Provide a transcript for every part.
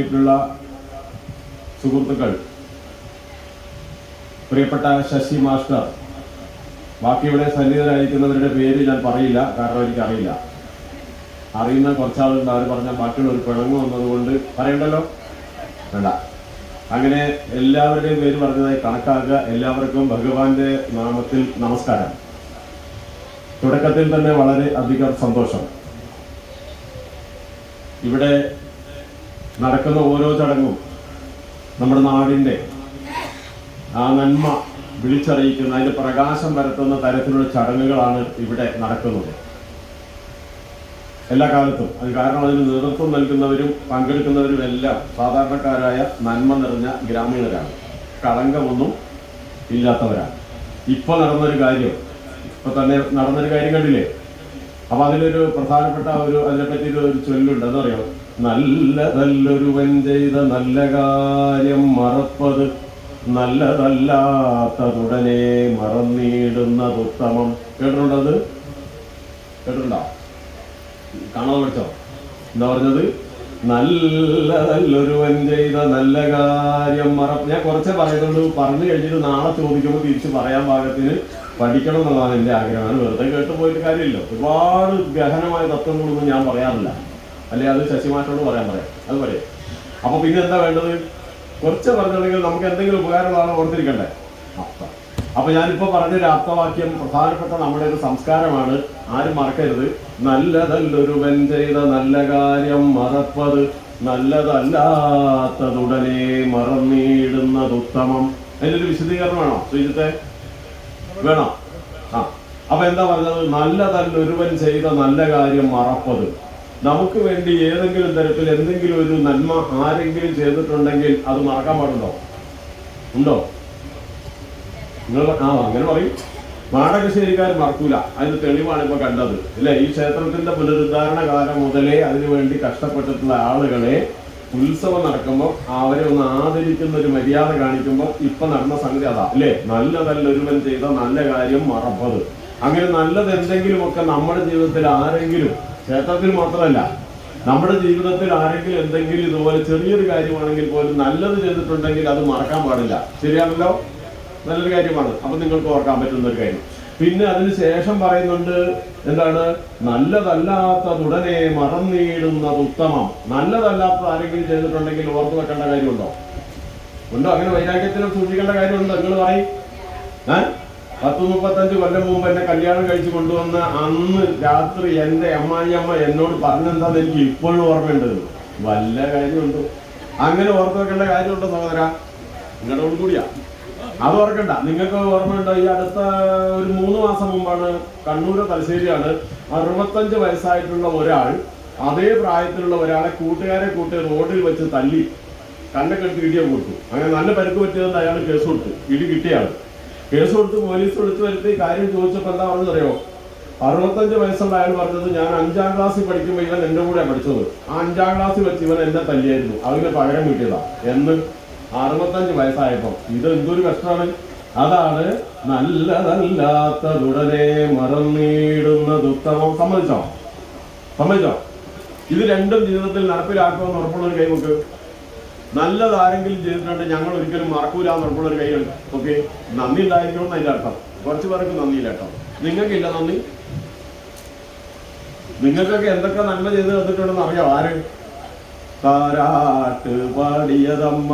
ുള്ള സുഹൃത്തുക്കൾ, പ്രിയപ്പെട്ട ശശി മാസ്റ്റർ, ബാക്കിയുടെ സന്നിധരായിരിക്കുന്നവരുടെ പേര് ഞാൻ പറയില്ല, കാരണം എനിക്കറിയില്ല. അറിയുന്ന കുറച്ചാളുണ്ട്, അവർ പറഞ്ഞാൽ ബാക്കിയുള്ള ഒരു പിണങ്ങ് വന്നതുകൊണ്ട് പറയണ്ടല്ലോ, വേണ്ട. അങ്ങനെ എല്ലാവരുടെയും പേര് പറഞ്ഞതായി കണക്കാക്കുക. എല്ലാവർക്കും ഭഗവാന്റെ നാമത്തിൽ നമസ്കാരം. തുടക്കത്തിൽ തന്നെ വളരെ അധികം സന്തോഷം. ഇവിടെ നടക്കുന്ന ഓരോ ചടങ്ങും നമ്മുടെ നാടിൻ്റെ ആ നന്മ വിളിച്ചറിയിക്കുന്ന, അതിൻ്റെ പ്രകാശം പരത്തുന്ന തരത്തിലുള്ള ചടങ്ങുകളാണ് ഇവിടെ നടക്കുന്നത് എല്ലാ കാലത്തും. അത് കാരണം അതിന് നേതൃത്വം നൽകുന്നവരും പങ്കെടുക്കുന്നവരും എല്ലാം സാധാരണക്കാരായ നന്മ നിറഞ്ഞ ഗ്രാമീണരാണ്, കളങ്കമൊന്നും ഇല്ലാത്തവരാണ്. ഇപ്പോൾ നടന്നൊരു കാര്യം കണ്ടില്ലേ? അപ്പൊ അതിലൊരു പ്രധാനപ്പെട്ട അതിനെപ്പറ്റി ഒരു ചൊല്ലുണ്ട്, അതറിയാം. നല്ലതല്ലൊരുവൻ ചെയ്ത നല്ല കാര്യം മറപ്പത്, നല്ലതല്ലാത്തതുടനെ മറന്നിടുന്നതുത്തമം. കേട്ടിട്ടുണ്ടോ? അത് കേട്ടിട്ടുണ്ടോ? കാണാതെ പഠിച്ചോ? എന്താ പറഞ്ഞത്? നല്ലതല്ലൊരുവൻ ചെയ്ത നല്ല കാര്യം ഞാൻ കുറച്ചേ പറയുന്നുള്ളൂ. പറഞ്ഞു കഴിഞ്ഞിട്ട് നാളെ ചോദിക്കുമ്പോൾ തിരിച്ച് പറയാൻ പാകത്തിന് പഠിക്കണം എന്നുള്ളതാണ് എൻ്റെ ആഗ്രഹമാണ്. വെറുതെ കേട്ട് പോയിട്ട് കാര്യമില്ല. ഒരുപാട് ഗഹനമായ തത്വങ്ങളൊന്നും ഞാൻ പറയാറില്ല, അല്ലെ അത് ശശിമാഷോട് പറയാം. അത് പറയാം. അപ്പൊ പിന്നെ എന്താ വേണ്ടത്? കുറച്ച് പറഞ്ഞിട്ടുണ്ടെങ്കിൽ നമുക്ക് എന്തെങ്കിലും ഉപകാരമുള്ളതാണ് ഓർത്തിരിക്കണ്ടേ. അപ്പൊ ഞാനിപ്പോ പറഞ്ഞൊരു ആപ്തവാക്യം പ്രധാനപ്പെട്ട നമ്മുടെ ഒരു സംസ്കാരമാണ്, ആരും മറക്കരുത്. നല്ലതല്ലൊരുവൻ ചെയ്ത നല്ല കാര്യം മറപ്പത്, നല്ലതല്ലാത്തതുടനെ മറന്നിടുന്നതുത്തമം. അതിൻ്റെ ഒരു വിശദീകരണം വേണോ ശ്രീജിത്തെ? വേണോ? അപ്പൊ എന്താ പറഞ്ഞത്? നല്ലതല്ലൊരുവൻ ചെയ്ത നല്ല കാര്യം മറപ്പത്. നമുക്ക് വേണ്ടി ഏതെങ്കിലും തരത്തിൽ എന്തെങ്കിലും ഒരു നന്മ ആരെങ്കിലും ചെയ്തിട്ടുണ്ടെങ്കിൽ അത് മറക്കാൻ പാടുണ്ടോ? ഉണ്ടോ? നിങ്ങൾ അങ്ങനെ പറയും. മാടകശ്ശേരിക്കാർ മറക്കൂല. അതിന് തെളിവാണ് ഇപ്പൊ കണ്ടത്, അല്ലെ? ഈ ക്ഷേത്രത്തിന്റെ പുനരുദ്ധാരണ കാലം മുതലേ അതിനുവേണ്ടി കഷ്ടപ്പെട്ടിട്ടുള്ള ആളുകളെ ഉത്സവം നടക്കുമ്പോൾ അവരെ ഒന്ന് ആദരിക്കുന്ന ഒരു മര്യാദ കാണിക്കുമ്പോൾ ഇപ്പൊ നടന്ന സംഗതി അതാ, അല്ലേ? നല്ലതല്ലൊരുവൻ ചെയ്ത നല്ല കാര്യം മറപ്പത്. അങ്ങനെ നല്ലത് എന്തെങ്കിലുമൊക്കെ നമ്മുടെ ജീവിതത്തിൽ ആരെങ്കിലും, ക്ഷേത്രത്തിൽ മാത്രമല്ല, നമ്മുടെ ജീവിതത്തിൽ ആരെങ്കിലും എന്തെങ്കിലും ഇതുപോലെ ചെറിയൊരു കാര്യമാണെങ്കിൽ പോലും നല്ലത് ചെയ്തിട്ടുണ്ടെങ്കിൽ അത് മറക്കാൻ പാടില്ല. ശരിയാണല്ലോ? നല്ലൊരു കാര്യമാണ്. അപ്പൊ നിങ്ങൾക്ക് ഓർക്കാൻ പറ്റുന്ന ഒരു കാര്യം. പിന്നെ അതിന് ശേഷം പറയുന്നുണ്ട്, എന്താണ്? നല്ലതല്ലാത്തതുടനെ മറന്നിടുന്നത് ഉത്തമം. നല്ലതല്ലാത്തത് ആരെങ്കിലും ചെയ്തിട്ടുണ്ടെങ്കിൽ ഓർത്തു വെക്കേണ്ട കാര്യമുണ്ടോ? ഉണ്ടോ? അങ്ങനെ വൈരാഗ്യത്തിനും സൂക്ഷിക്കേണ്ട കാര്യമുണ്ടോ? നിങ്ങൾ പറയും. 10-35 കൊല്ലം മുമ്പ് എന്നെ കല്യാണം കഴിച്ച് കൊണ്ടുവന്ന അന്ന് രാത്രി എൻ്റെ അമ്മായിയമ്മ എന്നോട് പറഞ്ഞെന്താന്ന് എനിക്ക് ഇപ്പോഴും ഓർമ്മയുണ്ട്. വല്ല കാര്യമുണ്ടോ? അങ്ങനെ ഓർത്തു വെക്കേണ്ട കാര്യമുണ്ടോ സഹോദര? നിങ്ങളോട് കൂടിയാ അത് ഓർക്കണ്ട. നിങ്ങൾക്ക് ഓർമ്മയുണ്ടോ? ഈ അടുത്ത ഒരു 3 മാസം മുമ്പാണ്, കണ്ണൂര് തലശ്ശേരിയാണ്, 65 വയസ്സായിട്ടുള്ള ഒരാൾ അതേ പ്രായത്തിലുള്ള ഒരാളെ കൂട്ടുകാരെ കൂട്ടി റോഡിൽ വെച്ച് തല്ലി കണ്ണൊക്കെ എടുത്ത് ഇടിയാൻ കൊടുത്തു. അങ്ങനെ നല്ല പരിക്ക് പറ്റിയതെന്ന് അയാൾ കേസ് കൊടുത്തു. ഇടി കിട്ടിയാണ് കേസ് കൊടുത്ത് പോലീസ് വിളിച്ചു വരുത്തി കാര്യം ചോദിച്ചപ്പോൾ എന്താ പറഞ്ഞതറിയോ? 65 വയസ്സുള്ള അയാൾ പറഞ്ഞത്, ഞാൻ 5ാം ക്ലാസ്സിൽ പഠിക്കുമ്പോൾ ഇവൻ എൻ്റെ കൂടെ പഠിച്ചത്, ആ 5ാം ക്ലാസ്സിൽ വെച്ച് ഇവൻ എന്നെ തല്ലിയായിരുന്നു, അതിന് പകരം കിട്ടിയതാ എന്ന് 65 വയസ്സായപ്പോ. ഇത് എന്തൊരു കഷ്ടമാണ്. അതാണ് നല്ലതല്ലാത്തതുടനെ മറന്നിടുന്നത് ഉത്തമം. സമ്മതിച്ചോ? ഇത് രണ്ടും ജീവിതത്തിൽ നടപ്പിലാക്കുമെന്ന് ഉറപ്പുള്ളൊരു കൈവക്ക്. നല്ലത് ആരെങ്കിലും ചെയ്തിട്ടുണ്ട് ഞങ്ങൾ ഒരിക്കലും മറക്കൂല എന്ന് ഉറപ്പുള്ളൊരു കൈയുണ്ട്. ഓക്കെ, നന്ദി ഉണ്ടായിരിക്കണം അതിന്റെ അർത്ഥം. കുറച്ച് പേർക്ക് നന്ദിയില്ല കേട്ടോ. നിങ്ങൾക്കില്ല നന്ദി? നിങ്ങൾക്കൊക്കെ എന്തൊക്കെ നന്മ ചെയ്ത് തന്നിട്ടുണ്ടെന്ന് അറിയാം. ആര്? താരാട്ട് പാടിയതമ്മ,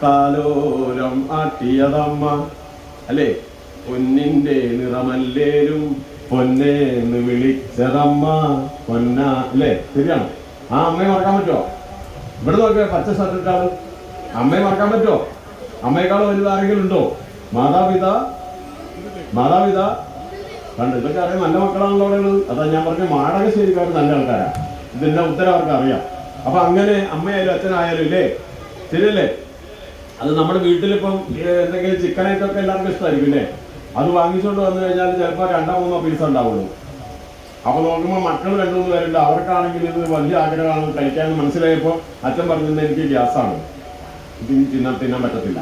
താലോലം ആട്ടിയതമ്മ, അല്ലേ? പൊന്നിന്റെ നിറമല്ലേലും പൊന്നേന്ന് വിളിച്ചതമ്മ, പൊന്ന, അല്ലേ? ശരിയാണ്. ആ അമ്മയെ മറക്കാൻ പറ്റുമോ? ഇവിടെ നോക്കിയ പച്ച ഷർട്ടിട്ടാണ് അമ്മയെ മറക്കാൻ പറ്റുമോ? അമ്മയെക്കാളും വലുതാരെങ്കിലും ഉണ്ടോ? മാതാപിതാ കണ്ട് ഇതൊക്കെ അറിയാം. നല്ല മക്കളാണല്ലോ അവിടെ ഉള്ളത്. അതാ ഞാൻ പറഞ്ഞ മാടകശ്ശേരിക്കാർ നല്ല ആൾക്കാരാണ്. ഇതിന്റെ ഉത്തരം അവർക്ക് അറിയാം. അപ്പൊ അങ്ങനെ അമ്മയായാലും അച്ഛനായാലും ഇല്ലേ, ശരിയല്ലേ? അത് നമ്മുടെ വീട്ടിലിപ്പം എന്തെങ്കിലും ചിക്കനായിട്ടൊക്കെ എല്ലാവർക്കും ഇഷ്ടമായിരിക്കും അല്ലേ? അത് വാങ്ങിച്ചുകൊണ്ട് വന്നു കഴിഞ്ഞാൽ ചിലപ്പോൾ 2-3 പീസ് ഉണ്ടാവുള്ളൂ. അപ്പൊ നോക്കുമ്പോൾ മക്കൾ 2-3 പേരുണ്ട്. അവർക്കാണെങ്കിൽ ഇത് വലിയ ആഗ്രഹമാണ് കഴിക്കാൻ. മനസ്സിലായപ്പോൾ അച്ഛൻ പറഞ്ഞത് എനിക്ക് ഗ്യാസാണ്, ഇത് തിന്നാൻ പറ്റത്തില്ല.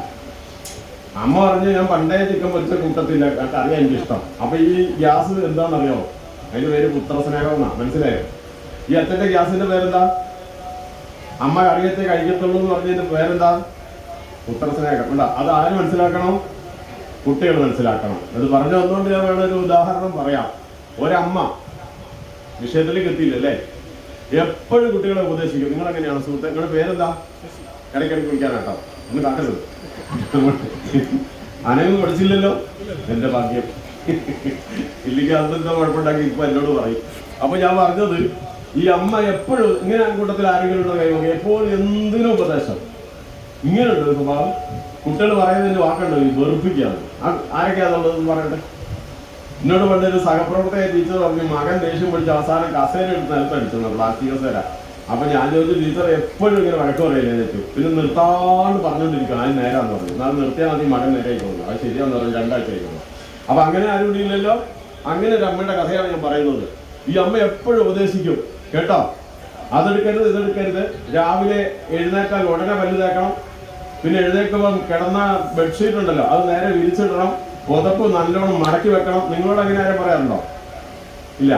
അമ്മ പറഞ്ഞ് ഞാൻ പണ്ടേ ചിക്കൻ പൊരിച്ച കൂട്ടത്തില്ല, അറിയാൻ എനിക്കിഷ്ടം. അപ്പൊ ഈ ഗ്യാസ് എന്താണെന്നറിയോ? അതിന്റെ പേര് പുത്രസ്നേഹം എന്നാ. മനസ്സിലായോ? ഈ അച്ഛന്റെ ഗ്യാസിന്റെ പേരെന്താ? അമ്മ കറിയത്തെ കഴിക്കത്തുള്ളൂ എന്ന് പറഞ്ഞതിന്റെ പേരെന്താ? പുത്രസ്നേഹം. അല്ല, അത് ആര് മനസ്സിലാക്കണം? കുട്ടികൾ മനസ്സിലാക്കണം. അത് പറഞ്ഞു വന്നുകൊണ്ട് ഞാൻ വേണൊരു ഉദാഹരണം പറയാം. ഒരമ്മ, വിഷയത്തിലേക്ക് എത്തിയില്ലല്ലേ, എപ്പോഴും കുട്ടികളെ ഉപദേശിക്കും. നിങ്ങൾ എങ്ങനെയാണ് സുഹൃത്തെ? നിങ്ങളുടെ പേരെന്താ? ഇടയ്ക്കിടയ്ക്ക് വിളിക്കാനാട്ടോ, ഒന്ന് കാട്ടരുത്. അനയൊന്നും പഠിച്ചില്ലല്ലോ, എന്റെ ഭാഗ്യം. ഇല്ലെങ്കിൽ അതെന്താ കുഴപ്പമുണ്ടാക്കി ഇപ്പൊ എന്നോട് പറയും. അപ്പൊ ഞാൻ പറഞ്ഞത്, ഈ അമ്മ എപ്പോഴും ഇങ്ങനെ കൂട്ടത്തിൽ ആരെങ്കിലും ഉള്ള കൈവക്കെ എപ്പോഴും എന്തിനും ഉപദേശം. ഇങ്ങനെയുണ്ട് സ്വഭാവം. കുട്ടികൾ പറയുന്നതിന്റെ വാക്കുണ്ട്, വെറുപ്പിക്കാണ്. ആരൊക്കെയാണുള്ളതെന്ന് പറയട്ടെ. എന്നോട് പണ്ടൊരു സഹപ്രവർത്തക ടീച്ചർ പറഞ്ഞു, മകൻ ദേഷ്യം പിടിച്ച് അവസാനം കസേര എടുത്ത് നിലത്തടിച്ചെന്ന്, പ്ലാസ്റ്റിക് കസേര. അപ്പൊ ഞാൻ ചോദിച്ചു, ടീച്ചർ എപ്പോഴും ഇങ്ങനെ വഴക്ക് പറയില്ലേ ചോദിച്ചു. പിന്നെ നിർത്താണ്ട് പറഞ്ഞുകൊണ്ടിരിക്കണം, അതിന് നേരാന്ന് പറഞ്ഞു. എന്നാൽ നിർത്തിയാൽ മതി, മകൻ നേരെ തോന്നുന്നു. അത് ശരിയാന്ന് പറഞ്ഞു, 2 ആഴ്ച ആയിക്കോളൂ. അപ്പൊ അങ്ങനെ ആരും ഇല്ലല്ലോ. അങ്ങനെ ഒരു അമ്മയുടെ കഥയാണ് ഞാൻ പറയുന്നത്. ഈ അമ്മ എപ്പോഴും ഉപദേശിക്കും, കേട്ടോ, അതെടുക്കരുത്, ഇതെടുക്കരുത്. രാവിലെ എഴുന്നേറ്റാൽ ഉടനെ പല്ല് തേക്കണം. പിന്നെ എഴുന്നേക്കുമ്പോൾ കിടന്ന ബെഡ്ഷീറ്റ് ഉണ്ടല്ലോ, അത് നേരെ വിരിച്ചിടണം. പുതപ്പ് നല്ലോണം മടക്കി വെക്കണം. നിങ്ങളോട് അങ്ങനെ ആരും പറയാറുണ്ടോ? ഇല്ല.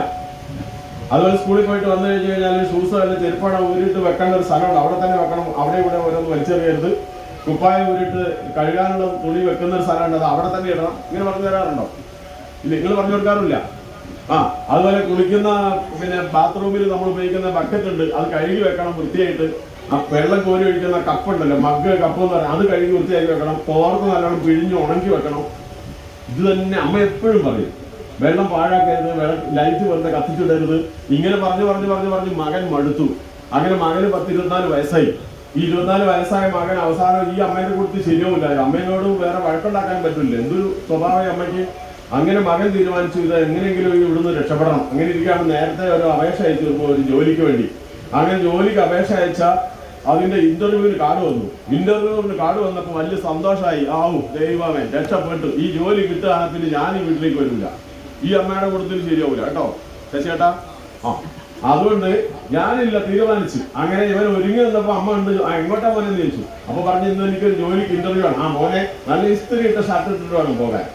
അതുപോലെ സ്കൂളിൽ പോയിട്ട് വന്നു കഴിഞ്ഞ് കഴിഞ്ഞാൽ ഷൂസ് അല്ലെങ്കിൽ ചെരുപ്പാടം ഊരിയിട്ട് വെക്കേണ്ട ഒരു സ്ഥലമുണ്ട്, അവിടെ തന്നെ വെക്കണം. അവിടെ ഇവിടെ ഓരോന്ന് വലിച്ചെറിയരുത്. കുപ്പായം ഊരിയിട്ട് കഴുകാനുള്ള തുണി വെക്കുന്ന ഒരു സ്ഥലമുണ്ട്, അത് അവിടെ തന്നെ ഇടണം. ഇങ്ങനെ പറഞ്ഞു തരാറുണ്ടോ? ഇല്ല, നിങ്ങൾ പറഞ്ഞു കൊടുക്കാറില്ല. അതുപോലെ കുളിക്കുന്ന പിന്നെ ബാത്റൂമിൽ നമ്മൾ ഉപയോഗിക്കുന്ന ബക്കറ്റ് ഉണ്ട്, അത് കഴുകി വെക്കണം വൃത്തിയായിട്ട്. ആ വെള്ളം കോരി ഒഴിക്കുന്ന കപ്പുണ്ടല്ലോ, മഗ് കപ്പ് എന്ന് പറയാം, അത് കഴുകി വൃത്തിയാക്കി വെക്കണം. തോർത്ത് നല്ലോണം പിഴിഞ്ഞ് ഉണക്കി വെക്കണം. ഇത് തന്നെ അമ്മ എപ്പോഴും പറയും. വെള്ളം പാഴാക്കരുത്, ലൈറ്റ് വെറുതെ കത്തിച്ചിടരുത്. ഇങ്ങനെ പറഞ്ഞ് മകൻ മടുത്തു. അങ്ങനെ മകന് 10-24 വയസ്സായി. ഈ 24 വയസ്സായ മകൻ അവസാനം ഈ അമ്മേനെ കൊടുത്ത് ശരിയാവില്ല. അമ്മേനോട് വേറെ വഴക്കുണ്ടാക്കാൻ പറ്റില്ല. എന്തൊരു സ്വഭാവം അമ്മയ്ക്ക്. അങ്ങനെ മകൻ തീരുമാനിച്ചു, ഇത് എങ്ങനെയെങ്കിലും ഇവിടുന്ന് രക്ഷപ്പെടണം. അങ്ങനെ ഇരിക്കുകയാണ്. നേരത്തെ ഒരു അപേക്ഷ അയച്ചു ഒരു ജോലിക്ക് വേണ്ടി. അങ്ങനെ ജോലിക്ക് അപേക്ഷ അയച്ച അതിന്റെ ഇന്റർവ്യൂവിന് കാർഡ് വന്നു. ഇന്റർവ്യൂവിന് കാർഡ് വന്നപ്പോൾ വലിയ സന്തോഷമായി. ദൈവമേ, രക്ഷപ്പെട്ടു, ഈ ജോലി കിട്ടുകയാണെങ്കിൽ പിന്നെ ഞാൻ ഈ വീട്ടിലേക്ക് വരില്ല, ഈ അമ്മയുടെ കൊടുത്തിട്ട് ശരിയാവില്ല കേട്ടോ ശശിയേട്ടാ. അതുകൊണ്ട് ഞാനില്ല, തീരുമാനിച്ചു. അങ്ങനെ ഇവൻ ഒരുങ്ങി വന്നപ്പോ അമ്മ ഉണ്ട്, എങ്ങോട്ടാ മോനെ എന്ന് ചോദിച്ചു. അപ്പൊ പറഞ്ഞു, ഇന്ന് എനിക്കൊരു ജോലിക്ക് ഇന്റർവ്യൂ ആണ്. മോനെ നല്ല ഇസ്തിരി ഇട്ട ഷർട്ട് ഇട്ടിട്ട് വേണം പോകാൻ,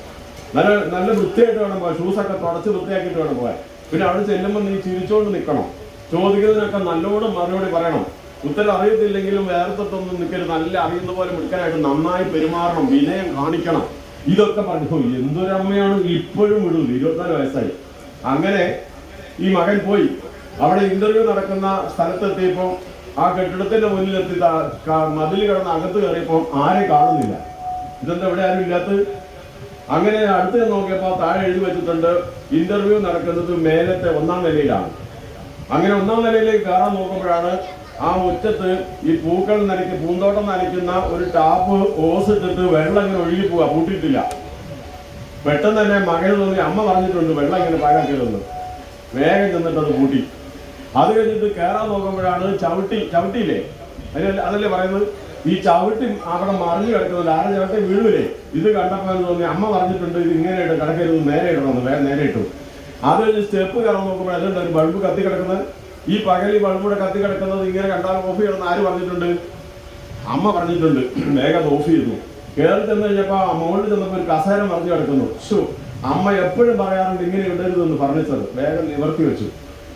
നല്ല വൃത്തിയായിട്ട് വേണം പോകാൻ, ഷൂസൊക്കെ തുടച്ച് വൃത്തിയാക്കിയിട്ട് വേണം പോകാൻ. പിന്നെ അവിടെ ചെല്ലുമ്പോൾ നീ ചിരിച്ചോണ്ട് നിൽക്കണം, ചോദിക്കുന്നതിനൊക്കെ നല്ലോണം മറുപടി പറയണം. ഉത്തരം അറിയത്തില്ലെങ്കിലും വേറെ തൊട്ടൊന്നും നിൽക്കരുത്, നല്ല അറിയുന്ന പോലെ മിടുക്കാനായിട്ട് നന്നായി പെരുമാറണം, വിനയം കാണിക്കണം. ഇതൊക്കെ പറഞ്ഞു. എന്തൊരമ്മയാണ്, ഇപ്പോഴും വിടൂല. 24 വയസ്സായി. അങ്ങനെ ഈ മകൻ പോയി. അവിടെ ഇന്റർവ്യൂ നടക്കുന്ന സ്ഥലത്തെത്തിയപ്പോൾ ആ കെട്ടിടത്തിന്റെ മുന്നിലെത്തി മതിൽ കിടന്ന് അകത്ത് കയറിയപ്പോൾ ആരെ കാണുന്നില്ല. ഇതെന്താ ഇവിടെ ആരും ഇല്ലാത്ത? അങ്ങനെ അടുത്ത് നോക്കിയപ്പോൾ താഴെ എഴുതി വെച്ചിട്ടുണ്ട്, ഇന്റർവ്യൂ നടക്കുന്നത് മേലത്തെ 1-ാം നിലയിലാണ്. അങ്ങനെ 1-ാം നിലയിലേക്ക് കയറാൻ നോക്കുമ്പോഴാണ് ആ മുറ്റത്ത് ഈ പൂന്തോട്ടം നനയ്ക്കുന്ന ഒരു ടാപ്പ് ഓസ് ഇട്ടിട്ട് വെള്ളം ഇങ്ങനെ ഒഴുകി പോവുക, പൂട്ടിയിട്ടില്ല. പെട്ടെന്ന് തന്നെ മകന് തോന്നി, അമ്മ പറഞ്ഞിട്ടുണ്ട് വെള്ളം ഇങ്ങനെ പാഴാക്കരുതെന്ന്. വേഗം ചെന്നിട്ട് അത് പൂട്ടി. അത് കഴിഞ്ഞിട്ട് കയറാൻ നോക്കുമ്പോഴാണ് ചവിട്ടിയില്ലേ, അതല്ലേ പറയുന്നത്, ഈ ചവിട്ടി അവിടെ മറിഞ്ഞു കിടക്കുന്നില്ല. ആരെ ചവിട്ടി വീഴൂലേ. ഇത് കണ്ടപ്പോൾ തോന്നി, അമ്മ പറഞ്ഞിട്ടുണ്ട് ഇത് ഇങ്ങനെ ഇട്ട് കിടക്കരുത്, നേരെ ഇടണമെന്ന്. വേഗം നേരെ ഇട്ടു. അത് കഴിഞ്ഞ് സ്റ്റെപ്പ് കയറാൻ നോക്കുമ്പോൾ അതുണ്ട് ഒരു ബൾബ് കത്തി കിടക്കുന്നത്. ഈ പകൽ ബൾബൂടെ കത്തി കിടക്കുന്നത് ഇങ്ങനെ കണ്ടാൽ ഓഫ് ചെയ്യണമെന്ന് ആര് പറഞ്ഞിട്ടുണ്ട്? അമ്മ പറഞ്ഞിട്ടുണ്ട്. വേഗം ഓഫ് ചെയ്തു. കയറി ചെന്ന് കഴിഞ്ഞപ്പോൾ മുകളിൽ ചെന്നപ്പോൾ ഒരു കസേര മറിഞ്ഞു കിടക്കുന്നു. അമ്മ എപ്പോഴും പറയാറുണ്ട് ഇങ്ങനെ ഇടരുതെന്ന് പറഞ്ഞിട്ടത്. വേഗം നിവർത്തി വെച്ചു.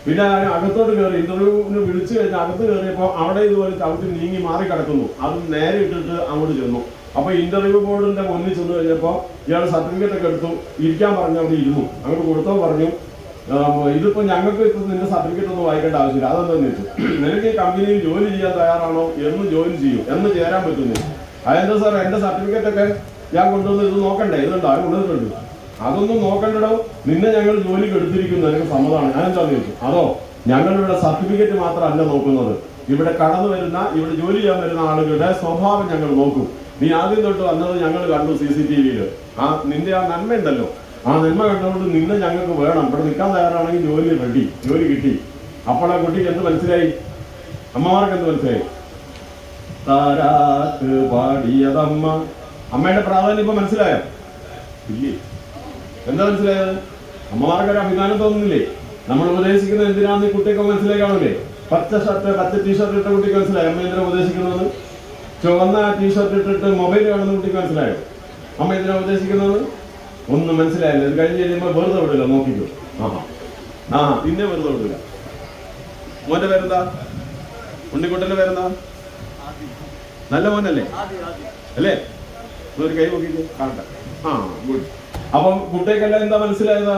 പിന്നെ അകത്തോട്ട് കയറി. ഇന്റർവ്യൂവിന് വിളിച്ചു കഴിഞ്ഞാൽ അകത്ത് കയറിയപ്പോൾ അവിടെ ഇതുപോലെ ചവിട്ടി നീങ്ങി മാറി കിടക്കുന്നു. അത് നേരെ ഇട്ടിട്ട് അങ്ങോട്ട് ചെന്നു. അപ്പൊ ഇന്റർവ്യൂ ബോർഡിന്റെ മുന്നിൽ ചെന്ന് കഴിഞ്ഞപ്പോൾ ഇയാൾ സർട്ടിഫിക്കറ്റ് ഒക്കെ എടുത്തു. ഇരിക്കാൻ പറഞ്ഞു, അവിടെ ഇരുന്നു. അങ്ങോട്ട് കൊടുത്തോ പറഞ്ഞു, ഇതിപ്പോ ഞങ്ങൾക്ക് ഇപ്പൊ നിന്റെ സർട്ടിഫിക്കറ്റ് ഒന്നും വായിക്കേണ്ട ആവശ്യമില്ല. അതെന്താന്ന് ചോദിച്ചു. നിനക്ക് ഈ കമ്പനിയിൽ ജോലി ചെയ്യാൻ തയ്യാറാണോ? എന്ന് ജോയിൻ ചെയ്യും, എന്ന് ചേരാൻ പറ്റുന്നു. അതെന്താ സാർ, എന്റെ സർട്ടിഫിക്കറ്റ് ഒക്കെ ഞാൻ കൊണ്ടുവന്ന് ഇത് നോക്കണ്ടേ? ഇതുണ്ടോ? അത് കൊണ്ടുവന്നിട്ടുണ്ട്. അതൊന്നും നോക്കണ്ടോ, നിന്നെ ഞങ്ങൾ ജോലിക്ക് എടുത്തിരിക്കുന്നു, നിനക്ക് സമ്മതമാണ്. ഞാനെന്താന്ന് ചോദിച്ചു. അതോ ഞങ്ങളിവിടെ സർട്ടിഫിക്കറ്റ് മാത്രമല്ല നോക്കുന്നത്, ഇവിടെ കടന്നു വരുന്ന, ഇവിടെ ജോലി ചെയ്യാൻ വരുന്ന ആളുകളുടെ സ്വഭാവം ഞങ്ങൾ നോക്കും. നീ ആദ്യം തൊട്ട് വന്നത് ഞങ്ങൾ കണ്ടു CCTV-യിൽ. നിന്റെ ആ നന്മ ഉണ്ടല്ലോ, ആ നന്മ കണ്ടുകൊണ്ട് നിന്നെ ഞങ്ങൾക്ക് വേണം, ഇവിടെ നിൽക്കാൻ തയ്യാറാണെങ്കിൽ ജോലി റെഡി, ജോലി കിട്ടി. അപ്പോൾ ആ കുട്ടിക്ക് എന്ത് മനസ്സിലായി? അമ്മമാർക്ക് എന്ത് മനസ്സിലായി? താരാട്ട് പാടിയതമ്മ. അമ്മയുടെ പ്രാധാന്യം ഇപ്പൊ മനസ്സിലായോ? ഇല്ലേ? എന്താ മനസ്സിലായത്? അമ്മമാർക്കൊരു അഭിമാനം തോന്നുന്നില്ലേ? നമ്മൾ ഉപദേശിക്കുന്നത് എന്തിനാന്ന് കുട്ടിയൊക്കെ മനസ്സിലായി കാണില്ലേ? പച്ച ടീഷർട്ട് ഇട്ട കുട്ടിക്ക് മനസ്സിലായി അമ്മ എന്തിനാ ഉപദേശിക്കുന്നത്? ചുവന്ന ടീഷർട്ട് ഇട്ടിട്ട് മൊബൈൽ കാണുന്ന കുട്ടിക്ക് മനസ്സിലായോ അമ്മ എന്തിനാ ഉപദേശിക്കുന്നത്? ഒന്നും മനസ്സിലായില്ല. ഇത് കഴിഞ്ഞ് കഴിയുമ്പോൾ വെറുതെ വിടില്ല, നോക്കിക്കോ. പിന്നെ വെറുതെ വിടില്ല. മോന്റെ പേരെന്താ? ഉണ്ണിക്കുട്ടന്റെ പേരെന്താ? നല്ല മോനല്ലേ അല്ലേ? ഒരു കൈ നോക്കിയിട്ട് കാണട്ടെ. ആ ഗുഡ്. അപ്പം കുട്ടികൾക്കെല്ലാം എന്താ മനസ്സിലായത്?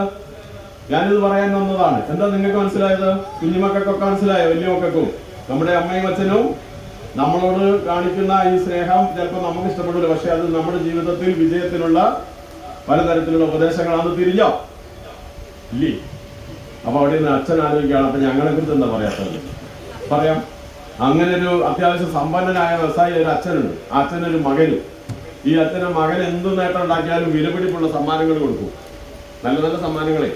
ഞാനിത് പറയാൻ വന്നതാണ്. എന്താ നിങ്ങൾക്ക് മനസ്സിലായത്? കുഞ്ഞുമക്കൾക്കൊക്കെ മനസ്സിലായോ? വലിയ മക്കൾക്കും നമ്മുടെ അമ്മയും അച്ഛനും നമ്മളോട് കാണിക്കുന്ന ഈ സ്നേഹം ചിലപ്പോൾ നമുക്ക് ഇഷ്ടപ്പെടില്ല, പക്ഷെ അത് നമ്മുടെ ജീവിതത്തിൽ വിജയത്തിനുള്ള പലതരത്തിലുള്ള ഉപദേശങ്ങളാണ്. തിരിഞ്ഞോ? ഇല്ലേ? അപ്പൊ അവിടെ നിന്ന് അച്ഛൻ ആലോചിക്കുകയാണ്, അപ്പൊ ഞങ്ങളെ കുറിച്ച് എന്താ പറയാത്തത്? പറയാം. അങ്ങനെ ഒരു അത്യാവശ്യം സമ്പന്നനായ വ്യവസായി ഒരു അച്ഛനുണ്ട്. ആ അച്ഛനൊരു മകനും. ഈ അച്ഛനും മകൻ എന്ത് നേട്ടം ഉണ്ടാക്കിയാലും വിലപിടിപ്പുള്ള സമ്മാനങ്ങൾ കൊടുക്കും. നല്ല നല്ല സമ്മാനങ്ങളെ,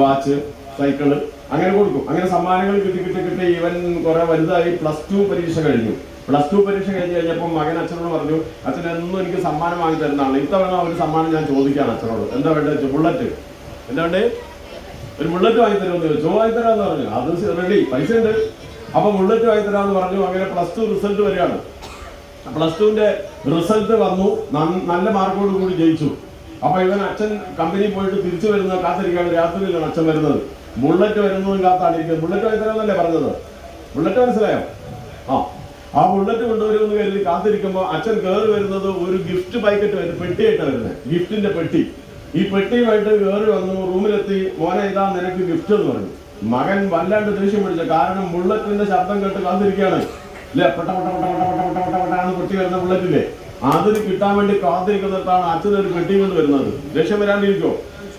വാച്ച്, സൈക്കിള് അങ്ങനെ കൊടുക്കും. അങ്ങനെ സമ്മാനങ്ങൾ കിട്ടി കിട്ടി കിട്ടി ഇവൻ കുറെ വലുതായി. +2 പരീക്ഷ കഴിഞ്ഞു. +2 പരീക്ഷ കഴിഞ്ഞപ്പോൾ മകൻ അച്ഛനോട് പറഞ്ഞു, അച്ഛൻ എന്നും എനിക്ക് സമ്മാനം വാങ്ങി തരുന്നതാണ്, ഇത്തവണ ഒരു സമ്മാനം ഞാൻ ചോദിക്കുകയാണ് അച്ഛനോട്. എന്താ വേണ്ടത്? ബുള്ളറ്റ്. എന്താ വേണ്ടേ? ഒരു ബുള്ളറ്റ് വാങ്ങി തരുമെന്ന് ചോദിച്ചു. വാങ്ങി തരാന്ന് പറഞ്ഞു. അത് റെഡി, പൈസ ഉണ്ട്. അപ്പൊ ബുള്ളറ്റ് വാങ്ങി തരാന്ന് പറഞ്ഞു. അങ്ങനെ +2 റിസൾട്ട് വരികയാണ്. +2ന്റെ റിസൾട്ട് വന്നു. നല്ല മാർക്കോട് കൂടി ജയിച്ചു. അപ്പൊ ഇവൻ അച്ഛൻ കമ്പനി പോയിട്ട് തിരിച്ചു വരുന്നത് കാത്തിരിക്കുകയാണ്. രാത്രിയിലാണ് അച്ഛൻ വരുന്നത്. ബുള്ളറ്റ് വരുന്നതും കാത്താണിരിക്കുന്നത്. ബുള്ളറ്റ് വാങ്ങി തരാന്നല്ലേ പറഞ്ഞത്? ബുള്ളറ്റ് മനസ്സിലായോ? ആ ബുള്ളറ്റ് കൊണ്ടുവരുമെന്ന് കരുതി കാത്തിരിക്കുമ്പോൾ അച്ഛൻ കയറി വരുന്നത് ഒരു ഗിഫ്റ്റ് പാക്കറ്റ് വരുന്നത്, പെട്ടിയായിട്ടാണ് വരുന്നത്. ഗിഫ്റ്റിന്റെ പെട്ടി. ഈ പെട്ടിയുമായിട്ട് കയറി വന്നു. റൂമിലെത്തി. മോനെ ഇതാ നിനക്ക് ഗിഫ്റ്റ് എന്ന് പറഞ്ഞു. മകൻ വല്ലാണ്ട് ദേഷ്യം പിടിച്ച. കാരണം ബുള്ളറ്റിന്റെ ശബ്ദം കേട്ട് കാത്തിരിക്കുകയാണ്. ഇല്ലേ? പെട്ട പെട്ട പെട്ട പെട്ട പെട്ട പെട്ട പെട്ടാണ് പൊട്ടി വരുന്ന ബുള്ളറ്റില്ലേ, അതിന് കിട്ടാൻ വേണ്ടി കാത്തിരിക്കുന്നിടത്താണ് അച്ഛനൊരു പെട്ടി കൊണ്ട് വരുന്നത്. ദേഷ്യം വരാണ്ടിരിക്കോ?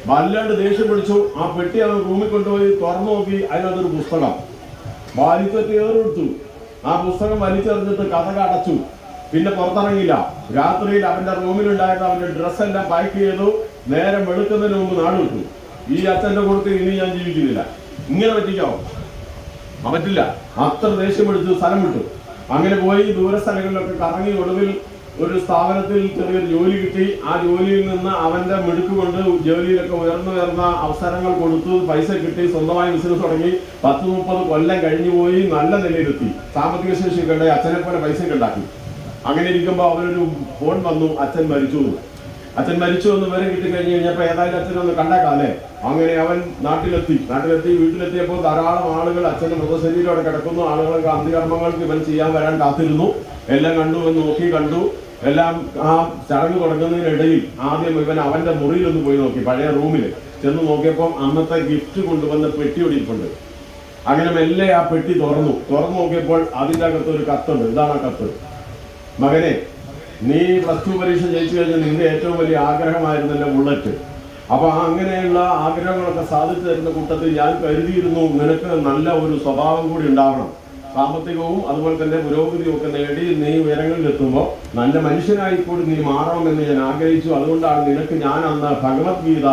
വല്ലാണ്ട് ദേഷ്യം പിടിച്ചു. ആ പെട്ടി അവൻ റൂമിൽ കൊണ്ടുപോയി തുറന്നു നോക്കി. അതിനകത്തൊരു പുസ്തകം വലിച്ചൊക്കെ ഏറെടുത്തു. ആ പുസ്തകം വലിച്ചെറിഞ്ഞിട്ട് കഥക അടച്ചു. പിന്നെ പുറത്തിറങ്ങിയില്ല. രാത്രിയിൽ അവന്റെ റൂമിലുണ്ടായിരുന്ന അവന്റെ ഡ്രസ്സെല്ലാം പാക്ക് ചെയ്തു. നേരം വെളുക്കുന്നതിന് മുമ്പ് നാട് വിട്ടു. ഈ അച്ഛന്റെ കൊടുത്ത് ഇനി ഞാൻ ജീവിക്കുന്നില്ല. ഇങ്ങനെ പറ്റിക്കാവോ? പറ്റില്ല. അത്ര ദേഷ്യം പിടിച്ചു സ്ഥലം വിട്ടു. അങ്ങനെ പോയി ദൂരസ്ഥലങ്ങളിലൊക്കെ കറങ്ങി. ഒടുവിൽ ഒരു സ്ഥാപനത്തിൽ ചെറിയൊരു ജോലി കിട്ടി. ആ ജോലിയിൽ നിന്ന് അവന്റെ മിടുക്ക് കൊണ്ട് ജോലിയിലൊക്കെ ഉയർന്ന അവസരങ്ങൾ കൊടുത്തു. പൈസ കിട്ടി. സ്വന്തമായി ബിസിനസ് തുടങ്ങി. 10-30 കൊല്ലം കഴിഞ്ഞു പോയി. നല്ല നിലയിലെത്തി. സാമ്പത്തിക ശേഷി കണ്ടേ അച്ഛനെ പോലെ പൈസ ഉണ്ടാക്കി. അങ്ങനെ ഇരിക്കുമ്പോൾ അവനൊരു ഫോൺ വന്നു, അച്ഛൻ മരിച്ചു. അച്ഛൻ മരിച്ചു എന്ന് വിവരം കിട്ടിക്കഴിഞ്ഞ് കഴിഞ്ഞപ്പോൾ ഏതായാലും അച്ഛനൊന്ന് കണ്ടേക്കാല്ലേ. അങ്ങനെ അവൻ നാട്ടിലെത്തി. വീട്ടിലെത്തിയപ്പോൾ ധാരാളം ആളുകൾ അച്ഛന്റെ മൃതശരീരമോടെ കിടക്കുന്നു. ആളുകളൊക്കെ അന്ത്യകർമ്മങ്ങൾക്ക് ഇവൻ ചെയ്യാൻ വരാൻ കാത്തിരുന്നു. എല്ലാം കണ്ടു. എന്ന് നോക്കി കണ്ടു. എല്ലാം ആ ചടങ്ങ് തുടങ്ങുന്നതിനിടയിൽ ആദ്യം ഇവൻ അവന്റെ മുറിയിലൊന്ന് പോയി നോക്കി. പഴയ റൂമിൽ ചെന്ന് നോക്കിയപ്പോൾ അന്നത്തെ ഗിഫ്റ്റ് കൊണ്ടുവന്ന പെട്ടി ഒടിയിട്ടുണ്ട്. അങ്ങനെ മെല്ലെ ആ പെട്ടി തുറന്നു നോക്കിയപ്പോൾ അതിൻ്റെ അകത്ത് ഒരു കത്തുണ്ട്. ഇതാണ് ആ കത്ത്. മകനെ, നീ +2 പരീക്ഷ ജയിച്ചു കഴിഞ്ഞാൽ നിന്റെ ഏറ്റവും വലിയ ആഗ്രഹമായിരുന്നല്ലോ ബുള്ളറ്റ്. അപ്പൊ അങ്ങനെയുള്ള ആഗ്രഹങ്ങളൊക്കെ സാധിച്ചു തരുന്ന കൂട്ടത്തിൽ ഞാൻ കരുതിയിരുന്നു നിനക്ക് നല്ല ഒരു സ്വഭാവം കൂടി ഉണ്ടാവണം. സാമ്പത്തികവും അതുപോലെ തന്നെ പുരോഗതിയും ഒക്കെ നേടി നീ ഉയരങ്ങളിൽ എത്തുമ്പോൾ നല്ല മനുഷ്യനായി കൂടി നീ മാറണമെന്ന് ഞാൻ ആഗ്രഹിച്ചു. അതുകൊണ്ടാണ് നിനക്ക് ഞാൻ അന്ന് ഭഗവത്ഗീത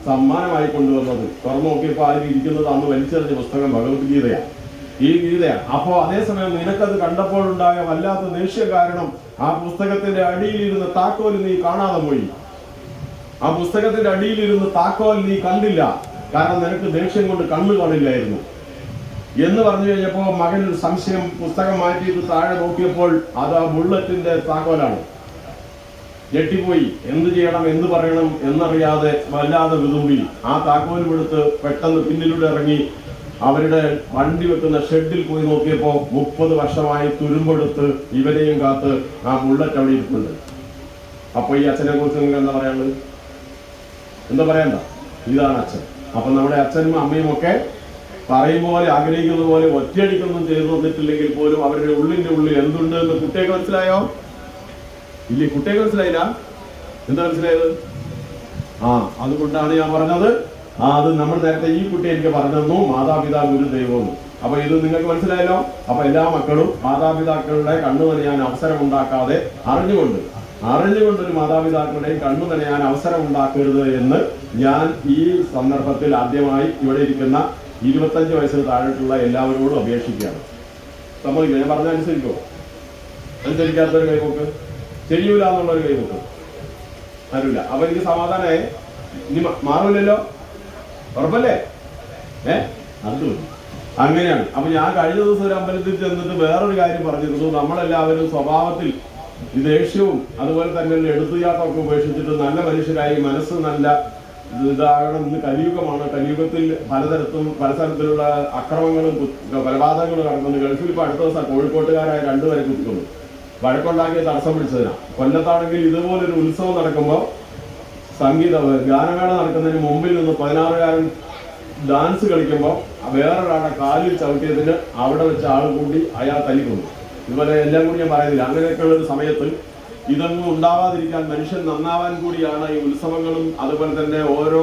സമ്മാനമായി കൊണ്ടുവന്നത്. തുറന്നു നോക്കിയപ്പോൾ അതിൽ ഇരിക്കുന്നത് അന്ന് വലിച്ചെറിഞ്ഞ പുസ്തകം ഭഗവത്ഗീതയാണ്. ഈ ഗീതയാണ്. അപ്പോ അതേസമയം നിനക്കത് കണ്ടപ്പോൾ ഉണ്ടായ വല്ലാത്ത ദേഷ്യം കാരണം ആ പുസ്തകത്തിന്റെ അടിയിലിരുന്ന താക്കോൽ നീ കാണാതെ പോയി. ആ പുസ്തകത്തിന്റെ അടിയിലിരുന്ന താക്കോൽ നീ കണ്ടില്ല. കാരണം നിനക്ക് ദേഷ്യം കൊണ്ട് കണ്ണു കാണില്ലായിരുന്നു എന്ന് പറഞ്ഞു കഴിഞ്ഞപ്പോൾ മകനൊരു സംശയം. പുസ്തകം മാറ്റിയിട്ട് താഴെ നോക്കിയപ്പോൾ അത് ആ ബുള്ളറ്റിന്റെ താക്കോലാണ്. ഞെട്ടിപ്പോയി. എന്ത് ചെയ്യണം, എന്ത് പറയണം എന്നറിയാതെ വല്ലാതെ വിതുമ്പി. ആ താക്കോൽ എടുത്ത് പെട്ടെന്ന് പിന്നിലൂടെ ഇറങ്ങി അവരുടെ വണ്ടി വെക്കുന്ന ഷെഡിൽ പോയി നോക്കിയപ്പോൾ 30 വർഷമായി തുരുമ്പെടുത്ത് ഇവരെയും കാത്ത് ആ ബുള്ളറ്റ് അവിടെ ഇരിപ്പുണ്ട്. അപ്പൊ ഈ അച്ഛനെ കുറിച്ച് നിങ്ങൾക്ക് എന്താ പറയാനുള്ളത്? എന്താ പറയണ്ട? ഇതാണ് അച്ഛൻ. അപ്പൊ നമ്മുടെ അച്ഛനും അമ്മയും ഒക്കെ പറയും പോലെ ആഗ്രഹിക്കുന്ന പോലെ ഒറ്റയടിക്കൊന്നും ചെയ്തു തന്നിട്ടില്ലെങ്കിൽ പോലും അവരുടെ ഉള്ളിന്റെ ഉള്ളിൽ എന്തുണ്ട് എന്ന് കുട്ടിയൊക്കെ മനസ്സിലായോ? ഇല്ലേ? കുട്ടിയൊക്കെ മനസ്സിലായില്ല? എന്താ മനസ്സിലായത്? അതുകൊണ്ടാണ് ഞാൻ പറഞ്ഞത്. അത് നമ്മൾ നേരത്തെ ഈ കുട്ടി എനിക്ക് പറഞ്ഞു തന്നു, മാതാപിതാ ഗുരു ദൈവം. അപ്പൊ ഇത് നിങ്ങൾക്ക് മനസ്സിലായല്ലോ. അപ്പൊ എല്ലാ മക്കളും മാതാപിതാക്കളുടെ കണ്ണു നനയാൻ അവസരം ഉണ്ടാക്കാതെ അറിഞ്ഞുകൊണ്ടൊരു മാതാപിതാക്കളുടെയും കണ്ണു നനയാൻ അവസരം ഉണ്ടാക്കരുത് എന്ന് ഞാൻ ഈ സന്ദർഭത്തിൽ ആദ്യമായി ഇവിടെ ഇരിക്കുന്ന 25 വയസ്സിന് താഴെയുള്ള എല്ലാവരോടും അപേക്ഷിക്കുകയാണ്. സമ്മതിക്കുക? ഞാൻ പറഞ്ഞ അനുസരിക്കുമോ? അനുസരിക്കാത്തൊരു കൈവോക്ക്, ചെയ്യൂല എന്നുള്ളൊരു കൈവോക്ക് ആരുമില്ല. അപ്പൊ എനിക്ക് സമാധാനമായി. ഇനി മാറൂലല്ലോ, ഉറപ്പല്ലേ? അത് അങ്ങനെയാണ്. അപ്പൊ ഞാൻ കഴിഞ്ഞ ദിവസം ഒരു അമ്പലത്തിൽ ചെന്നിട്ട് വേറൊരു കാര്യം പറഞ്ഞിരുന്നു. നമ്മളെല്ലാവരും സ്വഭാവത്തിൽ ഈ ദേഷ്യവും അതുപോലെ തന്നെ എടുത്തുചാട്ടമൊക്കെ ഉപേക്ഷിച്ചിട്ട് നല്ല മനുഷ്യരായി മനസ്സ് നല്ല ഇതാകണം. ഇന്ന് കലിയുഗമാണ്. കലിയുഗത്തിൽ പല തരത്തിലുള്ള അക്രമങ്ങളും കൊലപാതകങ്ങളും നടക്കുന്നു. ഗൾഫിൽ ഇപ്പോൾ അടുത്ത ദിവസം കോഴിക്കോട്ടുകാരായ രണ്ടുപേരെ കുത്തിക്കുന്നു. വഴക്കുണ്ടാക്കിയ തടസ്സം പിടിച്ചതിനാണ്. കൊല്ലത്താണെങ്കിൽ ഇതുപോലൊരു ഉത്സവം നടക്കുമ്പോൾ ഗാനമേള നടക്കുന്നതിന് മുമ്പിൽ നിന്ന് 16കാരൻ ഡാൻസ് കളിക്കുമ്പോൾ വേറൊരാളുടെ കാലിൽ ചവിട്ടിയതിന് അവിടെ വെച്ച് ആൾ കൂടി അയാൾ തല്ലിക്കൊന്നു. ഇതുപോലെ എല്ലാം കൂടി ഞാൻ പറയുന്നില്ല. അങ്ങനെയൊക്കെയുള്ള ഒരു സമയത്ത് ഇതൊന്നും ഉണ്ടാവാതിരിക്കാൻ, മനുഷ്യൻ നന്നാവാൻ കൂടിയാണ് ഈ ഉത്സവങ്ങളും അതുപോലെ തന്നെ ഓരോ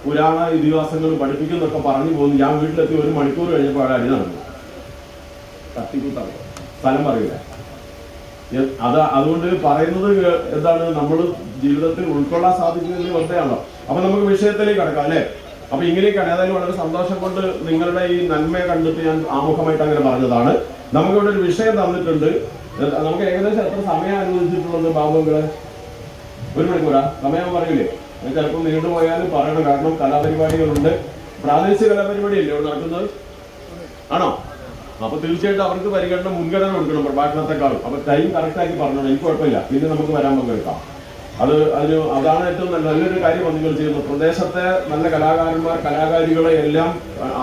പുരാണ ഇതിഹാസങ്ങളും പഠിപ്പിക്കുന്നൊക്കെ പറഞ്ഞു പോകുന്നു. ഞാൻ വീട്ടിലെത്തി 1 മണിക്കൂർ കഴിഞ്ഞപ്പോൾ അവിടെ അടി നടന്നു. തട്ടിക്കൂത്താണ്, സ്ഥലം പറയില്ല. അതുകൊണ്ട് പറയുന്നത് എന്താണ്, നമ്മൾ ജീവിതത്തിൽ ഉൾക്കൊള്ളാൻ സാധിക്കുന്നതിന് വെറുതെയാണല്ലോ. അപ്പൊ നമുക്ക് വിഷയത്തിലേക്ക് കടക്കാം അല്ലെ. അപ്പൊ ഇങ്ങനെയൊക്കെയാണ്. ഏതായാലും വളരെ സന്തോഷം കൊണ്ട് നിങ്ങളുടെ ഈ നന്മയെ കണ്ടിട്ട് ഞാൻ ആമുഖമായിട്ട് അങ്ങനെ പറഞ്ഞതാണ്. നമുക്കിവിടെ ഒരു വിഷയം തന്നിട്ടുണ്ട്. നമുക്ക് ഏകദേശം എത്ര സമയം അനുവദിച്ചിട്ടുള്ളത് ബാബുക്കളെ? 1 മണിക്കൂറാ സമയം പറയില്ലേ? ചിലപ്പോൾ നീണ്ടുപോയാലും പറയണം. കാരണം കലാപരിപാടികളുണ്ട്. പ്രാദേശിക കലാപരിപാടിയല്ലേ ഇവിടെ നടക്കുന്നത്? ആണോ? അപ്പൊ തീർച്ചയായിട്ടും അവർക്ക് മുൻഗണന കൊടുക്കണം പ്രഭാഷണത്തെക്കാളും. അപ്പൊ ടൈം കറക്റ്റാക്കി പറഞ്ഞോളൂ, എനിക്ക് കുഴപ്പമില്ല. പിന്നെ നമുക്ക് വരാൻ പങ്കെടുക്കാം. അതാണ് ഏറ്റവും നല്ലൊരു കാര്യം നിങ്ങൾ ചെയ്യുന്നത്. പ്രദേശത്തെ നല്ല കലാകാരികളെ എല്ലാം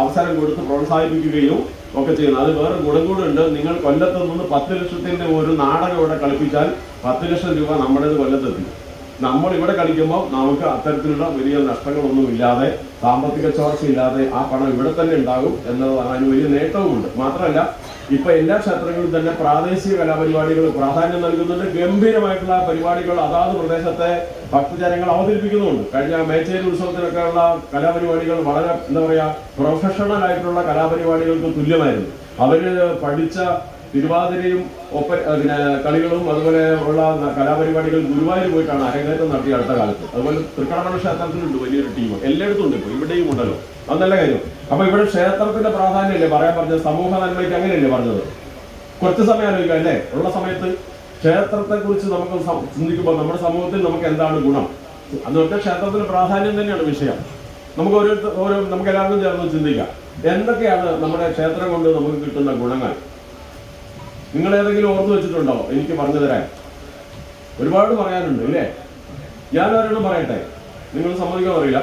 അവസരം കൊടുത്ത് പ്രോത്സാഹിപ്പിക്കുകയും ഒക്കെ ചെയ്യുന്നത്. അത് വേറെ ഗുണം കൂടെ ഉണ്ട്. നിങ്ങൾ കൊല്ലത്ത് നിന്ന് 10 ലക്ഷത്തിന്റെ ഒരു നാടകം ഇവിടെ കളിപ്പിച്ചാൽ 10 ലക്ഷം രൂപ നമ്മുടേത് കൊല്ലത്തെത്തി. നമ്മൾ ഇവിടെ കളിക്കുമ്പോൾ നമുക്ക് അത്തരത്തിലുള്ള വലിയ നഷ്ടങ്ങളൊന്നും ഇല്ലാതെ, സാമ്പത്തിക ചോർച്ചയില്ലാതെ ആ പണം ഇവിടെ തന്നെ ഉണ്ടാകും എന്നതാണ്. അതിന് വലിയ നേട്ടവുമുണ്ട്. മാത്രമല്ല ഇപ്പൊ എല്ലാ ക്ഷേത്രങ്ങളിലും തന്നെ പ്രാദേശിക കലാപരിപാടികൾ പ്രാധാന്യം നൽകുന്നുണ്ട്. ഗംഭീരമായിട്ടുള്ള പരിപാടികൾ അതാത് പ്രദേശത്തെ ഭക്തജനങ്ങൾ അവതരിപ്പിക്കുന്നുണ്ട്. കഴിഞ്ഞ മേച്ചേരി ഉത്സവത്തിനൊക്കെ ഉള്ള കലാപരിപാടികൾ വളരെ എന്താ പറയാ, പ്രൊഫഷണൽ ആയിട്ടുള്ള കലാപരിപാടികൾക്ക് തുല്യമായിരുന്നു. അവര് പഠിച്ച തിരുവാതിരയും കളികളും അതുപോലെ ഉള്ള കലാപരിപാടികൾ ഗുരുവായൂർ പോയിട്ടാണ് അരങ്ങേറ്റം നടത്തിയ അടുത്ത കാലത്ത്. അതുപോലെ തൃക്കടമണ ക്ഷേത്രത്തിലുണ്ട് വലിയൊരു ടീം. എല്ലായിടത്തും ഉണ്ട്. ഇപ്പൊ ഇവിടെയും ഉണ്ടല്ലോ. അത് നല്ല കാര്യം. അപ്പൊ ഇവിടെ ക്ഷേത്രത്തിന്റെ പ്രാധാന്യമല്ലേ പറയാൻ പറഞ്ഞത്? സമൂഹ നന്മയ്ക്ക് അങ്ങനെയല്ലേ പറഞ്ഞത്? കുറച്ച് സമയം ആലോചിക്കാം അല്ലേ. ഉള്ള സമയത്ത് ക്ഷേത്രത്തെ കുറിച്ച് നമുക്ക് ചിന്തിക്കുമ്പോൾ നമ്മുടെ സമൂഹത്തിൽ നമുക്ക് എന്താണ് ഗുണം, അതുകൊണ്ട് ക്ഷേത്രത്തിന്റെ പ്രാധാന്യം തന്നെയാണ് വിഷയം. നമുക്ക് നമുക്ക് എല്ലാവർക്കും ചേർന്ന് ചിന്തിക്കാം. എന്തൊക്കെയാണ് നമ്മുടെ ക്ഷേത്രം കൊണ്ട് നമുക്ക് കിട്ടുന്ന ഗുണങ്ങൾ? നിങ്ങൾ ഏതെങ്കിലും ഓർത്ത് വെച്ചിട്ടുണ്ടോ? എനിക്ക് പറഞ്ഞു തരാൻ ഒരുപാട് പറയാനുണ്ട് അല്ലേ. ഞാൻ ഒരെണ്ണം പറയട്ടെ, നിങ്ങൾ സമ്മതിക്കാൻ അറിയില്ല.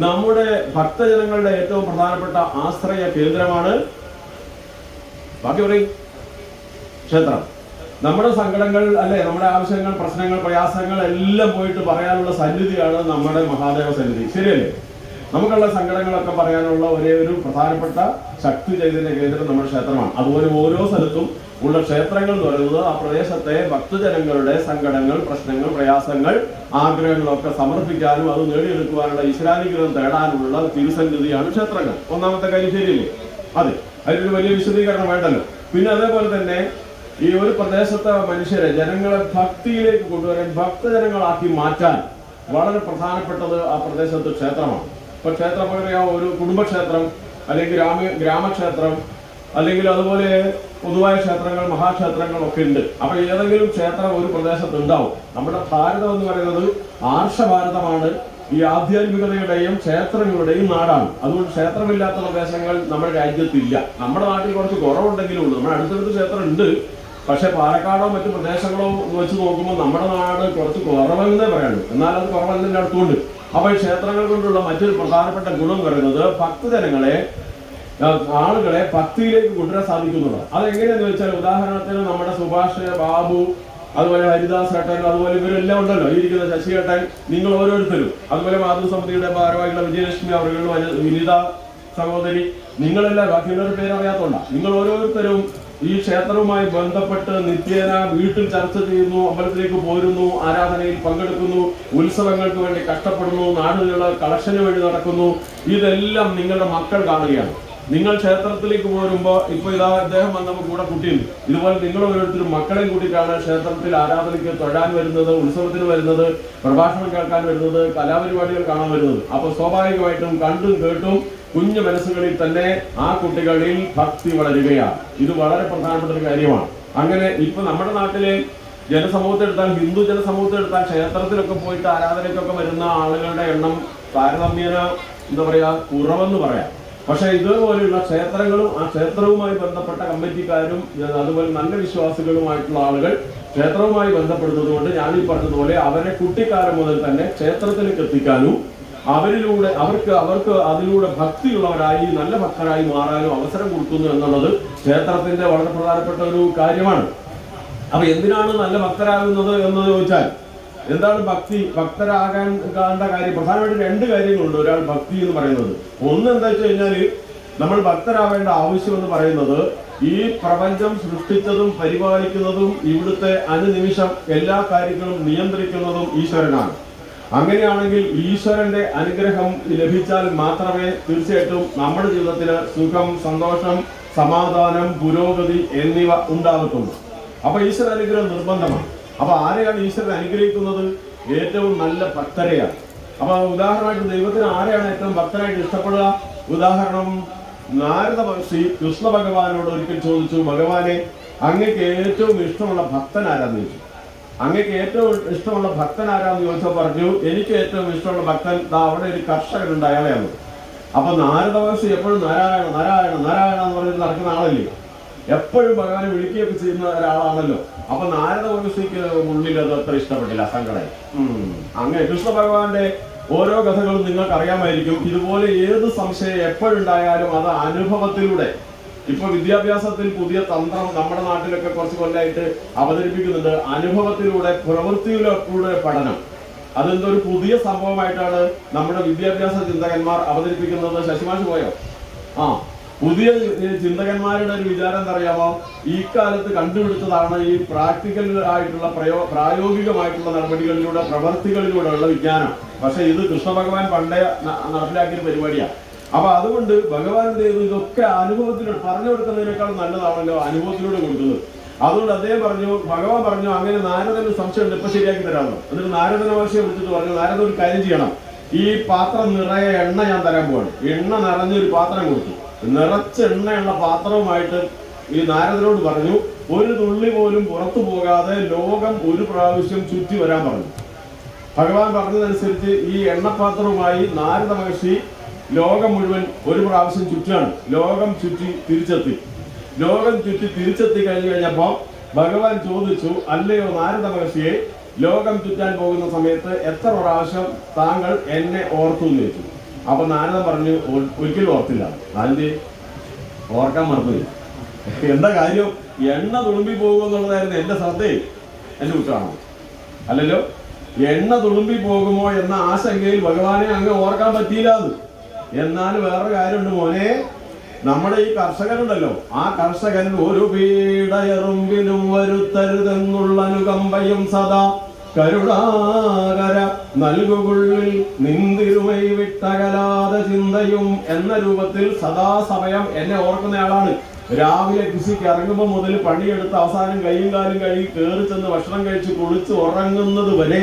നമ്മുടെ ഭക്തജനങ്ങളുടെ ഏറ്റവും പ്രധാനപ്പെട്ട ആശ്രയ കേന്ദ്രമാണ് ബാക്കി പറയും ക്ഷേത്രം. നമ്മുടെ സങ്കടങ്ങൾ അല്ലെ, നമ്മുടെ ആവശ്യങ്ങൾ, പ്രശ്നങ്ങൾ, പ്രയാസങ്ങൾ എല്ലാം പോയിട്ട് പറയാനുള്ള സന്നിധിയാണ് നമ്മുടെ മഹാദേവ സന്നിധി. ശരിയല്ലേ? നമുക്കുള്ള സങ്കടങ്ങളൊക്കെ പറയാനുള്ള ഒരേ ഒരു പ്രധാനപ്പെട്ട ശക്തി ചൈതന്യ കേന്ദ്രം നമ്മുടെ ക്ഷേത്രമാണ്. അതുപോലെ ഓരോ സ്ഥലത്തും ഉള്ള ക്ഷേത്രങ്ങൾ എന്ന് പറയുന്നത് ആ പ്രദേശത്തെ ഭക്തജനങ്ങളുടെ സങ്കടങ്ങൾ, പ്രശ്നങ്ങൾ, പ്രയാസങ്ങൾ, ആഗ്രഹങ്ങളൊക്കെ സമർപ്പിക്കാനും അത് നേടിയെടുക്കുവാനുള്ള ഈശ്വരാനുഗ്രഹം തേടാനുള്ള തിരുസന്നിധിയാണ് ക്ഷേത്രങ്ങൾ. ഒന്നാമത്തെ കാര്യം ശരിയല്ലേ? അതെ, അതിനൊരു വലിയ വിശദീകരണം വേണ്ടല്ലോ. പിന്നെ അതേപോലെ തന്നെ ഈ ഒരു പ്രദേശത്തെ മനുഷ്യരെ, ജനങ്ങളെ ഭക്തിയിലേക്ക് കൊണ്ടുവരാൻ, ഭക്തജനങ്ങളാക്കി മാറ്റാൻ വളരെ പ്രധാനപ്പെട്ടത് ആ പ്രദേശത്ത് ക്ഷേത്രമാണ്. ഇപ്പൊ ക്ഷേത്രം പറയാ, ഒരു കുടുംബക്ഷേത്രം അല്ലെങ്കിൽ ഗ്രാമക്ഷേത്രം അല്ലെങ്കിൽ അതുപോലെ പൊതുവായ ക്ഷേത്രങ്ങൾ, മഹാക്ഷേത്രങ്ങൾ ഒക്കെ ഉണ്ട്. അപ്പൊ ഏതെങ്കിലും ക്ഷേത്രം ഒരു പ്രദേശത്ത് ഉണ്ടാവും. നമ്മുടെ ഭാരതം എന്ന് പറയുന്നത് ആർഷഭാരതമാണ്. ഈ ആധ്യാത്മികതയുടെയും ക്ഷേത്രങ്ങളുടെയും നാടാണ്. അതുകൊണ്ട് ക്ഷേത്രമില്ലാത്ത പ്രദേശങ്ങൾ നമ്മുടെ രാജ്യത്തില്ല. നമ്മുടെ നാട്ടിൽ കുറച്ച് കുറവുണ്ടെങ്കിലും ഉള്ളൂ. നമ്മുടെ അടുത്തടുത്ത് ക്ഷേത്രം ഉണ്ട്. പക്ഷെ പാലക്കാടോ മറ്റു പ്രദേശങ്ങളോ വെച്ച് നോക്കുമ്പോൾ നമ്മുടെ നാട് കുറച്ച് കുറവെന്നേ പറയുള്ളൂ. എന്നാൽ അത് കുറവെന്നെ അടുത്തുണ്ട്. അപ്പൊ ഈ ക്ഷേത്രങ്ങൾ കൊണ്ടുള്ള മറ്റൊരു പ്രധാനപ്പെട്ട ഗുണം പറയുന്നത് ആളുകളെ ഭക്തിയിലേക്ക് കൊണ്ടുവരാൻ സാധിക്കുന്നുണ്ട്. അതെങ്ങനെയാന്ന് വെച്ചാൽ, ഉദാഹരണത്തിന് നമ്മുടെ സുഭാഷ് ബാബു, അതുപോലെ ഹരിദാസ് ഏട്ടൻ, അതുപോലെ ഇവരെല്ലാം ഉണ്ടല്ലോ, ഈ ഇരിക്കുന്ന ശശിയേട്ടൻ, നിങ്ങൾ ഓരോരുത്തരും, അതുപോലെ മാതൃസമിതിയുടെ ഭാരവാഹികളെ വിജയലക്ഷ്മി അവர்களுം വിനിത സഹോദരി, നിങ്ങളെല്ലാം, ബാക്കിയുള്ളവരുടെ പേരറിയാത്തോണ്ട, നിങ്ങൾ ഓരോരുത്തരും ഈ ക്ഷേത്രവുമായി ബന്ധപ്പെട്ട് നിത്യേന വീട്ടിൽ ചർച്ച ചെയ്യുന്നു, അമ്പലത്തിലേക്ക് പോരുന്നു, ആരാധനയിൽ പങ്കെടുക്കുന്നു, ഉത്സവങ്ങൾക്ക് വേണ്ടി കഷ്ടപ്പെടുന്നു, നാടുകളുടെ കളക്ഷന് വേണ്ടി നടക്കുന്നു. ഇതെല്ലാം നിങ്ങളുടെ മക്കൾ കാണുകയാണ്. നിങ്ങൾ ക്ഷേത്രത്തിലേക്ക് പോരുമ്പോൾ ഇപ്പൊ ഇതാ അദ്ദേഹം വന്നപ്പോൾ കൂടെ കുട്ടിയുണ്ട്. ഇതുപോലെ നിങ്ങൾ ഓരോരുത്തരും മക്കളെയും കൂട്ടിയിട്ടാണ് ക്ഷേത്രത്തിൽ ആരാധനയ്ക്ക് തൊഴാൻ വരുന്നത്, ഉത്സവത്തിന് വരുന്നത്, പ്രഭാഷണം കേൾക്കാൻ വരുന്നത്, കലാപരിപാടികൾ കാണാൻ വരുന്നത്. അപ്പൊ സ്വാഭാവികമായിട്ടും കണ്ടും കേട്ടും കുഞ്ഞു മനസ്സുകളിൽ തന്നെ ആ കുട്ടികളിൽ ഭക്തി വളരുകയാണ്. ഇത് വളരെ പ്രധാനപ്പെട്ട ഒരു കാര്യമാണ്. അങ്ങനെ ഇപ്പൊ നമ്മുടെ നാട്ടിലെ ജനസമൂഹത്തെടുത്താൽ, ഹിന്ദു ജനസമൂഹത്തെടുത്താൽ, ക്ഷേത്രത്തിലൊക്കെ പോയിട്ട് ആരാധനയ്ക്കൊക്കെ വരുന്ന ആളുകളുടെ എണ്ണം താരതമ്യേന എന്താ പറയാ കുറവെന്ന് പറയാം. പക്ഷെ ഇതുപോലെയുള്ള ക്ഷേത്രങ്ങളും ആ ക്ഷേത്രവുമായി ബന്ധപ്പെട്ട കമ്മിറ്റിക്കാരും അതുപോലെ നല്ല വിശ്വാസികളുമായിട്ടുള്ള ആളുകൾ ക്ഷേത്രവുമായി ബന്ധപ്പെടുന്നത് കൊണ്ട് ഞാൻ ഈ പറഞ്ഞതുപോലെ അവരെ കുട്ടിക്കാലം മുതൽ തന്നെ ക്ഷേത്രത്തിലേക്ക് എത്തിക്കാനും അവരിലൂടെ അവർക്ക് അതിലൂടെ ഭക്തിയുള്ളവരായി നല്ല ഭക്തരായി മാറാനും അവസരം കൊടുക്കുന്നു എന്നുള്ളത് ക്ഷേത്രത്തിന്റെ വളരെ പ്രധാനപ്പെട്ട ഒരു കാര്യമാണ്. അപ്പൊ എന്തിനാണ് നല്ല ഭക്തരാകുന്നത് എന്ന് ചോദിച്ചാൽ എന്താണ് ഭക്തരാകാൻ കാണേണ്ട കാര്യം? പ്രധാനമായിട്ട് രണ്ട് കാര്യങ്ങളുണ്ട് ഒരാൾ ഭക്തി എന്ന് പറയുന്നത്. ഒന്ന് എന്താ വെച്ച് കഴിഞ്ഞാല് നമ്മൾ ഭക്തരാവേണ്ട ആവശ്യം എന്ന് പറയുന്നത് ഈ പ്രപഞ്ചം സൃഷ്ടിച്ചതും പരിപാലിക്കുന്നതും ഇവിടുത്തെ അനുനിമിഷം എല്ലാ കാര്യങ്ങളും നിയന്ത്രിക്കുന്നതും ഈശ്വരനാണ്. അങ്ങനെയാണെങ്കിൽ ഈശ്വരന്റെ അനുഗ്രഹം ലഭിച്ചാൽ മാത്രമേ തീർച്ചയായിട്ടും നമ്മുടെ ജീവിതത്തിൽ സുഖം, സന്തോഷം, സമാധാനം, പുരോഗതി എന്നിവ ഉണ്ടാകത്തുള്ളൂ. അപ്പൊ ഈശ്വര അനുഗ്രഹം നിർബന്ധമാണ്. അപ്പൊ ആരെയാണ് ഈശ്വരൻ അനുഗ്രഹിക്കുന്നത്? ഏറ്റവും നല്ല ഭക്തരെയാണ്. അപ്പൊ ഉദാഹരണമായിട്ട് ദൈവത്തിന് ആരെയാണ് ഏറ്റവും ഭക്തരായിട്ട് ഇഷ്ടപ്പെടുക? ഉദാഹരണം, നാരദ മഹർഷി കൃഷ്ണ ഭഗവാനോട് ഒരിക്കൽ ചോദിച്ചു, ഭഗവാനെ അങ്ങക്ക് ഏറ്റവും ഇഷ്ടമുള്ള ഭക്തൻ ആരാന്ന് ചോദിച്ചു. അങ്ങക്ക് ഏറ്റവും ഇഷ്ടമുള്ള ഭക്തൻ ആരാന്ന് ചോദിച്ചാൽ പറഞ്ഞു, എനിക്ക് ഏറ്റവും ഇഷ്ടമുള്ള ഭക്തൻ അവിടെ ഒരു കർഷകനുണ്ട്, അയാളെയാണ്. അപ്പൊ നാരദ മഹർഷി എപ്പോഴും നാരായണ നാരായണ നാരായണ എന്ന് പറഞ്ഞിട്ട് നടക്കുന്ന ആളല്ലേ, എപ്പോഴും ഭഗവാനെ വിളിക്കുകയൊക്കെ ചെയ്യുന്ന ഒരാളാണല്ലോ. അപ്പൊ നാരദ മഹർഷിക്ക് ഉള്ളിൽ അത് അത്ര ഇഷ്ടപ്പെട്ടില്ല, സങ്കടമായി. അങ്ങനെ കൃഷ്ണ ഭഗവാന്റെ ഓരോ കഥകളും നിങ്ങൾക്ക് അറിയാമായിരിക്കും. ഇതുപോലെ ഏത് സംശയം എപ്പോഴുണ്ടായാലും അത് അനുഭവത്തിലൂടെ, ഇപ്പൊ വിദ്യാഭ്യാസത്തിൽ പുതിയ തന്ത്രം നമ്മുടെ നാട്ടിലൊക്കെ കുറച്ച് കൊല്ലമായിട്ട് അവതരിപ്പിക്കുന്നുണ്ട്. അനുഭവത്തിലൂടെ, പ്രവൃത്തിയിലൂടെ പഠനം. അതെന്തൊരു പുതിയ സംഭവമായിട്ടാണ് നമ്മുടെ വിദ്യാഭ്യാസ ചിന്തകന്മാർ അവതരിപ്പിക്കുന്നത്. ശശിമാഷ് പോയോ? പുതിയ ചിന്തകന്മാരുടെ ഒരു വിചാരം എന്താ അറിയാമോ? ഈ കാലത്ത് കണ്ടുപിടിച്ചതാണ് ഈ പ്രാക്ടിക്കൽ ആയിട്ടുള്ള പ്രായോഗികമായിട്ടുള്ള നടപടികളിലൂടെ, പ്രവർത്തികളിലൂടെ ഉള്ള വിജ്ഞാനം. പക്ഷെ ഇത് കൃഷ്ണ ഭഗവാൻ പണ്ടേ നടപ്പിലാക്കിയ പരിപാടിയാണ്. അപ്പൊ അതുകൊണ്ട് ഭഗവാൻ എന്ത് ചെയ്തു? ഇതൊക്കെ അനുഭവത്തിലൂടെ പറഞ്ഞു കൊടുക്കുന്നതിനേക്കാൾ നല്ലതാണല്ലോ അനുഭവത്തിലൂടെ കൊടുക്കുന്നത്. അതുകൊണ്ട് അദ്ദേഹം പറഞ്ഞു, ഭഗവാൻ പറഞ്ഞു, അങ്ങനെ നാരദന് സംശയമുണ്ട്, ഇപ്പൊ ശരിയാക്കി തരാമല്ലോ. എന്നിട്ട് നാരദന മഹർഷിയെ വിളിച്ചിട്ട് പറഞ്ഞു, നാരദ ഒരു കാര്യം ചെയ്യണം, ഈ പാത്രം നിറയെ എണ്ണ ഞാൻ തരാൻ പോവാണ്. എണ്ണ നിറഞ്ഞൊരു പാത്രം കൊടുത്തു. നിറച്ച എണ്ണയുള്ള പാത്രവുമായിട്ട് ഈ നാരദനോട് പറഞ്ഞു, ഒരു തുള്ളി പോലും പുറത്തു പോകാതെ ലോകം ഒരു പ്രാവശ്യം ചുറ്റി വരാൻ പറഞ്ഞു. ഭഗവാൻ പറഞ്ഞതനുസരിച്ച് ഈ എണ്ണപാത്രവുമായി നാരദ മഹർഷി ലോകം മുഴുവൻ ഒരു പ്രാവശ്യം ചുറ്റാണ്. ലോകം ചുറ്റി തിരിച്ചെത്തി. ലോകം ചുറ്റി തിരിച്ചെത്തി കഴിഞ്ഞപ്പോ ഭഗവാൻ ചോദിച്ചു, അല്ലയോ നാരദ മഹർഷിയെ, ലോകം ചുറ്റാൻ പോകുന്ന സമയത്ത് എത്ര പ്രാവശ്യം താങ്കൾ എന്നെ ഓർത്തു എന്ന് ചോദിച്ചു. അപ്പൊ നാരദൻ പറഞ്ഞു, ഒരിക്കലും ഓർത്തില്ല. അതിന്റെ ഓർക്കാൻ മറന്നു. എന്താ കാര്യം? എണ്ണ തുളുമ്പി പോകുക എന്നുള്ളതായിരുന്നു എന്റെ ശ്രദ്ധയിൽ. എന്റെ കുറ്റമാണോ? അല്ലല്ലോ. എണ്ണ തുളുമ്പി പോകുമോ എന്ന ആശങ്കയിൽ ഭഗവാനെ അങ്ങ് ഓർക്കാൻ പറ്റിയില്ല. എന്നാൽ വേറെ കാര്യമുണ്ട് മോനെ, നമ്മുടെ ഈ കർഷകനുണ്ടല്ലോ, ആ കർഷകൻ ഒരു പീഡയെറുമ്പിനും വരുത്തരുതെന്നുള്ള അനുകമ്പയും സദാ കരുണാകര നൽകുകുള്ളിൽ നിന്തിരുമൈ വിട്ടകലാതെ ചിന്തയും എന്ന രൂപത്തിൽ സദാസമയം എന്നെ ഓർക്കുന്നയാളാണ്. രാവിലെ കൃഷിക്ക് ഇറങ്ങുമ്പോൾ മുതൽ പണിയെടുത്ത് അവസാനം കൈയും കാലും കഴുകി കയറി ചെന്ന് ഭക്ഷണം കഴിച്ച് കുളിച്ച് ഉറങ്ങുന്നത് വരെ,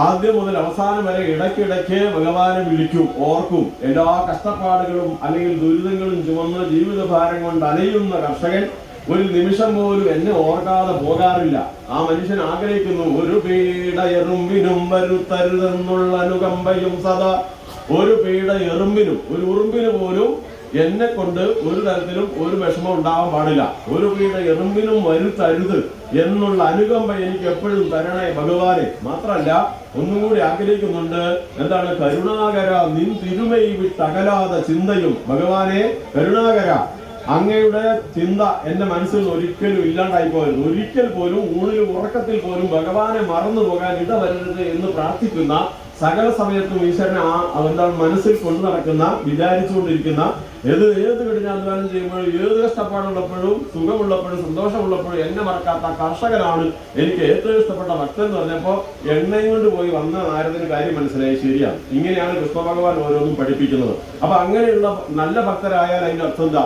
ആദ്യം മുതൽ അവസാനം വരെ ഇടയ്ക്കിടയ്ക്ക് ഭഗവാനെ വിളിക്കും, ഓർക്കും. എല്ലാ കഷ്ടപ്പാടുകളും അല്ലെങ്കിൽ ദുരിതങ്ങളും ചുമന്ന് ജീവിതഭാരം കൊണ്ട് അലയുന്ന കർഷകൻ ഒരു നിമിഷം പോലും എന്നെ ഓർക്കാതെ പോകാറില്ല. ആ മനുഷ്യൻ ആഗ്രഹിക്കുന്നു, ഒരു പീഡ എറുമ്പിനും വരുത്തരുതെന്നുള്ള അനുകമ്പയും സദാ. ഒരു പീഡ എറുമ്പിനും, ഒരു ഉറുമ്പിന് പോലും എന്നെ കൊണ്ട് ഒരു തരത്തിലും ഒരു വിഷമം ഉണ്ടാവാൻ പാടില്ല. ഒരു പീഡ എറുമ്പിനും വരുത്തരുത് എന്നുള്ള അനുകമ്പ എനിക്ക് എപ്പോഴും തരണേ ഭഗവാനെ. മാത്രമല്ല ഒന്നും കൂടി ആഗ്രഹിക്കുന്നുണ്ട്, എന്താണ്? കരുണാകര നിൻ തിരുമൈ വിട്ടകലാതെ ചിന്തയും. ഭഗവാനെ കരുണാകര, അങ്ങയുടെ ചിന്ത എന്റെ മനസ്സിൽ ഒരിക്കലും ഇല്ലാണ്ടായി പോകരുത്. ഒരിക്കൽ പോലും ഊണിലും ഉറക്കത്തിൽ പോലും ഭഗവാനെ മറന്നു പോകാൻ ഇടവരരുത് എന്ന് പ്രാർത്ഥിക്കുന്ന, സകല സമയത്തും ഈശ്വരനെ എന്താണ് മനസ്സിൽ കൊണ്ടു നടക്കുന്ന, വിചാരിച്ചുകൊണ്ടിരിക്കുന്ന, ഏത് കഠിനാധ്വാനം ചെയ്യുമ്പോഴും, ഏത് കഷ്ടപ്പാടുള്ളപ്പോഴും, സുഖമുള്ളപ്പോഴും, സന്തോഷമുള്ളപ്പോഴും എന്നെ മറക്കാത്ത കർഷകനാണ് എനിക്ക് ഏറ്റവും ഇഷ്ടപ്പെട്ട ഭക്തൻ എന്ന് പറഞ്ഞപ്പോ എണ്ണയും കൊണ്ട് പോയി വന്ന നാരദന് കാര്യം മനസ്സിലായി. ശരിയാണ്, ഇങ്ങനെയാണ് കൃഷ്ണ ഭഗവാൻ ഓരോന്നും പഠിപ്പിക്കുന്നത്. അപ്പൊ അങ്ങനെയുള്ള നല്ല ഭക്തരായാൽ അതിന്റെ അർത്ഥം എന്താ?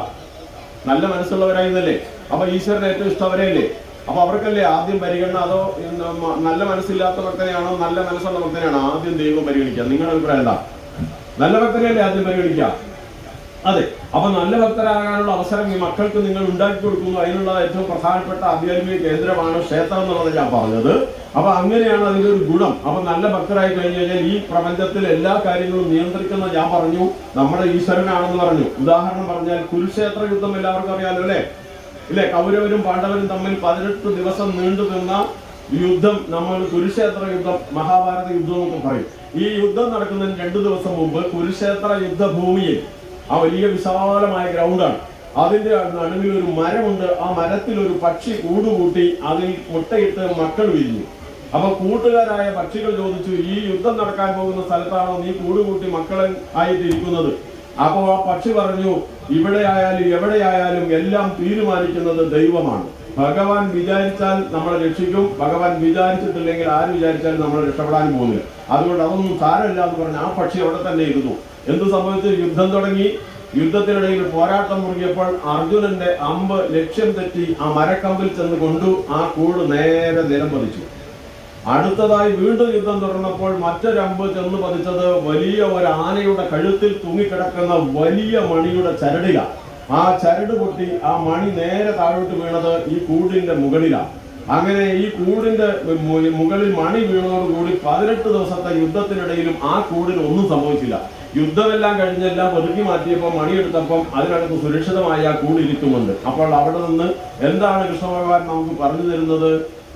നല്ല മനസ്സുള്ളവരായിരുന്നല്ലേ? അപ്പൊ ഈശ്വരന് ഏറ്റവും ഇഷ്ടവരെയല്ലേ? അപ്പൊ അവർക്കല്ലേ ആദ്യം പരിഗണന? അതോ നല്ല മനസ്സില്ലാത്ത ഭക്തനെയാണോ നല്ല മനസ്സുള്ള ഭക്തനെയാണോ ആദ്യം ദൈവം പരിഗണിക്കുക? നിങ്ങളുടെ അഭിപ്രായം എന്താ? നല്ല ഭക്തനെയല്ലേ ആദ്യം പരിഗണിക്കുക? അതെ. അപ്പൊ നല്ല ഭക്തരാകാനുള്ള അവസരം ഈ മക്കൾക്ക് നിങ്ങൾ ഉണ്ടാക്കി കൊടുക്കുന്നു. അതിനുള്ള ഏറ്റവും പ്രധാനപ്പെട്ട ആധ്യാത്മിക കേന്ദ്രമാണ് ക്ഷേത്രം എന്നുള്ളത് ഞാൻ പറഞ്ഞത്. അപ്പൊ അങ്ങനെയാണ് അതിന്റെ ഒരു ഗുണം. അപ്പൊ നല്ല ഭക്തരായി കഴിഞ്ഞു കഴിഞ്ഞാൽ ഈ പ്രപഞ്ചത്തിൽ എല്ലാ കാര്യങ്ങളും നിയന്ത്രിക്കുന്ന, ഞാൻ പറഞ്ഞു, നമ്മുടെ ഈശ്വരനാണെന്ന് പറഞ്ഞു. ഉദാഹരണം പറഞ്ഞാൽ കുരുക്ഷേത്ര യുദ്ധം എല്ലാവർക്കും അറിയാലോ അല്ലേ? ഇല്ലേ? കൗരവരും പാണ്ഡവരും തമ്മിൽ 18 ദിവസം നീണ്ടു നിന്ന യുദ്ധം നമ്മൾ കുരുക്ഷേത്ര യുദ്ധം, മഹാഭാരത യുദ്ധം എന്നൊക്കെ പറയും. ഈ യുദ്ധം നടക്കുന്നതിന് 2 ദിവസം മുമ്പ് കുരുക്ഷേത്ര യുദ്ധഭൂമിയിൽ ആ വലിയ വിശാലമായ ഗ്രൗണ്ടാണ്. അതിന്റെ നടുവിൽ ഒരു മരമുണ്ട്. ആ മരത്തിൽ ഒരു പക്ഷി കൂടുകൂട്ടി അതിൽ മുട്ടയിട്ട് മക്കൾ വിരിഞ്ഞു. അപ്പൊ കൂട്ടുകാരായ പക്ഷികൾ ചോദിച്ചു, ഈ യുദ്ധം നടക്കാൻ പോകുന്ന സ്ഥലത്താണോ നീ കൂടുകൂട്ടി മക്കളെ ആയിട്ടിരിക്കുന്നത്? അപ്പോൾ ആ പക്ഷി പറഞ്ഞു, ഇവിടെ ആയാലും എവിടെയായാലും എല്ലാം തീരുമാനിക്കുന്നത് ദൈവമാണ്. ഭഗവാൻ വിചാരിച്ചാൽ നമ്മളെ രക്ഷിക്കും, ഭഗവാൻ വിചാരിച്ചിട്ടില്ലെങ്കിൽ ആര് വിചാരിച്ചാലും നമ്മളെ രക്ഷപ്പെടാനും പോകുന്നില്ല. അതുകൊണ്ട് അതൊന്നും സാരമില്ല എന്ന് പറഞ്ഞ് ആ പക്ഷി അവിടെ തന്നെ ഇരുന്നു. എന്ത് സംഭവിച്ചു? യുദ്ധം തുടങ്ങി. യുദ്ധത്തിനിടയിൽ പോരാട്ടം മുറുകിയപ്പോൾ അർജുനന്റെ അമ്പ് ലക്ഷ്യം തെറ്റി ആ മരക്കമ്പിൽ ചെന്ന് കൊണ്ടു ആ കൂട് നേരെ നിലം പതിച്ചു. അടുത്തതായി വീണ്ടും യുദ്ധം തുടർന്നപ്പോൾ മറ്റൊരമ്പ് ചെന്ന് പതിച്ചത് വലിയ ഒരു ആനയുടെ കഴുത്തിൽ തൂങ്ങിക്കിടക്കുന്ന വലിയ മണിയുടെ ചരടിലാണ്. ആ ചരട് പൊട്ടി ആ മണി നേരെ താഴോട്ട് വീണത് ഈ കൂടിന്റെ മുകളിലാണ്. അങ്ങനെ ഈ കൂടിന്റെ മുകളിൽ മണി വീണതോടുകൂടി 18 ദിവസത്തെ യുദ്ധത്തിനിടയിലും ആ കൂടിന് ഒന്നും സംഭവിച്ചില്ല. യുദ്ധമെല്ലാം കഴിഞ്ഞെല്ലാം ഒതുക്കി മാറ്റിയപ്പോൾ മണിയെടുത്തപ്പം അതിനകത്ത് സുരക്ഷിതമായി ആ കൂടിരിക്കുന്നുണ്ട്. അപ്പോൾ അവിടെ നിന്ന് എന്താണ് കൃഷ്ണ ഭഗവാൻ നമുക്ക് പറഞ്ഞു തരുന്നത്?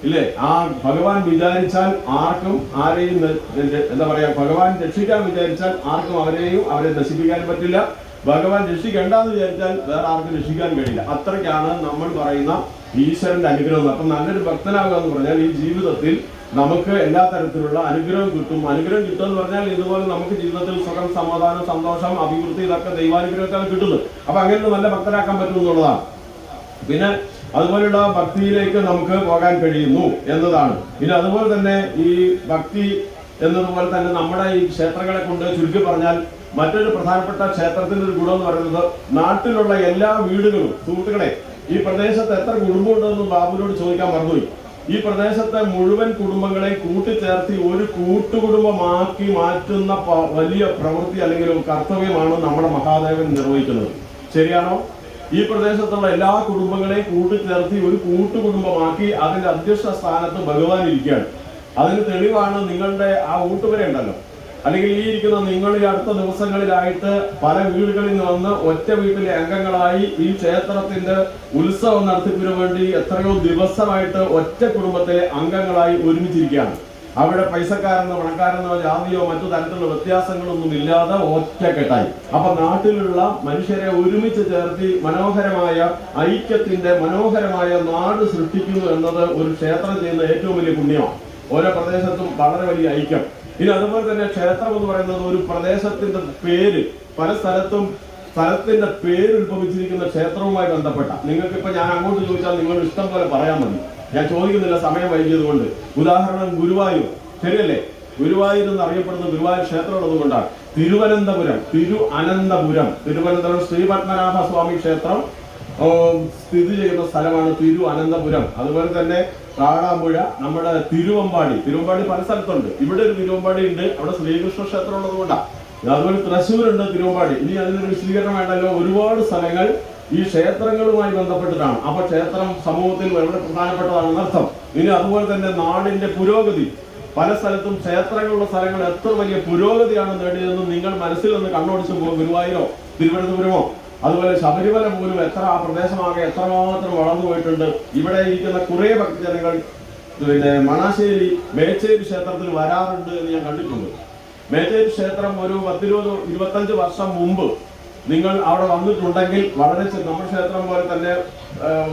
ഇല്ലേ, ആ ഭഗവാൻ വിചാരിച്ചാൽ ആർക്കും ആരെയും എന്താ പറയാ, ഭഗവാൻ രക്ഷിക്കാൻ വിചാരിച്ചാൽ ആർക്കും അവരെ നശിപ്പിക്കാൻ പറ്റില്ല. ഭഗവാൻ രക്ഷിക്കേണ്ടെന്ന് വിചാരിച്ചാൽ വേറെ ആർക്കും രക്ഷിക്കാൻ കഴിയില്ല. അത്രയ്ക്കാണ് നമ്മൾ പറയുന്ന ഈശ്വരന്റെ അനുഗ്രഹം. അപ്പൊ നല്ലൊരു ഭക്തനാകുക എന്ന് പറഞ്ഞാൽ ഈ ജീവിതത്തിൽ നമുക്ക് എല്ലാ തരത്തിലുള്ള അനുഗ്രഹം കിട്ടും. അനുഗ്രഹം കിട്ടും എന്ന് പറഞ്ഞാൽ ഇതുപോലെ നമുക്ക് ജീവിതത്തിൽ സുഖം, സമാധാനം, സന്തോഷം, അഭിവൃദ്ധി ഇതൊക്കെ ദൈവാനുഗ്രഹത്താണ് കിട്ടുന്നത്. അപ്പൊ അങ്ങനെ നല്ല ഭക്തനാക്കാൻ പറ്റും എന്നുള്ളതാണ്. പിന്നെ അതുപോലെയുള്ള ഭക്തിയിലേക്ക് നമുക്ക് പോകാൻ കഴിയുന്നു എന്നതാണ്. പിന്നെ അതുപോലെ തന്നെ ഈ ഭക്തി എന്നതുപോലെ തന്നെ നമ്മുടെ ഈ ക്ഷേത്രങ്ങളെ കൊണ്ട് ചുരുക്കി പറഞ്ഞാൽ മറ്റൊരു പ്രധാനപ്പെട്ട ക്ഷേത്രത്തിന്റെ ഒരു ഗുണം എന്ന് പറയുന്നത് നാട്ടിലുള്ള എല്ലാ വീടുകളും, സുഹൃത്തുക്കളെ ഈ പ്രദേശത്ത് എത്ര കുടുംബമുണ്ടെന്ന് ബാബുവിനോട് ചോദിക്കാൻ മറന്നുപോയി. ഈ പ്രദേശത്തെ മുഴുവൻ കുടുംബങ്ങളെ കൂട്ടിച്ചേർത്തി ഒരു കൂട്ടുകുടുംബമാക്കി മാറ്റുന്ന വലിയ പ്രവൃത്തി അല്ലെങ്കിൽ കർത്തവ്യമാണ് നമ്മുടെ മഹാദേവൻ നിർവഹിക്കുന്നത്. ശരിയാണോ? ഈ പ്രദേശത്തുള്ള എല്ലാ കുടുംബങ്ങളെയും കൂട്ടിച്ചേർത്തി ഒരു കൂട്ടുകുടുംബമാക്കി അതിന്റെ അധ്യക്ഷ സ്ഥാനത്ത് ഭഗവാൻ ഇരിക്കുകയാണ്. അതിന് തെളിവാണ് നിങ്ങളുടെ ആ ഊട്ടുവരെ ഉണ്ടല്ലോ, അല്ലെങ്കിൽ ഈ ഇരിക്കുന്ന നിങ്ങൾ ഈ അടുത്ത ദിവസങ്ങളിലായിട്ട് പല വീടുകളിൽ നിന്ന് വന്ന് ഒറ്റ വീട്ടിലെ അംഗങ്ങളായി ഈ ക്ഷേത്രത്തിന്റെ ഉത്സവം നടത്തിപ്പിന് വേണ്ടി എത്രയോ ദിവസമായിട്ട് ഒറ്റ കുടുംബത്തെ അംഗങ്ങളായി ഒരുമിച്ചിരിക്കുകയാണ്. അവിടെ പൈസക്കാരെന്നോ പണക്കാരെന്നോ ജാതിയോ മറ്റു തരത്തിലുള്ള വ്യത്യാസങ്ങളൊന്നും ഇല്ലാതെ ഒറ്റക്കെട്ടായി. അപ്പൊ നാട്ടിലുള്ള മനുഷ്യരെ ഒരുമിച്ച് ചേർത്തി മനോഹരമായ ഐക്യത്തിന്റെ മനോഹരമായ നാട് സൃഷ്ടിക്കുന്നു എന്നത് ഒരു ക്ഷേത്രം ചെയ്യുന്ന ഏറ്റവും വലിയ പുണ്യമാണ്. ഓരോ പ്രദേശത്തും വളരെ വലിയ ഐക്യം. ഇനി അതുപോലെ തന്നെ ക്ഷേത്രം എന്ന് പറയുന്നത് ഒരു പ്രദേശത്തിന്റെ പേര്, പല സ്ഥലത്തിന്റെ പേര് ഉത്ഭവിച്ചിരിക്കുന്ന ക്ഷേത്രവുമായി ബന്ധപ്പെട്ട. നിങ്ങൾക്കിപ്പോ ഞാൻ അങ്ങോട്ട് ചോദിച്ചാൽ നിങ്ങൾ ഇഷ്ടം പോലെ പറയാൻ മതി, ഞാൻ ചോദിക്കുന്നില്ല സമയം വൈകിയത് കൊണ്ട്. ഉദാഹരണം ഗുരുവായൂർ, ശരിയല്ലേ? ഗുരുവായൂർ എന്ന് അറിയപ്പെടുന്ന ഗുരുവായൂർ ക്ഷേത്രം ഉള്ളത് കൊണ്ടാണ്. തിരുവനന്തപുരം, തിരുവനന്തപുരം ശ്രീപത്മനാഭ സ്വാമി ക്ഷേത്രം സ്ഥിതി ചെയ്യുന്ന സ്ഥലമാണ് തിരുവനന്തപുരം. അതുപോലെ തന്നെ കാടാമ്പുഴ, നമ്മുടെ തിരുവമ്പാടി പല സ്ഥലത്തുണ്ട്. ഇവിടെ ഒരു തിരുവമ്പാടി ഉണ്ട്, അവിടെ ശ്രീകൃഷ്ണ ക്ഷേത്രം ഉള്ളത് കൊണ്ടാണ്. അതുപോലെ തൃശ്ശൂരുണ്ട് തിരുവമ്പാടി. ഇനി അതിനൊരു വിശദീകരണം വേണ്ടല്ലോ. ഒരുപാട് സ്ഥലങ്ങൾ ഈ ക്ഷേത്രങ്ങളുമായി ബന്ധപ്പെട്ടിട്ടാണ്. അപ്പൊ ക്ഷേത്രം സമൂഹത്തിൽ വളരെ പ്രധാനപ്പെട്ടതാണെന്ന് അർത്ഥം. ഇനി അതുപോലെ തന്നെ നാടിന്റെ പുരോഗതി, പല സ്ഥലത്തും ക്ഷേത്രങ്ങളുള്ള സ്ഥലങ്ങൾ എത്ര വലിയ പുരോഗതിയാണ് നേടിയതെന്ന് നിങ്ങൾ മനസ്സിൽ നിന്ന് കണ്ണോടിച്ചു പോകും. ഗുരുവായൂരോ തിരുവനന്തപുരമോ അതുപോലെ ശബരിമല പോലും ആ പ്രദേശമാകെ എത്രമാത്രം വളർന്നു പോയിട്ടുണ്ട്. ഇവിടെ ഇരിക്കുന്ന കുറെ ഭക്തജനങ്ങൾ പിന്നെ മണാശ്ശേരി മേച്ചേരി ക്ഷേത്രത്തിൽ വരാറുണ്ട് എന്ന് ഞാൻ കണ്ടിട്ടുണ്ട്. മേച്ചേരി ക്ഷേത്രം ഒരു 10-20-25 വർഷം മുമ്പ് നിങ്ങൾ അവിടെ വന്നിട്ടുണ്ടെങ്കിൽ വളരെ നമ്മുടെ ക്ഷേത്രം പോലെ തന്നെ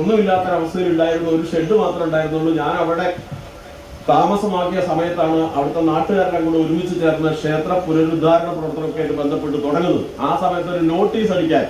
ഒന്നുമില്ലാത്തൊരവസ്ഥയിൽ ഉണ്ടായിരുന്നു. ഒരു ഷെഡ് മാത്രമേ ഉണ്ടായിരുന്നുള്ളൂ. ഞാൻ അവിടെ താമസമാക്കിയ സമയത്താണ് അവിടുത്തെ നാട്ടുകാരെല്ലാം കൂടെ ഒരുമിച്ച് ചേർന്ന് ക്ഷേത്ര പുനരുദ്ധാരണ പ്രവർത്തനമൊക്കെ ബന്ധപ്പെട്ട് തുടങ്ങുന്നത്. ആ സമയത്ത് ഒരു നോട്ടീസ് അടിക്കാൻ,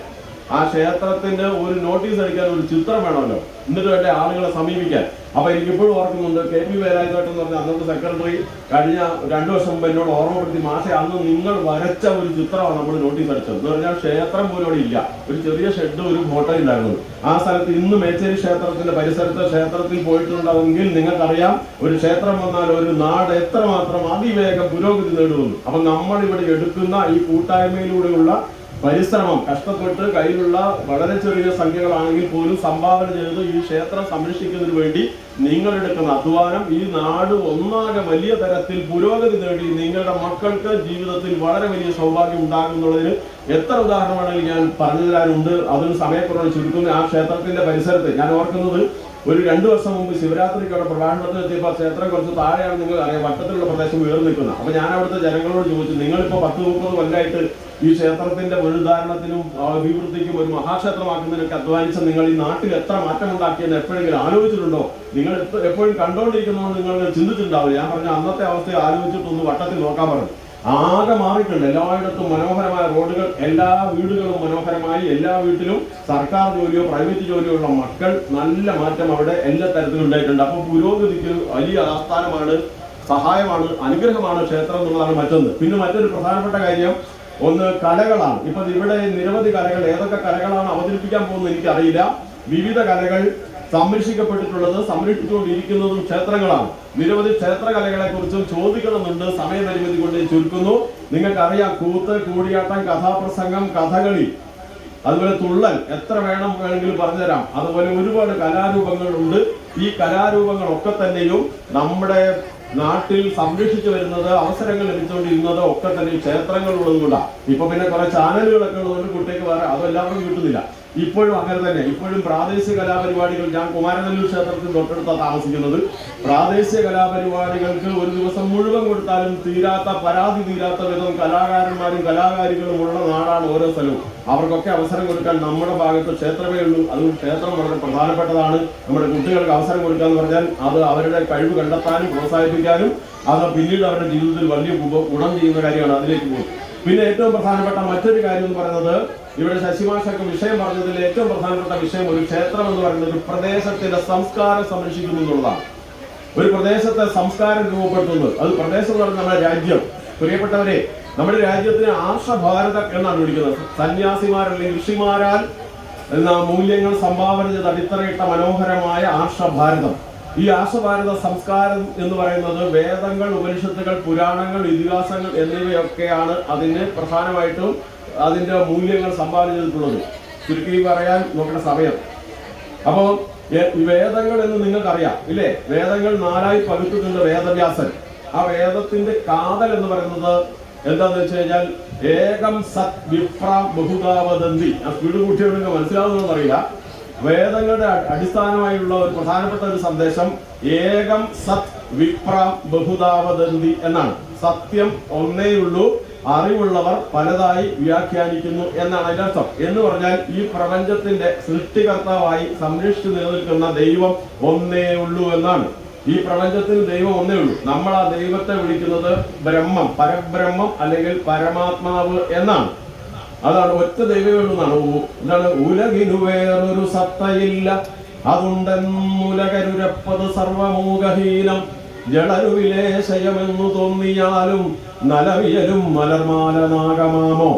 ആ ക്ഷേത്രത്തിന്റെ ഒരു നോട്ടീസ് അടിക്കാൻ ഒരു ചിത്രം വേണമല്ലോ, എന്നിട്ട് വേണ്ട ആളുകളെ സമീപിക്കാൻ. അപ്പൊ എനിക്കിപ്പോഴും ഓർക്കുന്നുണ്ട്, KP വേലായുധേട്ടൻ എന്ന് പറഞ്ഞ അന്നത്തെ സെക്രട്ടറി കഴിഞ്ഞ 2 വർഷം മുമ്പ് എന്നോട് ഓർമ്മപ്പെടുത്തി, മാഷെ അന്ന് നിങ്ങൾ വരച്ച ഒരു ചിത്രമാണ് നമ്മൾ നോട്ടീസ് അടിച്ചത്. എന്ന് പറഞ്ഞാൽ ക്ഷേത്രം പോലും അവിടെ ഇല്ല, ഒരു ചെറിയ ഷെഡ്, ഒരു ഹോട്ടൽ ഉണ്ടായിരുന്നത്. ആ സ്ഥലത്ത് ഇന്ന് മേച്ചേരി ക്ഷേത്രത്തിന്റെ പരിസരത്ത് ക്ഷേത്രത്തിൽ പോയിട്ടുണ്ടെങ്കിൽ നിങ്ങൾക്കറിയാം ഒരു ക്ഷേത്രം വന്നാൽ ഒരു നാട് എത്രമാത്രം അതിവേഗം പുരോഗതി നേടുന്നു. അപ്പൊ നമ്മൾ ഇവിടെ എടുക്കുന്ന ഈ കൂട്ടായ്മയിലൂടെയുള്ള പരിശ്രമം, കഷ്ടപ്പെട്ട് കയ്യിലുള്ള വളരെ ചെറിയ സംഖ്യകളാണെങ്കിൽ പോലും സംഭാവന ചെയ്ത് ഈ ക്ഷേത്രം സംരക്ഷിക്കുന്നതിന് വേണ്ടി നിങ്ങളെടുക്കുന്ന അധ്വാനം ഈ നാട് ഒന്നാകെ വലിയ തരത്തിൽ പുരോഗതി നേടി നിങ്ങളുടെ മക്കൾക്ക് ജീവിതത്തിൽ വളരെ വലിയ സൗഭാഗ്യം ഉണ്ടാകുന്നുള്ളതിന് എത്ര ഉദാഹരണമാണെങ്കിൽ ഞാൻ പറഞ്ഞു തരാനുണ്ട്. അതിന് സമയക്കുറവ് ചുരുക്കുന്ന ആ ക്ഷേത്രത്തിന്റെ പരിസരത്ത് ഞാൻ ഓർക്കുന്നത് ഒരു 2 വർഷം മുമ്പ് ശിവരാത്രിക്കുള്ള പ്രഭാഷണത്തിൽ എത്തിയപ്പോൾ ക്ഷേത്രം കുറച്ച് താഴെയാണ് നിങ്ങൾ അറിയാം, വട്ടത്തിലുള്ള പ്രദേശം ഉയർന്നു നിൽക്കുന്നത്. അപ്പൊ ഞാൻ അവിടുത്തെ ജനങ്ങളോട് ചോദിച്ചു, നിങ്ങളിപ്പോ 10-30 കൊല്ലമായിട്ട് ഈ ക്ഷേത്രത്തിന്റെ പുനരുദ്ധാരണത്തിനും അഭിവൃദ്ധിക്കും ഒരു മഹാക്ഷേത്രമാക്കുന്നതിനൊക്കെ അധ്വാനിച്ച നിങ്ങൾ ഈ നാട്ടിൽ എത്ര മാറ്റമുണ്ടാക്കിയെന്ന് എപ്പോഴെങ്കിലും ആലോചിച്ചിട്ടുണ്ടോ? നിങ്ങൾ എപ്പോഴും കണ്ടുകൊണ്ടിരിക്കുന്നതുകൊണ്ട് നിങ്ങൾ ചിന്തിച്ചിട്ടുണ്ടാവില്ല. ഞാൻ പറഞ്ഞ അന്നത്തെ അവസ്ഥയെ ആലോചിച്ചിട്ടൊന്ന് വട്ടത്തിൽ നോക്കാൻ പറഞ്ഞു. ആകെ മാറിയിട്ടുണ്ട്. എല്ലായിടത്തും മനോഹരമായ റോഡുകൾ, എല്ലാ വീടുകളും മനോഹരമായി, എല്ലാ വീട്ടിലും സർക്കാർ ജോലിയോ പ്രൈവറ്റ് ജോലിയോ ഉള്ള മക്കൾ, നല്ല മാറ്റം അവിടെ എല്ലാ തരത്തിലും ഉണ്ടായിട്ടുണ്ട്. അപ്പോൾ പുരോഗതിക്ക് വലിയ ആസ്ഥാനമാണ്, സഹായമാണ്, അനുഗ്രഹമാണ് ക്ഷേത്രം എന്നുള്ളതാണ് മറ്റൊന്ന്. പിന്നെ മറ്റൊരു പ്രധാനപ്പെട്ട കാര്യം ഒന്ന് കലകളാണ്. ഇപ്പൊ ഇവിടെ നിരവധി കലകൾ, ഏതൊക്കെ കലകളാണ് അവതരിപ്പിക്കാൻ പോകുന്നത് എനിക്കറിയില്ല. വിവിധ കലകൾ സംരക്ഷിക്കപ്പെട്ടിട്ടുള്ളത്, സംരക്ഷിച്ചുകൊണ്ടിരിക്കുന്നതും ക്ഷേത്രങ്ങളാണ്. നിരവധി ക്ഷേത്രകലകളെ കുറിച്ചും ചോദിക്കണമെന്നുണ്ട്, സമയപരിമിതി കൊണ്ട് ചുരുക്കുന്നു. നിങ്ങൾക്കറിയാം, കൂത്ത്, കൂടിയാട്ടം, കഥാപ്രസംഗം, കഥകളി, അതുപോലെ തുള്ളൽ, എത്ര വേണമെങ്കിലും പറഞ്ഞുതരാം. അതുപോലെ ഒരുപാട് കലാരൂപങ്ങളുണ്ട്. ഈ കലാരൂപങ്ങളൊക്കെ തന്നെയും നമ്മുടെ നാട്ടിൽ സംരക്ഷിച്ചു വരുന്നത്, അവസരങ്ങൾ ലഭിച്ചുകൊണ്ടിരുന്നത് ഒക്കെ തന്നെ ക്ഷേത്രങ്ങളുള്ളതുകൊണ്ടാണ്. ഇപ്പൊ പിന്നെ കുറെ ചാനലുകളൊക്കെ ഉള്ളതുകൊണ്ട് കുട്ടിക്ക് വേറെ അതെല്ലാവർക്കും കിട്ടുന്നില്ല. ഇപ്പോഴും അങ്ങനെ തന്നെ. ഇപ്പോഴും പ്രാദേശിക കലാപരിപാടികൾ, ഞാൻ കുമാരനെല്ലൂർ ക്ഷേത്രത്തിൽ തൊട്ടടുത്താണ് താമസിക്കുന്നത്. പ്രാദേശിക കലാപരിപാടികൾക്ക് ഒരു ദിവസം മുഴുവൻ കൊടുത്താലും പരാതി തീരാത്ത വിധം കലാകാരന്മാരും കലാകാരികളും ഉള്ള നാടാണ് ഓരോ സ്ഥലവും. അവർക്കൊക്കെ അവസരം കൊടുക്കാൻ നമ്മുടെ ഭാഗത്ത് ക്ഷേത്രമേ ഉള്ളൂ. അതുകൊണ്ട് ക്ഷേത്രം വളരെ പ്രധാനപ്പെട്ടതാണ്. നമ്മുടെ കുട്ടികൾക്ക് അവസരം കൊടുക്കുക എന്ന് പറഞ്ഞാൽ അത് അവരുടെ കഴിവ് കണ്ടെത്താനും പ്രോത്സാഹിപ്പിക്കാനും അത് പിന്നീട് അവരുടെ ജീവിതത്തിൽ വലിയ ഗുണം ചെയ്യുന്ന കാര്യമാണ്. അതിലേക്ക് പോകും. പിന്നെ ഏറ്റവും പ്രധാനപ്പെട്ട മറ്റൊരു കാര്യം എന്ന് പറയുന്നത്, ഇവിടെ ശശിമാഷൊക്കെ വിഷയം പറഞ്ഞതിൽ ഏറ്റവും പ്രധാനപ്പെട്ട വിഷയം, ഒരു ക്ഷേത്രം എന്ന് പറയുന്നത് ഒരു പ്രദേശത്തിന്റെ സംസ്കാരം സംരക്ഷിക്കുന്നു എന്നുള്ളതാണ്. ഒരു പ്രദേശത്തെ സംസ്കാരം രൂപപ്പെടുത്തുന്നത്, അത് പ്രദേശം എന്ന് പറയുന്നത് നമ്മുടെ രാജ്യം. പ്രിയപ്പെട്ടവരെ, നമ്മുടെ രാജ്യത്തിന് ആർഷഭാരതം എന്നാണ് വിളിക്കുന്നത്. സന്യാസിമാരല്ലെങ്കിൽ ഋഷിമാരാൽ മൂല്യങ്ങൾ സംഭാവന ചെയ്ത് അടിത്തറയിട്ട മനോഹരമായ ആർഷഭാരതം. ഈ ആർഷഭാരത സംസ്കാരം എന്ന് പറയുന്നത് വേദങ്ങൾ, ഉപനിഷത്തുകൾ, പുരാണങ്ങൾ, ഇതിഹാസങ്ങൾ എന്നിവയൊക്കെയാണ് അതിന് പ്രധാനമായിട്ടും അതിന്റെ മൂല്യങ്ങൾ സംഭാവന ചെയ്തിട്ടുള്ളത്. ചുരുക്കി പറയാൻ നോക്കുന്ന സമയം. അപ്പോൾ വേദങ്ങൾ എന്ന് നിങ്ങൾക്കറിയാം ഇല്ലേ? വേദങ്ങൾ 4ആയി പകുത്തിട്ടുണ്ട് വേദവ്യാസൻ. ആ വേദത്തിന്റെ കാതൽ എന്ന് പറയുന്നത് എന്താന്ന് വെച്ച് കഴിഞ്ഞാൽ ഏകം സത് വിപ്ര ബഹുതാവദന്തി. ആ സ്പീഡ് കൂട്ടിയവർക്ക് മനസ്സിലാവുന്നതെന്ന് അറിയില്ല. വേദങ്ങളുടെ അടിസ്ഥാനമായുള്ള ഒരു പ്രധാനപ്പെട്ട ഒരു സന്ദേശം ഏകം സത് വിപ്ര ബഹുതാവദന്തി എന്നാണ്. സത്യം ഒന്നേയുള്ളൂ, അറിവുള്ളവർ പലതായി വ്യാഖ്യാനിക്കുന്നു എന്നാണ് അതിന്റെ അർത്ഥം. എന്ന് പറഞ്ഞാൽ ഈ പ്രപഞ്ചത്തിന്റെ സൃഷ്ടികർത്താവായി സംരക്ഷിച്ചു നിലനിൽക്കുന്ന ദൈവം ഒന്നേ ഉള്ളൂ എന്നാണ്. ഈ പ്രപഞ്ചത്തിൽ ദൈവം ഒന്നേ ഉള്ളൂ. നമ്മൾ ആ ദൈവത്തെ വിളിക്കുന്നത് ബ്രഹ്മം, പരബ്രഹ്മം അല്ലെങ്കിൽ പരമാത്മാവ് എന്നാണ്. അതാണ് ഒറ്റ ദൈവമെന്നാണ്. എന്താണ്? ഉലകിനു വേറൊരു സത്തയില്ല, അതുണ്ടെന്നുലകരുരപ്പത് സർവമൂകഹീനം, ജളരുവിലേശയമെന്നു തോന്നിയാലും നലവിയലും മലർമാല നാഗമാമോ.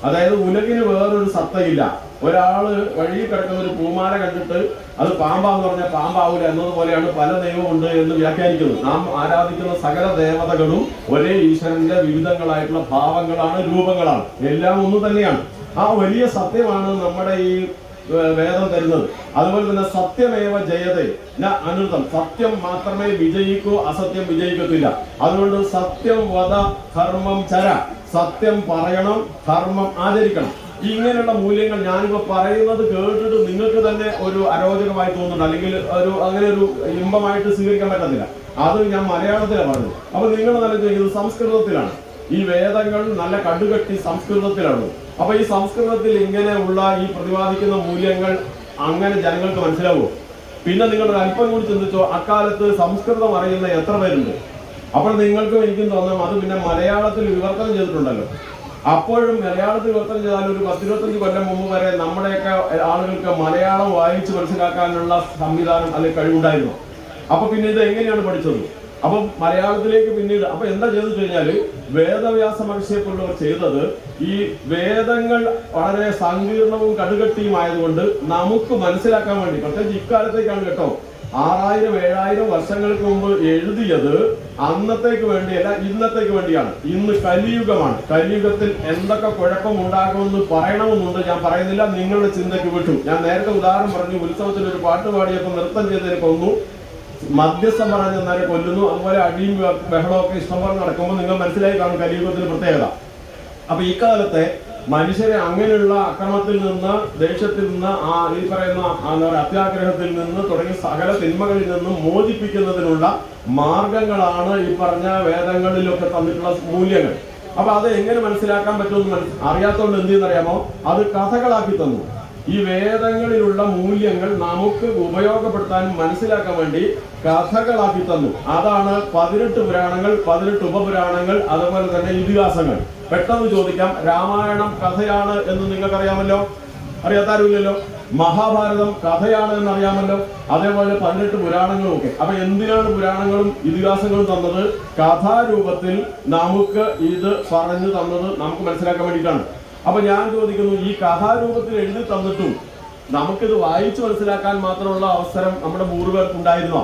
അതായത് ഉലകിന് വേറൊരു സത്തയില്ല. ഒരാള് വഴിയിൽ കിടക്കുന്ന ഒരു പൂമാല കണ്ടിട്ട് അത് പാമ്പാന്ന് പറഞ്ഞാൽ പാമ്പാവൂല എന്നതുപോലെയാണ് പല ദൈവമുണ്ട് എന്ന് വ്യാഖ്യാനിക്കുന്നത്. നാം ആരാധിക്കുന്ന സകല ദേവതകളും ഒരേ ഈശ്വരന്റെ വിവിധങ്ങളായിട്ടുള്ള ഭാവങ്ങളാണ്, രൂപങ്ങളാണ്, എല്ലാം ഒന്നു തന്നെയാണ്. ആ വലിയ സത്യമാണ് നമ്മുടെ ഈ വേദം തരുന്നത്. അതുപോലെ തന്നെ സത്യമേവ ജയതേ ന അനൃതം. സത്യം മാത്രമേ വിജയിക്കൂ, അസത്യം വിജയിക്കത്തില്ല. അതുകൊണ്ട് സത്യം വദ ധർമ്മം ചര. സത്യം പറയണം, ധർമ്മം ആചരിക്കണം. ഇങ്ങനെയുള്ള മൂല്യങ്ങൾ ഞാനിപ്പോ പറയുന്നത് കേട്ടിട്ട് നിങ്ങൾക്ക് തന്നെ ഒരു അരോചകമായി തോന്നുന്നുണ്ട്, അല്ലെങ്കിൽ അങ്ങനെ ഒരു ഇമ്പമായിട്ട് സ്വീകരിക്കാൻ പറ്റത്തില്ല. അത് ഞാൻ മലയാളത്തിലാണ് പറഞ്ഞത്. അപ്പൊ നിങ്ങൾ നല്ല ചോദിക്കുന്നത് സംസ്കൃതത്തിലാണ്. ഈ വേദങ്ങൾ നല്ല കടുകട്ടി സംസ്കൃതത്തിലാണ്. അപ്പൊ ഈ സംസ്കൃതത്തിൽ ഇങ്ങനെയുള്ള ഈ പ്രതിപാദിക്കുന്ന മൂല്യങ്ങൾ അങ്ങനെ ജനങ്ങൾക്ക് മനസ്സിലാവുമോ? പിന്നെ നിങ്ങൾ അല്പം കൂടി ചിന്തിച്ചോ, അക്കാലത്ത് സംസ്കൃതം അറിയുന്ന എത്ര പേരുണ്ട്? അപ്പോൾ നിങ്ങൾക്കും എനിക്കും തോന്നാം അത് പിന്നെ മലയാളത്തിൽ വിവർത്തനം ചെയ്തിട്ടുണ്ടല്ലോ. അപ്പോഴും മലയാളത്തിൽ വിവർത്തനം ചെയ്താൽ ഒരു 10-25 കൊല്ലം മുമ്പ് വരെ നമ്മുടെയൊക്കെ ആളുകൾക്ക് മലയാളം വായിച്ച് മനസ്സിലാക്കാനുള്ള സംവിധാനം അല്ലെങ്കിൽ കഴിവുണ്ടായിരുന്നു. അപ്പൊ പിന്നെ ഇത് എങ്ങനെയാണ് പഠിച്ചത്? അപ്പം മലയാളത്തിലേക്ക് പിന്നീട് അപ്പൊ എന്താ ചെയ്തിട്ട് കഴിഞ്ഞാല് വേദവ്യാസ മഹർഷിയെപ്പോലുള്ളവർ ചെയ്തത് ഈ വേദങ്ങൾ വളരെ സങ്കീർണവും കടുകട്ടിയുമായതുകൊണ്ട് നമുക്ക് മനസ്സിലാക്കാൻ വേണ്ടി, പ്രത്യേകിച്ച് ഇക്കാലത്തേക്കാണ് കേട്ടോ, 6000-7000 വർഷങ്ങൾക്ക് മുമ്പ് എഴുതിയത് അന്നത്തേക്ക് വേണ്ടിയല്ല, ഇന്നത്തേക്ക് വേണ്ടിയാണ്. ഇന്ന് കലിയുഗമാണ്. കലിയുഗത്തിൽ എന്തൊക്കെ കുഴപ്പമുണ്ടാകുമെന്ന് പറയണമെന്നുണ്ട്. ഞാൻ പറയുന്നില്ല, നിങ്ങളുടെ ചിന്തയ്ക്ക് വിട്ടു. ഞാൻ നേരത്തെ ഉദാഹരണം പറഞ്ഞു, ഉത്സവത്തിൽ ഒരു പാട്ട് പാടിയപ്പോൾ നൃത്തം ചെയ്തതിനെ കൊന്നു, മധ്യസ്ഥം പറഞ്ഞ് നേരെ കൊല്ലുന്നു, അതുപോലെ അടിയും ബഹളമൊക്കെ ഇഷ്ടംപോലെ നടക്കുമ്പോൾ നിങ്ങൾ മനസ്സിലായി കാണും കലിയുഗത്തിന്റെ പ്രത്യേകത. അപ്പൊ ഇക്കാലത്തെ മനുഷ്യരെ അങ്ങനെയുള്ള അക്രമത്തിൽ നിന്ന്, ദേഷ്യത്തിൽ നിന്ന്, ഈ പറയുന്ന എന്താ പറയുക അത്യാഗ്രഹത്തിൽ നിന്ന് തുടങ്ങി സകല തിന്മകളിൽ നിന്നും മോചിപ്പിക്കുന്നതിനുള്ള മാർഗങ്ങളാണ് ഈ പറഞ്ഞ വേദങ്ങളിലൊക്കെ തന്നിട്ടുള്ള മൂല്യങ്ങൾ. അപ്പൊ അത് എങ്ങനെ മനസ്സിലാക്കാൻ പറ്റുമെന്ന് അറിയാത്തതുകൊണ്ട് എന്ത് ചെയ്യുന്നറിയാമോ, അത് കഥകളാക്കി തന്നു. ഈ വേദങ്ങളിലുള്ള മൂല്യങ്ങൾ നമുക്ക് ഉപയോഗപ്പെടുത്താനും മനസ്സിലാക്കാൻ വേണ്ടി കഥകളാക്കി തന്നു. അതാണ് 18 പുരാണങ്ങൾ, 18 ഉപപുരാണങ്ങൾ, അതുപോലെ തന്നെ ഇതിഹാസങ്ങൾ. പെട്ടെന്ന് ചോദിക്കാം, രാമായണം കഥയാണ് എന്ന് നിങ്ങൾക്കറിയാമല്ലോ, അറിയാത്താരുമില്ലല്ലോ. മഹാഭാരതം കഥയാണ് എന്നറിയാമല്ലോ. അതേപോലെ 18 പുരാണങ്ങളും ഒക്കെ. അപ്പൊ എന്തിനാണ് പുരാണങ്ങളും ഇതിഹാസങ്ങളും തന്നത്? കഥാരൂപത്തിൽ നമുക്ക് ഇത് പറഞ്ഞു തന്നത് നമുക്ക് മനസ്സിലാക്കാൻ വേണ്ടിയിട്ടാണ്. അപ്പൊ ഞാൻ ചോദിക്കുന്നു, ഈ കഥാരൂപത്തിൽ എഴുതി തന്നിട്ടും നമുക്കിത് വായിച്ചു മനസ്സിലാക്കാൻ മാത്രമുള്ള അവസരം നമ്മുടെ പൂർവ്വർക്ക് ഉണ്ടായിരുന്നോ?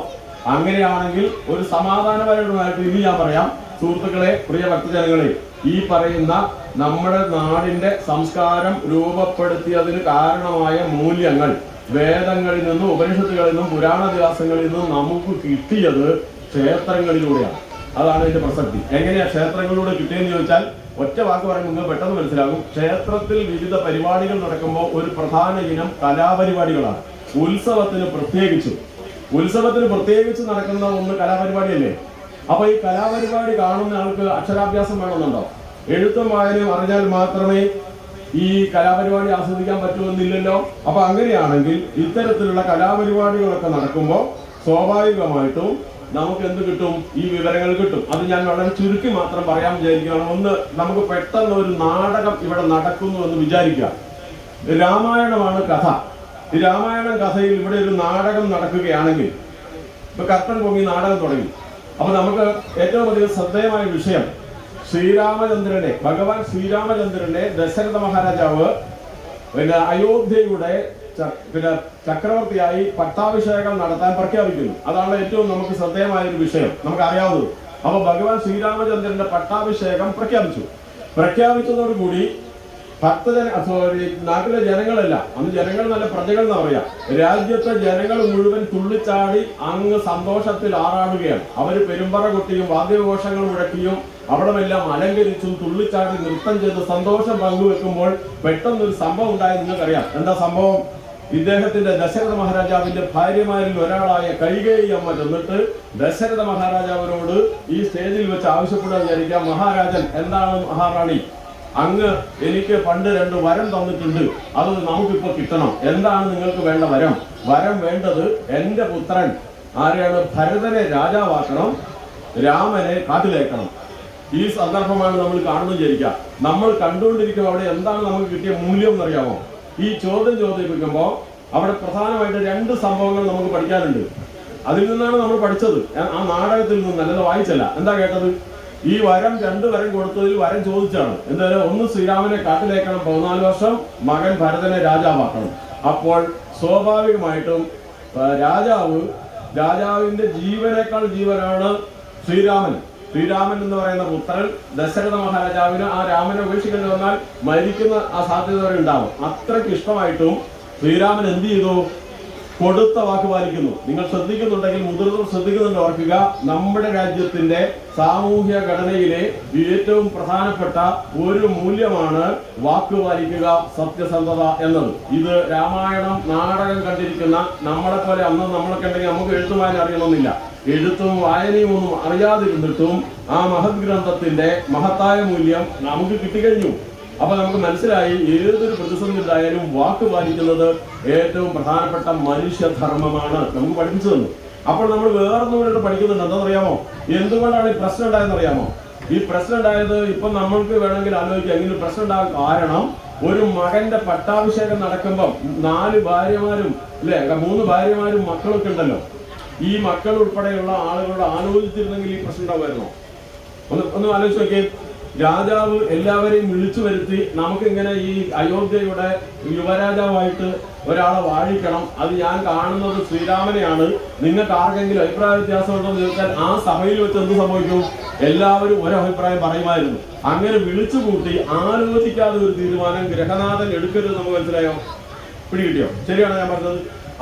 അങ്ങനെയാണെങ്കിൽ ഒരു സമാധാനപരമായിട്ട് ഇനി ഞാൻ പറയാം, സുഹൃത്തുക്കളെ, പ്രിയ ഭക്തജനങ്ങളെ, ഈ പറയുന്ന നമ്മുടെ നാടിന്റെ സംസ്കാരം രൂപപ്പെടുത്തിയതിന് കാരണമായ മൂല്യങ്ങൾ വേദങ്ങളിൽ നിന്നും, ഉപനിഷത്തുകളിൽ നിന്നും, പുരാണദിഹാസങ്ങളിൽ നിന്നും നമുക്ക് കിട്ടിയത് ക്ഷേത്രങ്ങളിലൂടെയാണ്. അതാണ് ഇതിന്റെ പ്രസക്തി. എങ്ങനെയാ ക്ഷേത്രങ്ങളിലൂടെ കിട്ടിയെന്ന് ചോദിച്ചാൽ, ഒറ്റ വാക്ക് പറയുമ്പോൾ നിങ്ങൾ പെട്ടെന്ന് മനസ്സിലാകും. ക്ഷേത്രത്തിൽ വിവിധ പരിപാടികൾ നടക്കുമ്പോൾ ഒരു പ്രധാന ഇനം കലാപരിപാടികളാണ്. ഉത്സവത്തിന് പ്രത്യേകിച്ച് നടക്കുന്ന ഒന്ന് കലാപരിപാടിയല്ലേ. അപ്പൊ ഈ കലാപരിപാടി കാണുന്ന ആൾക്ക് അക്ഷരാഭ്യാസം വേണമെന്നുണ്ടോ? എഴുത്തും വായനയും അറിഞ്ഞാൽ മാത്രമേ ഈ കലാപരിപാടി ആസ്വദിക്കാൻ പറ്റുമെന്നില്ലല്ലോ. അപ്പൊ അങ്ങനെയാണെങ്കിൽ ഇത്തരത്തിലുള്ള കലാപരിപാടികളൊക്കെ നടക്കുമ്പോൾ സ്വാഭാവികമായിട്ടും നമുക്ക് എന്ത് കിട്ടും? ഈ വിവരങ്ങൾ കിട്ടും. അത് ഞാൻ വളരെ ചുരുക്കി മാത്രം പറയാൻ വിചാരിക്കുകയാണ്. ഒന്ന്, നമുക്ക് പെട്ടെന്ന് ഒരു നാടകം ഇവിടെ നടക്കുന്നു എന്ന് വിചാരിക്കുക. രാമായണമാണ് കഥ. ഈ രാമായണം കഥയിൽ ഇവിടെ ഒരു നാടകം നടക്കുകയാണെങ്കിൽ, ഇപ്പൊ കർട്ടൻ പൊങ്ങി നാടകം തുടങ്ങി. അപ്പൊ നമുക്ക് ഏറ്റവും അധികം ശ്രദ്ധേയമായ വിഷയം, ഭഗവാൻ ശ്രീരാമചന്ദ്രനെ ദശരഥ മഹാരാജാവ് അയോധ്യയുടെ ചക്രവർത്തിയായി പട്ടാഭിഷേകം നടത്താൻ പ്രഖ്യാപിക്കുന്നു. അതാണ് ഏറ്റവും നമുക്ക് ശ്രദ്ധേയമായ ഒരു വിഷയം, നമുക്ക് അറിയാവുന്നത്. അപ്പൊ ഭഗവാൻ ശ്രീരാമചന്ദ്രന്റെ പട്ടാഭിഷേകം പ്രഖ്യാപിച്ചതോടുകൂടി നാട്ടിലെ ജനങ്ങളല്ല, അന്ന് ജനങ്ങൾ നല്ല പ്രജകൾ എന്ന് പറയാം, രാജ്യത്തെ ജനങ്ങൾ മുഴുവൻ തുള്ളിച്ചാടി അങ്ങ് സന്തോഷത്തിൽ ആറാടുകയാണ്. അവര് പെരുമ്പറ കൊട്ടിയും വാദ്യഘോഷങ്ങൾ മുഴക്കിയും അവിടമെല്ലാം അലങ്കരിച്ചും തുള്ളിച്ചാടി നൃത്തം ചെയ്ത് സന്തോഷം പങ്കുവെക്കുമ്പോൾ പെട്ടെന്നൊരു സംഭവം ഉണ്ടായത് നിങ്ങൾക്കറിയാം. എന്താ സംഭവം? ഇദ്ദേഹത്തിന്റെ ദശരഥ മഹാരാജാവിന്റെ ഭാര്യമാരിൽ ഒരാളായ കൈകേയി അമ്മ ചെന്നിട്ട് ദശരഥ മഹാരാജാവിനോട് ഈ സ്റ്റേജിൽ വെച്ച് ആവശ്യപ്പെടാൻ വിചാരിക്കാം, മഹാരാജൻ, എന്താണ് മഹാറാണി, അങ്ങ് എനിക്ക് പണ്ട് 2 വരം തന്നിട്ടുണ്ട്, അത് നമുക്കിപ്പോ കിട്ടണം. എന്താണ് നിങ്ങൾക്ക് വേണ്ട വരം? വരം വേണ്ടത് എന്റെ പുത്രൻ ആരെയാണ്? ഭരതനെ രാജാവാക്കണം, രാമനെ കാട്ടിലേക്കണം. ഈ സന്ദർഭമാണ് നമ്മൾ കാണുന്നത് വിചാരിക്കുക. നമ്മൾ കണ്ടുകൊണ്ടിരിക്കുമ്പോൾ അവിടെ എന്താണ് നമുക്ക് കിട്ടിയ മൂല്യം എന്നറിയാമോ? ഈ ചോദ്യം ചോദിപ്പിക്കുമ്പോൾ അവിടെ പ്രധാനമായിട്ട് 2 സംഭവങ്ങൾ നമുക്ക് പഠിക്കാനുണ്ട്. അതിൽ നിന്നാണ് നമ്മൾ പഠിച്ചത്, ആ നാടകത്തിൽ നിന്ന്, അല്ലാതെ വായിച്ചല്ല. എന്താ കേട്ടത്? ഈ വരം 2 വരം കൊടുത്തതിൽ വരം ചോദിച്ചാണ്. എന്തായാലും ഒന്ന് ശ്രീരാമനെ കാട്ടിലേക്കണം 14 വർഷം, മകൻ ഭരതനെ രാജാവാക്കണം. അപ്പോൾ സ്വാഭാവികമായിട്ടും രാജാവിന്റെ ജീവനേക്കാൾ ജീവനാണ് ശ്രീരാമൻ എന്ന് പറയുന്ന പുത്രൻ. ദശരഥ മഹാരാജാവിന് ആ രാമനെ ഉപേക്ഷിക്കേണ്ടി വന്നാൽ മരിക്കുന്ന ആ സാധ്യത വരെ ഉണ്ടാവും. അത്രയ്ക്ക് ഇഷ്ടമായിട്ടും ശ്രീരാമൻ എന്ത് ചെയ്തു? കൊടുത്ത വാക്ക് പാലിക്കുന്നു. നിങ്ങൾ ശ്രദ്ധിക്കുന്നുണ്ടെങ്കിൽ, മുതിർന്നവർ ശ്രദ്ധിക്കുന്നുണ്ട്, ഓർക്കുക, നമ്മുടെ രാജ്യത്തിന്റെ സാമൂഹ്യ ഘടനയിലെ ഏറ്റവും പ്രധാനപ്പെട്ട ഒരു മൂല്യമാണ് വാക്ക് പാലിക്കുക, സത്യസന്ധത എന്നത്. ഇത് രാമായണം നാടകം കണ്ടിരിക്കുന്ന നമ്മളെ പോലെ, അന്ന് നമ്മളൊക്കെ ഉണ്ടെങ്കിൽ നമുക്ക് എഴുത്തും വായന അറിയണമെന്നില്ല, എഴുത്തും വായനയും ഒന്നും അറിയാതിരുന്നിട്ടും ആ മഹത് ഗ്രന്ഥത്തിന്റെ മഹത്തായ മൂല്യം നമുക്ക് കിട്ടിക്കഴിഞ്ഞു. അപ്പൊ നമുക്ക് മനസ്സിലായി, ഏതൊരു പ്രതിസന്ധി ഉണ്ടായാലും വാക്ക് പാലിക്കുന്നത് ഏറ്റവും പ്രധാനപ്പെട്ട മനുഷ്യധർമ്മമാണ് നമുക്ക് പഠിപ്പിച്ചു തന്നു. അപ്പോൾ നമ്മൾ വേറൊന്നുകൂടെ പഠിക്കുന്നുണ്ട്. എന്താണെന്നറിയാമോ? എന്തുകൊണ്ടാണ് ഈ പ്രശ്നം ഉണ്ടായതെന്ന് അറിയാമോ? ഈ പ്രശ്നം ഉണ്ടായത് ഇപ്പൊ നമ്മൾക്ക് വേണമെങ്കിൽ ആലോചിക്കാം. ഇങ്ങനെ പ്രശ്നം ഉണ്ടാകാൻ കാരണം, ഒരു മകന്റെ പട്ടാഭിഷേകം നടക്കുമ്പം 4 ഭാര്യമാരും അല്ലെ, 3 ഭാര്യമാരും മക്കളൊക്കെ ഉണ്ടല്ലോ. ഈ മക്കൾ ഉൾപ്പെടെയുള്ള ആളുകളോട് ആലോചിച്ചിരുന്നെങ്കിൽ ഈ പ്രശ്നം ഉണ്ടാവുമായിരുന്നോ? ഒന്ന് ആലോചിച്ച് നോക്കിയേ. രാജാവ് എല്ലാവരെയും വിളിച്ചു വരുത്തി, നമുക്കിങ്ങനെ ഈ അയോധ്യയുടെ യുവരാജാവായിട്ട് ഒരാളെ വാഴിക്കണം, അത് ഞാൻ കാണുന്നത് ശ്രീരാമനെയാണ്, നിങ്ങൾക്ക് ആർക്കെങ്കിലും അഭിപ്രായ വ്യത്യാസം ഉണ്ടോ എന്ന് ചോദിച്ചാൽ ആ സഭയിൽ വെച്ച് എന്ത് സംഭവിക്കും? എല്ലാവരും ഒരഭിപ്രായം പറയുമായിരുന്നു. അങ്ങനെ വിളിച്ചു കൂട്ടി ആലോചിക്കാതെ ഒരു തീരുമാനം ഗ്രഹനാഥൻ എടുക്കരുത്. നമുക്ക് മനസ്സിലായോ? പിടികിട്ടിയോ? ശരിയാണോ ഞാൻ പറഞ്ഞത്?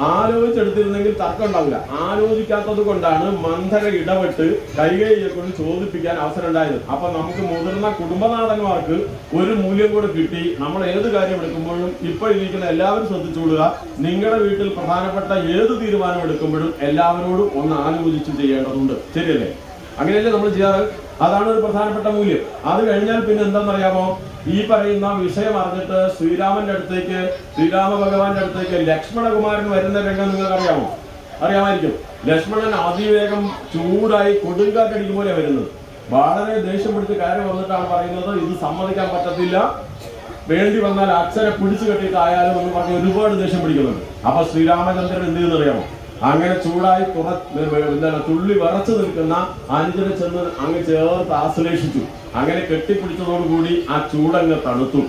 ആലോചിച്ചെടുത്തിരുന്നെങ്കിൽ തർക്കം ഉണ്ടാവില്ല. ആലോചിക്കാത്തത് കൊണ്ടാണ് മന്ധര ഇടപെട്ട് കൈകേയിയെ കൊണ്ട് ചോദിപ്പിക്കാൻ അവസരം ഉണ്ടായത്. അപ്പൊ നമുക്ക് മുതിർന്ന കുടുംബനാഥന്മാർക്ക് ഒരു മൂല്യം കൂടെ കിട്ടി. നമ്മൾ ഏത് കാര്യം എടുക്കുമ്പോഴും ഇപ്പോൾ ഇരിക്കുന്ന എല്ലാവരും ശ്രദ്ധിച്ചുകൊള്ളുക, നിങ്ങളുടെ വീട്ടിൽ പ്രധാനപ്പെട്ട ഏത് തീരുമാനം എടുക്കുമ്പോഴും എല്ലാവരോടും ഒന്ന് ആലോചിച്ച് ചെയ്യേണ്ടതുണ്ട്. ശരിയല്ലേ? അങ്ങനെയല്ലേ നമ്മൾ ചെയ്യാറ്? അതാണ് ഒരു പ്രധാനപ്പെട്ട മൂല്യം. അത് കഴിഞ്ഞാൽ പിന്നെ എന്താണെന്നറിയാമോ, ഈ പറയുന്ന വിഷയം അറിഞ്ഞിട്ട് ശ്രീരാമന്റെ അടുത്തേക്ക്, ശ്രീരാമ ഭഗവാന്റെ അടുത്തേക്ക് ലക്ഷ്മണകുമാരൻ വരുന്ന രംഗം നിങ്ങൾക്ക് അറിയാമോ? അറിയാമായിരിക്കും. ലക്ഷ്മണൻ അതിവേഗം ചൂടായി കൊടുങ്കാറ്റടിക്കും പോലെ വരുന്നത്. വളരെ ദേഷ്യം പിടിച്ച് കാര്യം വന്നിട്ടാണ് പറയുന്നത്, ഇത് സമ്മതിക്കാൻ പറ്റത്തില്ല, വേണ്ടി വന്നാൽ അച്ഛനെ പിടിച്ചു കെട്ടിയിട്ടായാലും എന്ന് പറഞ്ഞ് ഒരുപാട് ദേഷ്യം പിടിക്കുന്നുണ്ട്. അപ്പൊ ശ്രീരാമചന്ദ്രൻ എന്ത് ചെയ്യുന്നറിയാമോ? അങ്ങനെ ചൂടായി തുള്ളി വിറച്ചു നിൽക്കുന്ന അനുജനെ ചെന്ന് അങ്ങ് ചേർത്ത് ആശ്ലേഷിച്ചു. അങ്ങനെ കെട്ടിപ്പിടിച്ചതോടുകൂടി ആ ചൂടങ്ങ് തണുത്തു.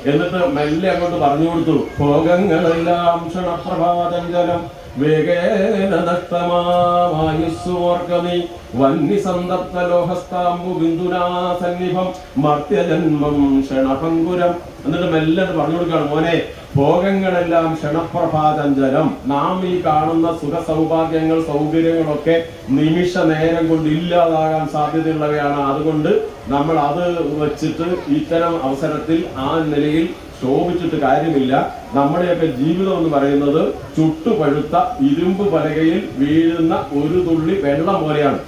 എന്നിട്ട് മെല്ലെ അങ്ങോട്ട് പറഞ്ഞു കൊടുത്തു, ഭോഗങ്ങളെല്ലാം ക്ഷണപ്രഭാതഞ്ജലം വേഗേന നഷ്ടമായുസ്സുവർഗമി വന്നി സന്തപ്ത ലോഹസ്താംബു ബിന്ദുനാ സന്നിഭം മർത്യജന്മം ക്ഷണഭങ്കുരം. എന്നിട്ട് മെല്ലെ പറഞ്ഞു കൊടുക്കുകയാണ്, മോനെ, ഭോഗങ്ങളെല്ലാം ക്ഷണപ്രഭാതഞ്ജലം. നാം ഈ കാണുന്ന സുഖ സൗഭാഗ്യങ്ങൾ, സൗകര്യങ്ങളൊക്കെ നിമിഷ നേരം കൊണ്ട് ഇല്ലാതാകാൻ സാധ്യതയുള്ളവയാണ്. അതുകൊണ്ട് നമ്മൾ അത് വെച്ചിട്ട് ഇത്തരം അവസരത്തിൽ ആ നിലയിൽ ശോഭിച്ചിട്ട് കാര്യമില്ല. നമ്മുടെയൊക്കെ ജീവിതം എന്ന് പറയുന്നത് ചുട്ടുപഴുത്ത ഇരുമ്പ് പലകയിൽ വീഴുന്ന ഒരു തുള്ളി വെള്ളം പോലെയാണ്.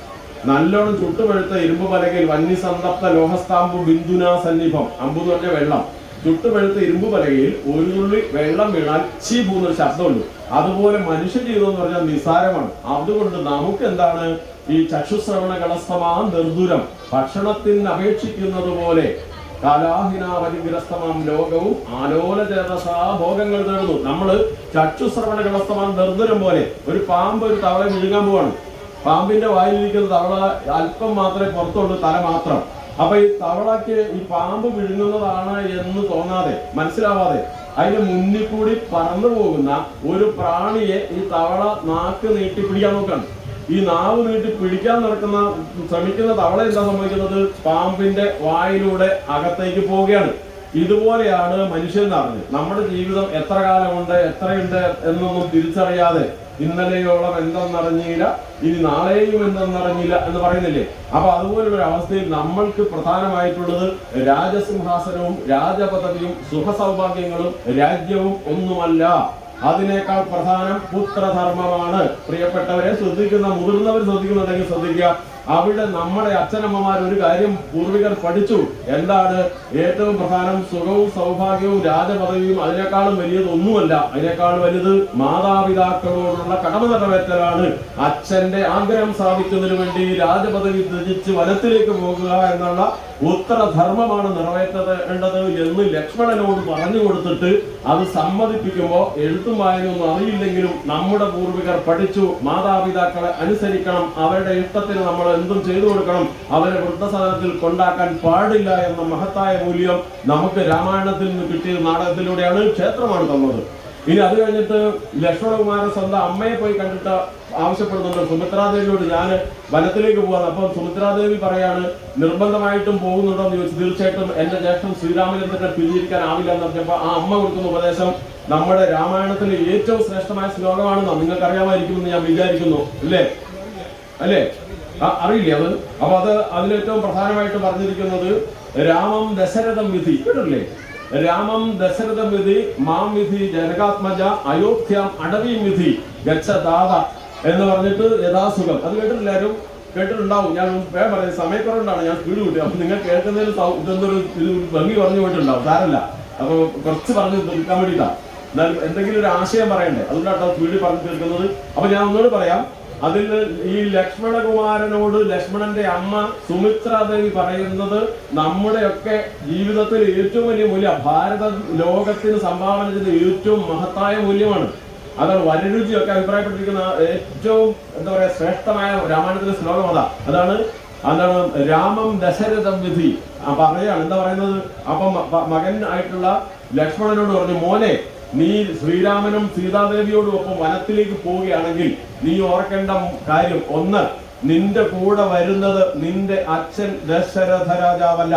നല്ലോണം ചുട്ടുപഴുത്ത ഇരുമ്പ് പലകയിൽ വന്യസന്തപ്ത ലോഹസ്താംബു ബിന്ദുനാ സന്നിഭം, അമ്പു എന്ന് പറഞ്ഞ വെള്ളം, ചുട്ടുപഴുത്ത ഇരുമ്പ് പലകയിൽ ഒരു തുള്ളി വെള്ളം വീണാൽ ചീ പോകുന്നൊരു ശബ്ദമുണ്ട്. അതുപോലെ മനുഷ്യ ജീവിതം എന്ന് പറഞ്ഞാൽ നിസ്സാരമാണ്. അതുകൊണ്ട് നമുക്ക് എന്താണ് ഈ ചക്ഷുശ്രവണ കളസ്തമാ നിർദുരം, ഭക്ഷണത്തിന് അപേക്ഷിക്കുന്നത് പോലെ കാലാഹിനാവരിഗ്രസ്തമാം ലോകവും ആലോല ചേതസാ ഭോഗങ്ങൾ നേടുന്നു. നമ്മള് ചക്ഷുശ്രവണ കളസ്തമാം നിർദുരം പോലെ, ഒരു പാമ്പ് ഒരു തവള വിഴുങ്ങാൻ പോവാണ്. പാമ്പിന്റെ വായിലിരിക്കുന്ന തവള അല്പം മാത്രമേ പുറത്തുള്ളൂ, തല മാത്രം. അപ്പൊ ഈ തവളയ്ക്ക് ഈ പാമ്പ് വിഴുങ്ങുന്നതാണ് എന്ന് തോന്നാതെ, മനസ്സിലാവാതെ അതിന്റെ മുന്നിൽ കൂടി പറന്നു പോകുന്ന ഒരു പ്രാണിയെ ഈ തവള നാക്ക് നീട്ടി പിടിക്കാൻ നോക്കാണ്. ഈ നാവ് നീട്ടി പിടിക്കാൻ ശ്രമിക്കുന്ന തവള എന്താ സംഭവിക്കുന്നത്? പാമ്പിന്റെ വായിലൂടെ അകത്തേക്ക് പോവുകയാണ്. ഇതുപോലെയാണ് മനുഷ്യൻ അറിഞ്ഞ് നമ്മുടെ ജീവിതം എത്ര കാലമുണ്ട്, എത്രയുണ്ട് എന്നൊന്നും തിരിച്ചറിയാതെ ഇന്നലെയോളം എന്തെന്നറിഞ്ഞില്ല, ഇനി നാളെയും എന്തെന്നറിഞ്ഞില്ല എന്ന് പറയുന്നില്ലേ? അപ്പൊ അതുപോലുള്ള അവസ്ഥയിൽ നമ്മൾക്ക് പ്രധാനമായിട്ടുള്ളത് രാജസിംഹാസനവും രാജപദവിയും സുഖസൗഭാഗ്യങ്ങളും രാജ്യവും ഒന്നുമല്ല. അതിനേക്കാൾ പ്രധാനം പുത്രധർമ്മമാണ്. പ്രിയപ്പെട്ടവരെ, ശ്രദ്ധിക്കുന്ന മുതിർന്നവർ ശ്രദ്ധിക്കുന്നുണ്ടെങ്കിൽ ശ്രദ്ധിക്കുക. അവിടെ നമ്മുടെ അച്ഛനമ്മമാർ ഒരു കാര്യം പൂർവികർ പഠിച്ചു. എന്താണ് ഏറ്റവും പ്രധാനം? സുഖവും സൗഭാഗ്യവും രാജപദവിയും അതിനേക്കാളും വലിയതൊന്നുമല്ല. അതിനേക്കാൾ വലുത് മാതാപിതാക്കളോടുള്ള കടമ നിറവേറ്റലാണ്. അച്ഛന്റെ ആഗ്രഹം സാധിക്കുന്നതിന് വേണ്ടി രാജപദവി ത്യജിച്ച് വനത്തിലേക്ക് പോകുക എന്നുള്ള ഉത്തരധർമ്മമാണ് നിറവേറ്റേണ്ടത് എന്ന് ലക്ഷ്മണനോട് പറഞ്ഞു കൊടുത്തിട്ട് അത് സമ്മതിപ്പിക്കുമ്പോൾ എഴുത്തും വായനയൊന്നും അറിയില്ലെങ്കിലും നമ്മുടെ പൂർവികർ പഠിച്ചു, മാതാപിതാക്കളെ അനുസരിക്കണം, അവരുടെ ഇഷ്ടത്തിന് നമ്മൾ എന്തും ചെയ്തു കൊടുക്കണം, അവരെ വൃദ്ധസദനത്തിൽ കൊണ്ടാക്കാൻ പാടില്ല എന്ന മഹത്തായ മൂല്യം നമുക്ക് രാമായണത്തിൽ നിന്ന് കിട്ടിയ നാടകത്തിലൂടെയാണ്, ക്ഷേത്രമാണ് തന്നത്. ഇനി അത് കഴിഞ്ഞിട്ട് ലക്ഷ്മണകുമാരൻ സ്വന്തം അമ്മയെ പോയി കണ്ടിട്ട് ആവശ്യപ്പെടുന്നുണ്ട്, സുമിത്രാദേവിയോട് ഞാൻ വനത്തിലേക്ക് പോകാണ്. അപ്പം സുമിത്രാദേവി പറയാണ്, നിർബന്ധമായിട്ടും പോകുന്നുണ്ടോ എന്ന് ചോദിച്ചു. തീർച്ചയായിട്ടും എന്റെ ജ്യേഷ്ഠൻ ശ്രീരാമചന്ദ്രനെ പിരിഞ്ഞിരിക്കാനാവില്ല എന്ന് പറഞ്ഞപ്പോൾ ആ അമ്മ കൊടുക്കുന്ന ഉപദേശം നമ്മുടെ രാമായണത്തിലെ ഏറ്റവും ശ്രേഷ്ഠമായ ശ്ലോകമാണെന്നോ നിങ്ങൾക്ക് അറിയാമായിരിക്കുമെന്ന് ഞാൻ വിചാരിക്കുന്നു. അല്ലേ? അറിയില്ലേ അത്? അപ്പൊ അതിലേറ്റവും പ്രധാനമായിട്ട് പറഞ്ഞിരിക്കുന്നത് രാമം ദശരഥം വിധി, കേട്ടില്ലേ? രാമം ദശരഥം വിധി, മാം വിധി ജനകാത്മജ, അയോധ്യാം അടവീം വിധി ഗച്ഛദാത എന്ന് പറഞ്ഞിട്ട് യഥാസുഖം. അത് കേട്ടിട്ടില്ലാരും കേട്ടിട്ടുണ്ടാവും. ഞാൻ വേഗം പറയാം, സമയക്കുറവുണ്ടാണ്, ഞാൻ സ്പീഡ് കൂട്ടി. അപ്പൊ നിങ്ങൾ കേൾക്കുന്നതിൽ ഇതൊന്നൊരു ഭംഗി പറഞ്ഞു പോയിട്ടുണ്ടാവും, സാരല്ല. അപ്പൊ കുറച്ച് പറഞ്ഞു തീർക്കാൻ വേണ്ടിയിട്ടാ, എന്നാൽ എന്തെങ്കിലും ഒരു ആശയം പറയണ്ടേ, അതുകൊണ്ടാണ് സ്പീഡിൽ പറഞ്ഞു തീർക്കുന്നത്. അപ്പൊ ഞാൻ ഒന്നുകൂടി പറയാം. അതിൽ ഈ ലക്ഷ്മണകുമാരനോട് ലക്ഷ്മണന്റെ അമ്മ സുമിത്രാദേവി പറയുന്നത് നമ്മുടെയൊക്കെ ജീവിതത്തിൽ ഏറ്റവും വലിയ മൂല്യം, ഭാരത ലോകത്തിന് സംഭാവന ചെയ്ത ഏറ്റവും മഹത്തായ മൂല്യമാണ്. അതാണ് വരരുചിയൊക്കെ അഭിപ്രായപ്പെട്ടിരിക്കുന്ന ഏറ്റവും എന്താ പറയാ ശ്രേഷ്ഠമായ രാമായണത്തിലെ ശ്ലോകം അതാണ് രാമം ദശരഥം വിധി. പറയാണ് എന്താ പറയുന്നത്? അപ്പം മകൻ ആയിട്ടുള്ള ലക്ഷ്മണനോട് പറഞ്ഞു, മോനെ, നീ ശ്രീരാമനും സീതാദേവിയോടും ഒപ്പം വനത്തിലേക്ക് പോവുകയാണെങ്കിൽ നീ ഓർക്കേണ്ട കാര്യം, ഒന്ന്, നിന്റെ കൂടെ വരുന്നത് നിന്റെ അച്ഛൻ ദശരഥ രാജാവല്ല,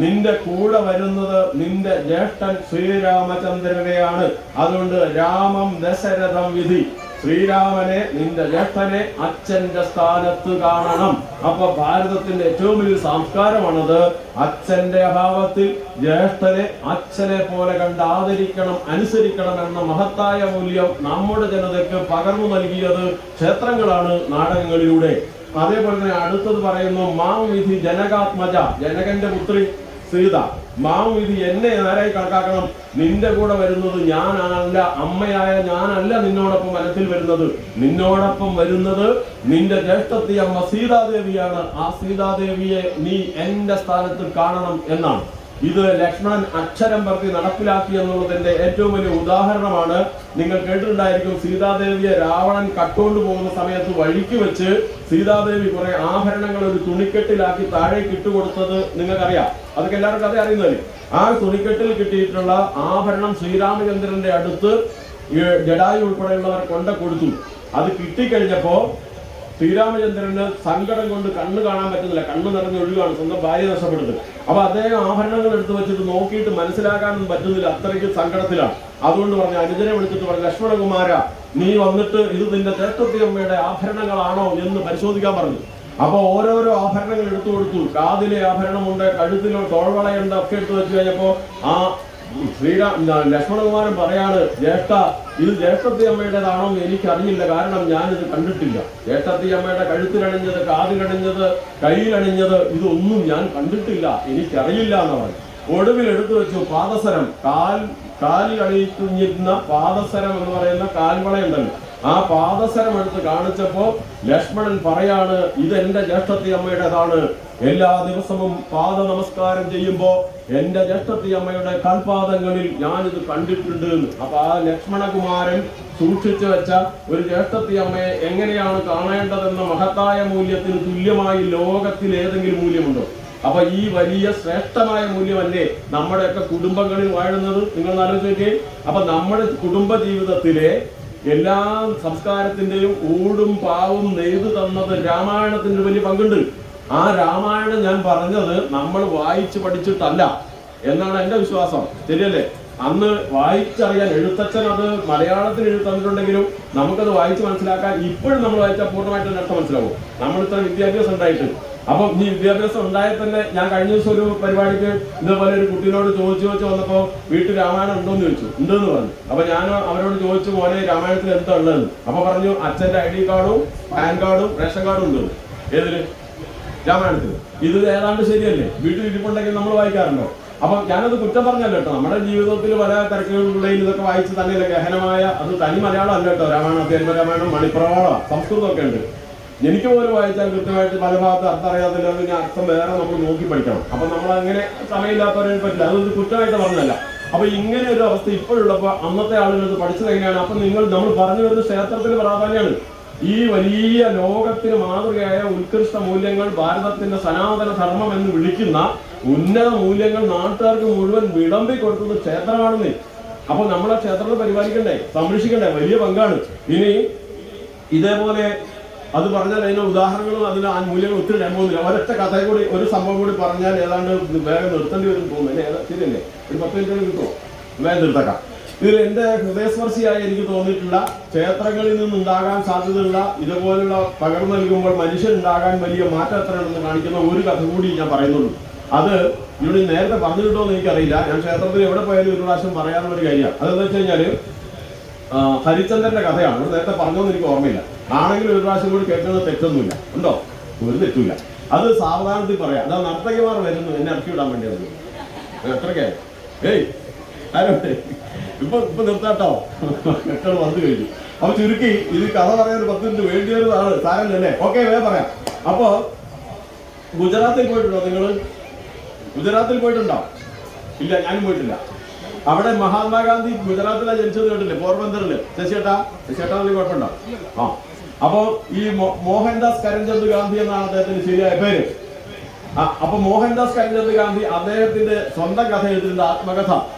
നിന്റെ കൂടെ വരുന്നത് നിന്റെ ജ്യേഷ്ഠൻ ശ്രീരാമചന്ദ്രനെയാണ്. അതുകൊണ്ട് രാമം ദശരഥം വിധി, ശ്രീരാമനെ നിന്റെ ജ്യേഷ്ഠനെ അച്ഛന്റെ സ്ഥാനത്ത് കാണണം. അപ്പൊ ഭാരതത്തിന്റെ ഏറ്റവും വലിയ സംസ്കാരമാണത്. അച്ഛന്റെ അഭാവത്തിൽ ജ്യേഷ്ഠനെ അച്ഛനെ പോലെ കണ്ട് ആദരിക്കണം, അനുസരിക്കണം എന്ന മഹത്തായ മൂല്യം നമ്മുടെ ജനതയ്ക്ക് പകർന്നു നൽകിയത് ക്ഷേത്രങ്ങളാണ്, നാടകങ്ങളിലൂടെ. അതേപോലെ തന്നെ അടുത്തത് പറയുന്നു, മാം വിധി ജനകാത്മജ, ജനകന്റെ പുത്രി സീത. മാം വിധി, എന്നെ ആരായി കണക്കാക്കണം? നിന്റെ കൂടെ വരുന്നത് ഞാനല്ല, അമ്മയായ ഞാനല്ല നിന്നോടൊപ്പം മനസ്സിൽ വരുന്നത്. നിന്നോടൊപ്പം വരുന്നത് നിന്റെ ജ്യേഷ്ഠത്തി അമ്മ സീതാദേവിയാണ്. ആ സീതാദേവിയെ നീ എന്റെ സ്ഥാനത്ത് കാണണം എന്നാണ്. ഇത് ലക്ഷ്മണൻ അക്ഷരം പ്രതി നടപ്പിലാക്കി എന്നുള്ളതിന്റെ ഏറ്റവും വലിയ ഉദാഹരണമാണ്. നിങ്ങൾ കേട്ടിട്ടുണ്ടായിരിക്കും, സീതാദേവിയെ രാവണൻ കട്ടുകൊണ്ട് പോകുന്ന സമയത്ത് വഴിക്ക് വെച്ച് സീതാദേവി കുറെ ആഭരണങ്ങൾ ഒരു തുണിക്കെട്ടിലാക്കി താഴേക്ക് ഇട്ടുകൊടുത്തത് നിങ്ങൾക്കറിയാം. അതൊക്കെ എല്ലാവരും കഥ അറിയുന്നതല്ലേ. ആ തുണിക്കെട്ടിൽ കിട്ടിയിട്ടുള്ള ആഭരണം ശ്രീരാമചന്ദ്രന്റെ അടുത്ത് ജഡായു ഉൾപ്പെടെയുള്ളവർ കൊണ്ട കൊടുത്തു. അത് കിട്ടിക്കഴിഞ്ഞപ്പോ ശ്രീരാമചന്ദ്രന് സങ്കടം കൊണ്ട് കണ്ണ് കാണാൻ പറ്റുന്നില്ല, കണ്ണ് നിറഞ്ഞ് ഒഴുകാണ്, സ്വന്തം ഭാര്യ നഷ്ടപ്പെടുന്നത്. അപ്പൊ അദ്ദേഹം ആഭരണങ്ങൾ എടുത്തു വെച്ചിട്ട് നോക്കിയിട്ട് മനസ്സിലാക്കാനൊന്നും പറ്റുന്നില്ല, അത്രയ്ക്ക് സങ്കടത്തിലാണ്. അതുകൊണ്ട് പറഞ്ഞു, അനുജനെ വിളിച്ചിട്ട് പറഞ്ഞു, ലക്ഷ്മണകുമാര, നീ വന്നിട്ട് ഇത് നിന്റെ ജ്യേഷ്ഠത്തി അമ്മയുടെ ആഭരണങ്ങളാണോ എന്ന് പരിശോധിക്കാൻ പറഞ്ഞു. അപ്പൊ ഓരോരോ ആഭരണങ്ങൾ എടുത്തു കൊടുത്തു. കാതിലെ ആഭരണമുണ്ട്, കഴുത്തിലോ തോൾവളയുണ്ട്, ഒക്കെ എടുത്തു വെച്ച് കഴിഞ്ഞപ്പോ ആ ലക്ഷ്മണകുമാരൻ പറയാണ്, ജ്യേഷ്ഠ, ഇത് ജ്യേഷ്ഠത്തി അമ്മയുടേതാണോ എന്ന് എനിക്കറിയില്ല, കാരണം ഞാനിത് കണ്ടിട്ടില്ല. ജ്യേഷ്ഠത്തി അമ്മയുടെ കഴുത്തിലണിഞ്ഞത്, കാതിലണിഞ്ഞത്, കയ്യിലണിഞ്ഞത് ഇതൊന്നും ഞാൻ കണ്ടിട്ടില്ല, എനിക്കറിയില്ല എന്ന് പറഞ്ഞു. ഒടുവിൽ എടുത്തു വെച്ചു പാദസരം, കാലിൽ അണിയിക്കുന്ന പാദസരം എന്ന് പറയുന്ന കാൽവളയുണ്ടല്ലോ, ആ പാദസരം എടുത്ത് കാണിച്ചപ്പോ ലക്ഷ്മണൻ പറയാണ്, ഇതെന്റെ ജ്യേഷ്ഠത്തി അമ്മയുടേതാണ്. എല്ലാ ദിവസവും പാദ നമസ്കാരം ചെയ്യുമ്പോ എന്റെ ജ്യേഷ്ഠത്തി അമ്മയുടെ കാൽപാദങ്ങളിൽ ഞാനിത് കണ്ടിട്ടുണ്ട് എന്ന്. അപ്പൊ ആ ലക്ഷ്മണകുമാരൻ സൂക്ഷിച്ചു വെച്ച ഒരു ജ്യേഷ്ഠത്തി അമ്മയെ എങ്ങനെയാണ് കാണേണ്ടതെന്ന മഹത്തായ മൂല്യത്തിന് തുല്യമായി ലോകത്തിൽ ഏതെങ്കിലും മൂല്യമുണ്ടോ? അപ്പൊ ഈ വലിയ ശ്രേഷ്ഠമായ മൂല്യമല്ലേ നമ്മുടെയൊക്കെ കുടുംബങ്ങളിൽ വാഴുന്നത്? നിങ്ങൾ ആലോചിക്കേ. അപ്പൊ നമ്മുടെ കുടുംബ ജീവിതത്തിലെ എല്ലാ സംസ്കാരത്തിന്റെയും ഊടും പാവും നെയ്തു തന്നത് രാമായണത്തിന് വലിയ പങ്കുണ്ട്. ആ രാമായണം ഞാൻ പറഞ്ഞത് നമ്മൾ വായിച്ചു പഠിച്ചിട്ടല്ല എന്നാണ് എന്റെ വിശ്വാസം. ശരിയല്ലേ? അന്ന് വായിച്ചറിയാൻ എഴുത്തച്ഛൻ അത് മലയാളത്തിൽ എഴുത്തന്നിട്ടുണ്ടെങ്കിലും നമുക്കത് വായിച്ച് മനസ്സിലാക്കാൻ ഇപ്പോഴും നമ്മൾ വായിച്ചാൽ പൂർണ്ണമായിട്ട് അർത്ഥം മനസ്സിലാവും. നമ്മളിത്ര വിദ്യാഭ്യാസം ഉണ്ടായിട്ട്. അപ്പം ഈ വിദ്യാഭ്യാസം ഉണ്ടായാൽ തന്നെ, ഞാൻ കഴിഞ്ഞ ദിവസം ഒരു പരിപാടിക്ക് ഇതേപോലെ ഒരു കുട്ടീനോട് ചോദിച്ചു വന്നപ്പോൾ വീട്ടിൽ രാമായണം ഉണ്ടോന്ന് ചോദിച്ചു. ഉണ്ടെന്ന് പറഞ്ഞു. അപ്പൊ ഞാൻ അവരോട് ചോദിച്ചു, മോനെ രാമായണത്തിൽ എന്താ ഉള്ളതെന്ന്. അപ്പൊ പറഞ്ഞു, അച്ഛന്റെ ID കാർഡും പാൻ കാർഡും റേഷൻ കാർഡും ഉണ്ട്. ഏതില്? രാമായണത്തിൽ. ഇത് ഏതാണ്ട് ശരിയല്ലേ? വീട്ടിൽ ഇരിപ്പുണ്ടെങ്കിൽ നമ്മൾ വായിക്കാറുണ്ടോ? അപ്പൊ ഞാനത് കുറ്റം പറഞ്ഞല്ലോ കേട്ടോ. നമ്മുടെ ജീവിതത്തിൽ പല തിരക്കുകളുള്ളതിൽ ഇതൊക്കെ വായിച്ച് തന്നെയല്ല ഗഹനമായ, അത് തനി മലയാളം അല്ല കേട്ടോ. രാമായണം, അധ്യാത്മരാമായണം, മണിപ്രവാളം, സംസ്കൃതമൊക്കെ ഉണ്ട്. എനിക്ക് പോലും വായിച്ചാൽ കൃത്യമായിട്ട് പല ഭാഗത്ത് അർത്ഥം അറിയാത്തില്ല, അതിന് അർത്ഥം വേറെ നമ്മൾ നോക്കി പഠിക്കണം. അപ്പൊ നമ്മൾ അങ്ങനെ സമയമില്ലാത്തവരെ പറ്റില്ല, അതൊരു കുറ്റമായിട്ട് പറഞ്ഞല്ല. അപ്പൊ ഇങ്ങനെ ഒരു അവസ്ഥ ഇപ്പോഴുള്ളപ്പോ അന്നത്തെ ആളുകൾ ഇത് പഠിച്ചത് എങ്ങനെയാണ്? അപ്പൊ നമ്മൾ പറഞ്ഞു വരുന്ന ക്ഷേത്രത്തിന് പ്രാധാന്യമാണ്. ഈ വലിയ ലോകത്തിന് മാതൃകയായ ഉത്കൃഷ്ട മൂല്യങ്ങൾ, ഭാരതത്തിന്റെ സനാതന ധർമ്മം എന്ന് വിളിക്കുന്ന ഉന്നത മൂല്യങ്ങൾ നാട്ടുകാർക്ക് മുഴുവൻ വിളമ്പി കൊടുത്തത് ക്ഷേത്രമാണെന്നേ. അപ്പൊ നമ്മളെ ക്ഷേത്രത്തെ പരിപാലിക്കണ്ടേ, സംരക്ഷിക്കണ്ടേ? വലിയ പങ്കാണ്. ഇനി ഇതേപോലെ അത് പറഞ്ഞാൽ അതിന്റെ ഉദാഹരണങ്ങളും അതിന് ആ മൂല്യങ്ങൾ ഒത്തിരി ഞാൻ പോകുന്നില്ല. ഒരൊറ്റ കഥ കൂടി, ഒരു സംഭവം കൂടി പറഞ്ഞാൽ ഏതാണ്ട് വേഗം നിർത്തേണ്ടി വരും തോന്നുന്നു. ശരിയല്ലേ? ഒരു 10 മിനിറ്റ് കിട്ടുമോ? വേഗം നിർത്തേക്കാം. ഇതിൽ എന്റെ ഹൃദയസ്പർശിയായി എനിക്ക് തോന്നിയിട്ടുള്ള, ക്ഷേത്രങ്ങളിൽ നിന്നുണ്ടാകാൻ സാധ്യതയുള്ള ഇതുപോലുള്ള പകർന്നു നൽകുമ്പോൾ മനുഷ്യനുണ്ടാകാൻ വലിയ മാറ്റം എത്രയുണ്ടെന്ന് കാണിക്കുന്ന ഒരു കഥ കൂടി ഞാൻ പറയുന്നുള്ളൂ. അത് ഇവിടെ നേരത്തെ പറഞ്ഞിട്ടോ എന്ന് എനിക്കറിയില്ല. ഞാൻ ക്ഷേത്രത്തിൽ എവിടെ പോയാലും ഒരു പ്രാവശ്യം പറയാനുള്ള ഒരു കാര്യമാണ്. അതെന്ന് വെച്ച് കഴിഞ്ഞാല് ഹരിചന്ദ്രന്റെ കഥയാണ്. നേരത്തെ പറഞ്ഞോന്ന് എനിക്ക് ഓർമ്മയില്ല. ആണെങ്കിലും ഒരു പ്രാവശ്യം കൂടി കേൾക്കുന്നത് തെറ്റൊന്നുമില്ല. ഉണ്ടോ? ഒരു തെറ്റില്ല. അത് സാവധാനത്തിൽ പറയാം. അതാ നർത്തകിമാർ വരുന്നു എന്നെ ഇറക്കി വിടാൻ വേണ്ടിയത്. എത്രക്കായി? ഏയ് ആരോട്ടെ ഇപ്പൊ നിർത്താട്ടോ, മക്കൾ വന്നു കഴിഞ്ഞു. അപ്പൊ ചുരുക്കി ഇത് കഥ പറയാൻ 10 മിനിറ്റ് വേണ്ടി വരുന്നതാണ്. സാരല്ലേ? ഓക്കെ, വേഗം പറയാം. അപ്പൊ ഗുജറാത്തിൽ പോയിട്ടുണ്ടോ നിങ്ങൾ? ഗുജറാത്തിൽ പോയിട്ടുണ്ടോ? ഇല്ല, ഞാനും പോയിട്ടില്ല. അവിടെ മഹാത്മാഗാന്ധി ഗുജറാത്തിലാണ് ജനിച്ചത് കേട്ടില്ലേ? പോർബന്തറില്. ശശിയേട്ടാ കുഴപ്പമുണ്ടോ? ആ, അപ്പൊ ഈ മോഹൻദാസ് കരംചന്ദ് ഗാന്ധി എന്നാണ് അദ്ദേഹത്തിന്റെ ശരിയായ പേര്. അപ്പൊ മോഹൻദാസ് കരംചന്ദ് ഗാന്ധി അദ്ദേഹത്തിന്റെ സ്വന്തം കഥ എഴുതിയിട്ടുണ്ട്, ആത്മകഥ.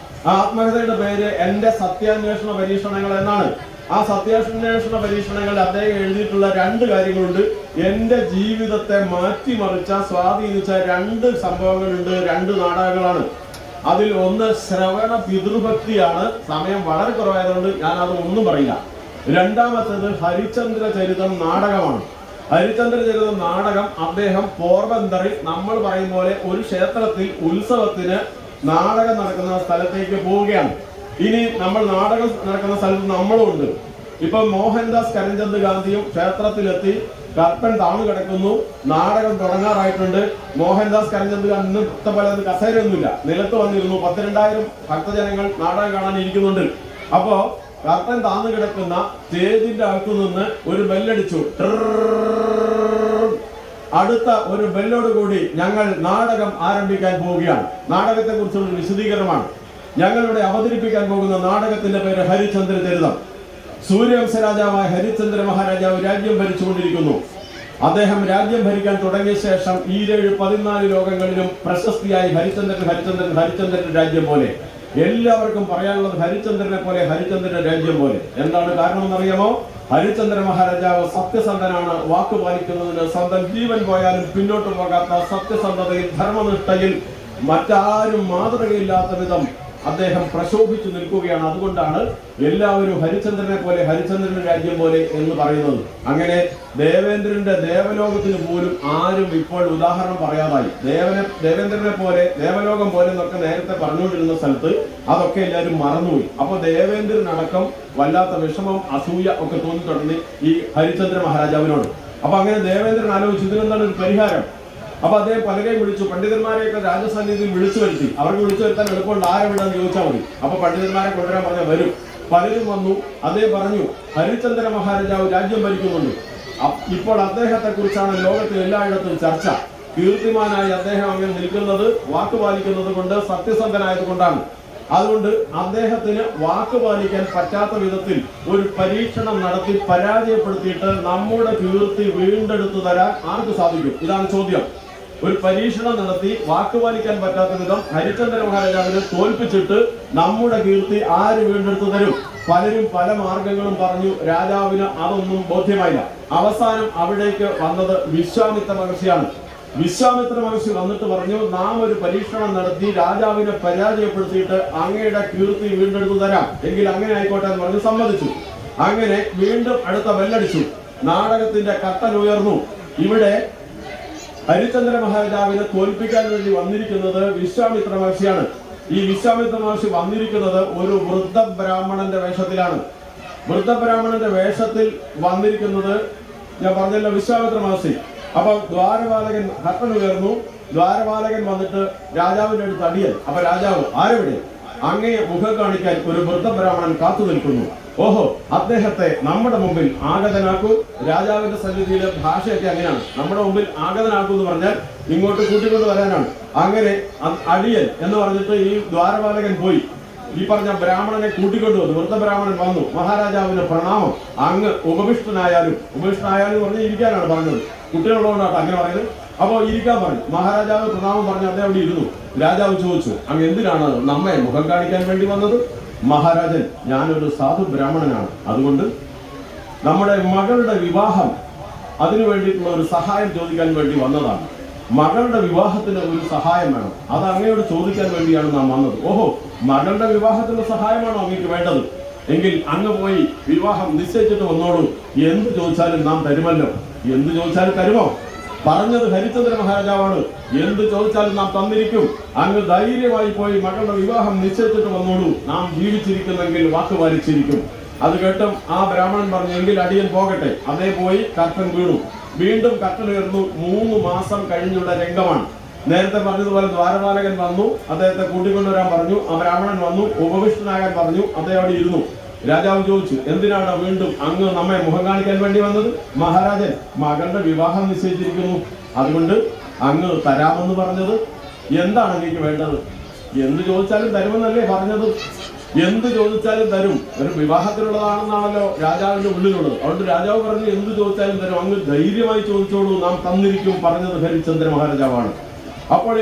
ആ ആത്മകഥയുടെ പേര് എന്റെ സത്യാന്വേഷണ പരീക്ഷണങ്ങൾ എന്നാണ്. ആ സത്യാന്വേഷണ പരീക്ഷണങ്ങളിൽ അദ്ദേഹം എഴുതിയിട്ടുള്ള 2 കാര്യങ്ങളുണ്ട്. എന്റെ ജീവിതത്തെ മാറ്റിമറിച്ച സ്വാധീനിച്ച 2 സംഭവങ്ങളുണ്ട്, 2 നാടകങ്ങളാണ്. അതിൽ ഒന്ന് ശ്രവണ പിതൃഭക്തിയാണ്. സമയം വളരെ കുറവായതുകൊണ്ട് ഞാൻ അത് ഒന്നും പറയില്ല. രണ്ടാമത്തേത് ഹരിചന്ദ്ര ചരിതം നാടകമാണ്. ഹരിചന്ദ്ര ചരിതം നാടകം അദ്ദേഹം പോർബന്തറിൽ നമ്മൾ പറയുന്ന പോലെ ഒരു ക്ഷേത്രത്തിൽ ഉത്സവത്തിന് നാടകം നടക്കുന്ന സ്ഥലത്തേക്ക് പോവുകയാണ്. ഇനി നമ്മൾ നാടകം നടക്കുന്ന സ്ഥലത്ത് നമ്മളും ഉണ്ട്. ഇപ്പൊ മോഹൻദാസ് കരംചന്ദ് ഗാന്ധിയും ക്ഷേത്രത്തിലെത്തി, കർപ്പൻ താണു കിടക്കുന്നു, നാടകം തുടങ്ങാറായിട്ടുണ്ട്. മോഹൻദാസ് കരംചന്ദ് ഗാന്ധി ഇന്നത്തെ പോലെ കസേരയൊന്നുമില്ല, നിലത്ത് വന്നിരുന്നു. 12,000 ഭക്തജനങ്ങൾ നാടകം കാണാൻ ഇരിക്കുന്നുണ്ട്. അപ്പോ കർപ്പൻ താന്നു കിടക്കുന്ന സ്റ്റേജിന്റെ അകത്തു നിന്ന് ഒരു ബെല്ലടിച്ചു. അടുത്ത ഒരു ബെല്ലോട് കൂടി ഞങ്ങൾ നാടകം ആരംഭിക്കാൻ പോവുകയാണ്. നാടകത്തെ കുറിച്ചുള്ള വിശദീകരണമാണ്. ഞങ്ങളിവിടെ അവതരിപ്പിക്കാൻ പോകുന്ന നാടകത്തിന്റെ പേര് ഹരിചന്ദ്ര ചരിതം. സൂര്യവംശ രാജാവായ ഹരിചന്ദ്ര മഹാരാജാവ് രാജ്യം ഭരിച്ചുകൊണ്ടിരിക്കുന്നു. അദ്ദേഹം രാജ്യം ഭരിക്കാൻ തുടങ്ങിയ ശേഷം ഈ 14 ലോകങ്ങളിലും പ്രശസ്തിയായി ഹരിചന്ദ്രൻ രാജ്യം പോലെ. എല്ലാവർക്കും പറയാനുള്ളത് ഹരിചന്ദ്രനെ പോലെ, ഹരിചന്ദ്രന്റെ രാജ്യം പോലെ. എന്താണ് കാരണം എന്നറിയാമോ? ഹരിചന്ദ്ര മഹാരാജാവ് സത്യസന്ധനാണ്. വാക്ക് പാലിക്കുന്നതിന് സ്വന്തം ജീവൻ പോയാലും പിന്നോട്ട് പോകാത്ത സത്യസന്ധതയിൽ, ധർമ്മനിഷ്ഠയിൽ മറ്റാരും മാതൃകയില്ലാത്ത വിധം അദ്ദേഹം പ്രശോഭിച്ചു നിൽക്കുകയാണ്. അതുകൊണ്ടാണ് എല്ലാവരും ഹരിചന്ദ്രനെ പോലെ, ഹരിചന്ദ്രന്റെ രാജ്യം പോലെ എന്ന് പറയുന്നത്. അങ്ങനെ ദേവേന്ദ്രന്റെ ദേവലോകത്തിന് പോലും ആരും ഇപ്പോൾ ഉദാഹരണം പറയാതായി. ദേവേന്ദ്രനെ പോലെ, ദേവലോകം പോലെ എന്നൊക്കെ നേരത്തെ പറഞ്ഞുകൊണ്ടിരുന്ന സ്ഥലത്ത് അതൊക്കെ എല്ലാവരും മറന്നുപോയി. അപ്പൊ ദേവേന്ദ്രനടക്കം വല്ലാത്ത വിഷമം, അസൂയ ഒക്കെ തോന്നി തുടങ്ങി ഈ ഹരിചന്ദ്ര മഹാരാജാവിനോട്. അപ്പൊ അങ്ങനെ ദേവേന്ദ്രൻ ആലോചിച്ചു, ഇതിനെന്താണ് ഒരു പരിഹാരം? അപ്പൊ അദ്ദേഹം പലരെയും വിളിച്ചു. പണ്ഡിതന്മാരെയൊക്കെ രാജസന്നിധിയിൽ വിളിച്ചു വരുത്തി. അവർക്ക് വിളിച്ചു വരുത്താൻ എളുപ്പമുണ്ട്, ആരെ വിടാന്ന് ചോദിച്ചാൽ മതി. അപ്പൊ പണ്ഡിതന്മാരെ കൊണ്ടുവരാൻ പറഞ്ഞാൽ വരും. പലരും വന്നു. അദ്ദേഹം പറഞ്ഞു, ഹരിചന്ദ്ര മഹാരാജാവ് രാജ്യം ഭരിക്കുന്നുണ്ട്. ഇപ്പോൾ അദ്ദേഹത്തെ കുറിച്ചാണ് ലോകത്തിൽ എല്ലായിടത്തും ചർച്ച. കീർത്തിമാനായി അദ്ദേഹം അങ്ങനെ നിൽക്കുന്നത്, വാക്ക് പാലിക്കുന്നത് കൊണ്ട്, സത്യസന്ധനായത് കൊണ്ടാണ്. അതുകൊണ്ട് അദ്ദേഹത്തിന് വാക്ക് പാലിക്കാൻ പറ്റാത്ത വിധത്തിൽ ഒരു പരീക്ഷണം നടത്തി പരാജയപ്പെടുത്തിയിട്ട് നമ്മുടെ കീർത്തി വീണ്ടെടുത്തു തരാൻ ആർക്ക് സാധിക്കും? ഇതാണ് ചോദ്യം. ഒരു പരീക്ഷണം നടത്തി വാക്ക് പാലിക്കാൻ പറ്റാത്ത വിധം ഹരിചന്ദ്ര മഹാരാജാവിനെ തോൽപ്പിച്ചിട്ട് നമ്മുടെ കീർത്തി ആര് വീണ്ടെടുത്തു തരും? പലരും പല മാർഗങ്ങളും പറഞ്ഞു. രാജാവിന് അതൊന്നും ബോധ്യമായില്ല. അവസാനം അവിടേക്ക് വന്നത് വിശ്വാമിത്ര മഹർഷിയാണ്. വിശ്വാമിത്ര മഹർഷി വന്നിട്ട് പറഞ്ഞു, നാം ഒരു പരീക്ഷണം നടത്തി രാജാവിനെ പരാജയപ്പെടുത്തിയിട്ട് അങ്ങയുടെ കീർത്തി വീണ്ടെടുത്തു തരാം, എങ്കിൽ അങ്ങനെ ആയിക്കോട്ടെ എന്ന് പറഞ്ഞു സമ്മതിച്ചു. അങ്ങനെ വീണ്ടും അടുത്ത ബെല്ലടിച്ചു. നാടകത്തിന്റെ കട്ടൻ ഉയർന്നു. ഇവിടെ ഹരിചന്ദ്ര മഹാരാജാവിനെ തോൽപ്പിക്കാൻ വേണ്ടി വന്നിരിക്കുന്നത് വിശ്വാമിത്ര മഹർഷിയാണ്. ഈ വിശ്വാമിത്ര മഹർഷി വന്നിരിക്കുന്നത് ഒരു വൃദ്ധ ബ്രാഹ്മണന്റെ വേഷത്തിലാണ്. വൃദ്ധ ബ്രാഹ്മണന്റെ വേഷത്തിൽ വന്നിരിക്കുന്നത് ഞാൻ പറഞ്ഞല്ലോ വിശ്വാമിത്ര മഹർഷി. അപ്പൊ ദ്വാരപാലകൻ കട്ടൻ ഉയർന്നു. ദ്വാരപാലകൻ വന്നിട്ട് രാജാവിന്റെ അടുത്ത് അടിയൻ. അപ്പൊ രാജാവ്, ആരെവിടെ? അങ്ങയെ മുഖം കാണിക്കാൻ ഒരു വൃദ്ധ ബ്രാഹ്മണൻ കാത്തു നിൽക്കുന്നു. ഓഹോ, അദ്ദേഹത്തെ നമ്മുടെ മുമ്പിൽ ആഗതനാക്കൂ. രാജാവിന്റെ സന്നിധിയിലെ ഭാഷയൊക്കെ അങ്ങനെയാണ്. നമ്മുടെ മുമ്പിൽ ആഗതനാക്കൂ എന്ന് പറഞ്ഞാൽ ഇങ്ങോട്ട് കൂട്ടിക്കൊണ്ട് വരാനാണ്. അങ്ങനെ അടിയൻ എന്ന് പറഞ്ഞിട്ട് ഈ ദ്വാരപാലകൻ പോയി ഈ പറഞ്ഞ ബ്രാഹ്മണനെ കൂട്ടിക്കൊണ്ടുവന്നു. വൃദ്ധ ബ്രാഹ്മണൻ വന്നു. മഹാരാജാവിന് പ്രണാമം. അങ്ങ് ഉപവിഷ്ടനായാലും പറഞ്ഞ് ഇരിക്കാനാണ് പറഞ്ഞത്. കുട്ടികളുള്ളതുകൊണ്ടാണ് അങ്ങനെ പറയുന്നത്. അപ്പോ ഇരിക്കാൻ പറഞ്ഞു. മഹാരാജാവ് പ്രണാമം പറഞ്ഞ് അദ്ദേഹം അവിടെ ഇരുന്നു. രാജാവ് ചോദിച്ചു, അങ്ങ് എന്തിനാണ് നമ്മെ മുഖം കാണിക്കാൻ വേണ്ടി വന്നത്? മഹാരാജൻ, ഞാനൊരു സാധു ബ്രാഹ്മണനാണ്. അതുകൊണ്ട് നമ്മുടെ മകളുടെ വിവാഹം, അതിനു വേണ്ടിയിട്ടുള്ള ഒരു സഹായം ചോദിക്കാൻ വേണ്ടി വന്നതാണ്. മകളുടെ വിവാഹത്തിന് ഒരു സഹായം വേണം, അത് അങ്ങയോട് ചോദിക്കാൻ വേണ്ടിയാണ് നാം വന്നത്. ഓഹോ, മകളുടെ വിവാഹത്തിന്റെ സഹായമാണോ അങ്ങേക്ക് വേണ്ടത്? എങ്കിൽ അങ്ങ് പോയി വിവാഹം നിശ്ചയിച്ചിട്ട് വന്നോളൂ. എന്ത് ചോദിച്ചാലും നാം തരുമല്ലോ. എന്ത് ചോദിച്ചാലും തരുമോ? പറഞ്ഞത് ഹരിചന്ദ്ര മഹാരാജാവാണ്. എന്ത് ചോദിച്ചാലും നാം തന്നിരിക്കും. അങ്ങ് ധൈര്യമായി പോയി മകളുടെ വിവാഹം നിശ്ചയിച്ചിട്ട് വന്നോളൂ. നാം ജീവിച്ചിരിക്കുന്നെങ്കിൽ വാക്ക് പാലിച്ചിരിക്കും. അത് കേട്ടും ആ ബ്രാഹ്മണൻ പറഞ്ഞു, എങ്കിൽ അടിയൻ പോകട്ടെ. അതേ പോയി കർട്ടൻ വീണു. വീണ്ടും കർട്ടൻ ഉയർന്നു. 3 മാസം കഴിഞ്ഞുള്ള രംഗമാണ്. നേരത്തെ പറഞ്ഞതുപോലെ ദ്വാരപാലകൻ വന്നു, അദ്ദേഹത്തെ കൂട്ടിക്കൊണ്ടുവരാൻ പറഞ്ഞു. ആ ബ്രാഹ്മണൻ വന്നു, ഉപവിഷ്ടനാകാൻ പറഞ്ഞു. അദ്ദേഹം അവിടെ ഇരുന്നു. രാജാവ് ചോദിച്ചു, എന്തിനാണ് വീണ്ടും അങ്ങ് നമ്മെ മുഖം കാണിക്കാൻ വേണ്ടി വന്നത്? മഹാരാജൻ, മകളുടെ വിവാഹം നിശ്ചയിച്ചിരിക്കുന്നു, അതുകൊണ്ട് അങ്ങ് തരാമെന്ന് പറഞ്ഞത്. എന്താണ് എനിക്ക് വേണ്ടത്? എന്ത് ചോദിച്ചാലും തരുമെന്നല്ലേ പറഞ്ഞത്? എന്ത് ചോദിച്ചാലും തരും. ഒരു വിവാഹത്തിലുള്ളതാണെന്നാണല്ലോ രാജാവിന്റെ ഉള്ളിലുള്ളത്. അതുകൊണ്ട് രാജാവ് പറഞ്ഞു, എന്ത് ചോദിച്ചാലും തരും, അങ്ങ് ധൈര്യമായി ചോദിച്ചോളൂ, നാം തന്നിരിക്കും. പറഞ്ഞത് ഹരിചന്ദ്ര മഹാരാജാവാണ്. അപ്പോൾ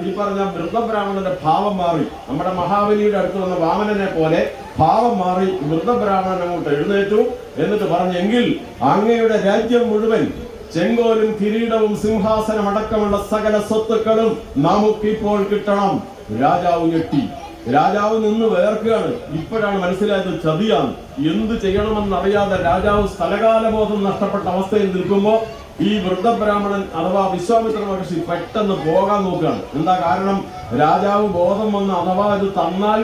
ഈ പറഞ്ഞ വൃദ്ധ ബ്രാഹ്മണന്റെ ഭാവം മാറി. നമ്മുടെ മഹാബലിയുടെ അടുത്ത് വന്ന വാമനനെ പോലെ ഭാവം മാറി വൃദ്ധബ്രാഹ്മണൻ അങ്ങോട്ട് എഴുന്നേറ്റു. എന്നിട്ട് പറഞ്ഞെങ്കിൽ അങ്ങയുടെ രാജ്യം മുഴുവൻ ചെങ്കോലും കിരീടവും സിംഹാസനം അടക്കമുള്ള സകല സ്വത്തുക്കളും നമുക്കിപ്പോൾ കിട്ടണം. രാജാവ് ഞെട്ടി. രാജാവ് നിന്ന് വേർക്കുകയാണ്. ഇപ്പോഴാണ് മനസ്സിലായത് ചതിയാണ്. എന്ത് ചെയ്യണമെന്നറിയാതെ രാജാവ് സ്ഥലകാലബോധം നഷ്ടപ്പെട്ട അവസ്ഥയിൽ നിൽക്കുമ്പോൾ ഈ വൃദ്ധബ്രാഹ്മണൻ അഥവാ വിശ്വാമിത്ര മഹർഷി പെട്ടെന്ന് പോകാൻ നോക്കുകയാണ്. എന്താ കാരണം? രാജാവ് ബോധം വന്ന് അഥവാ ഇത് തന്നാൽ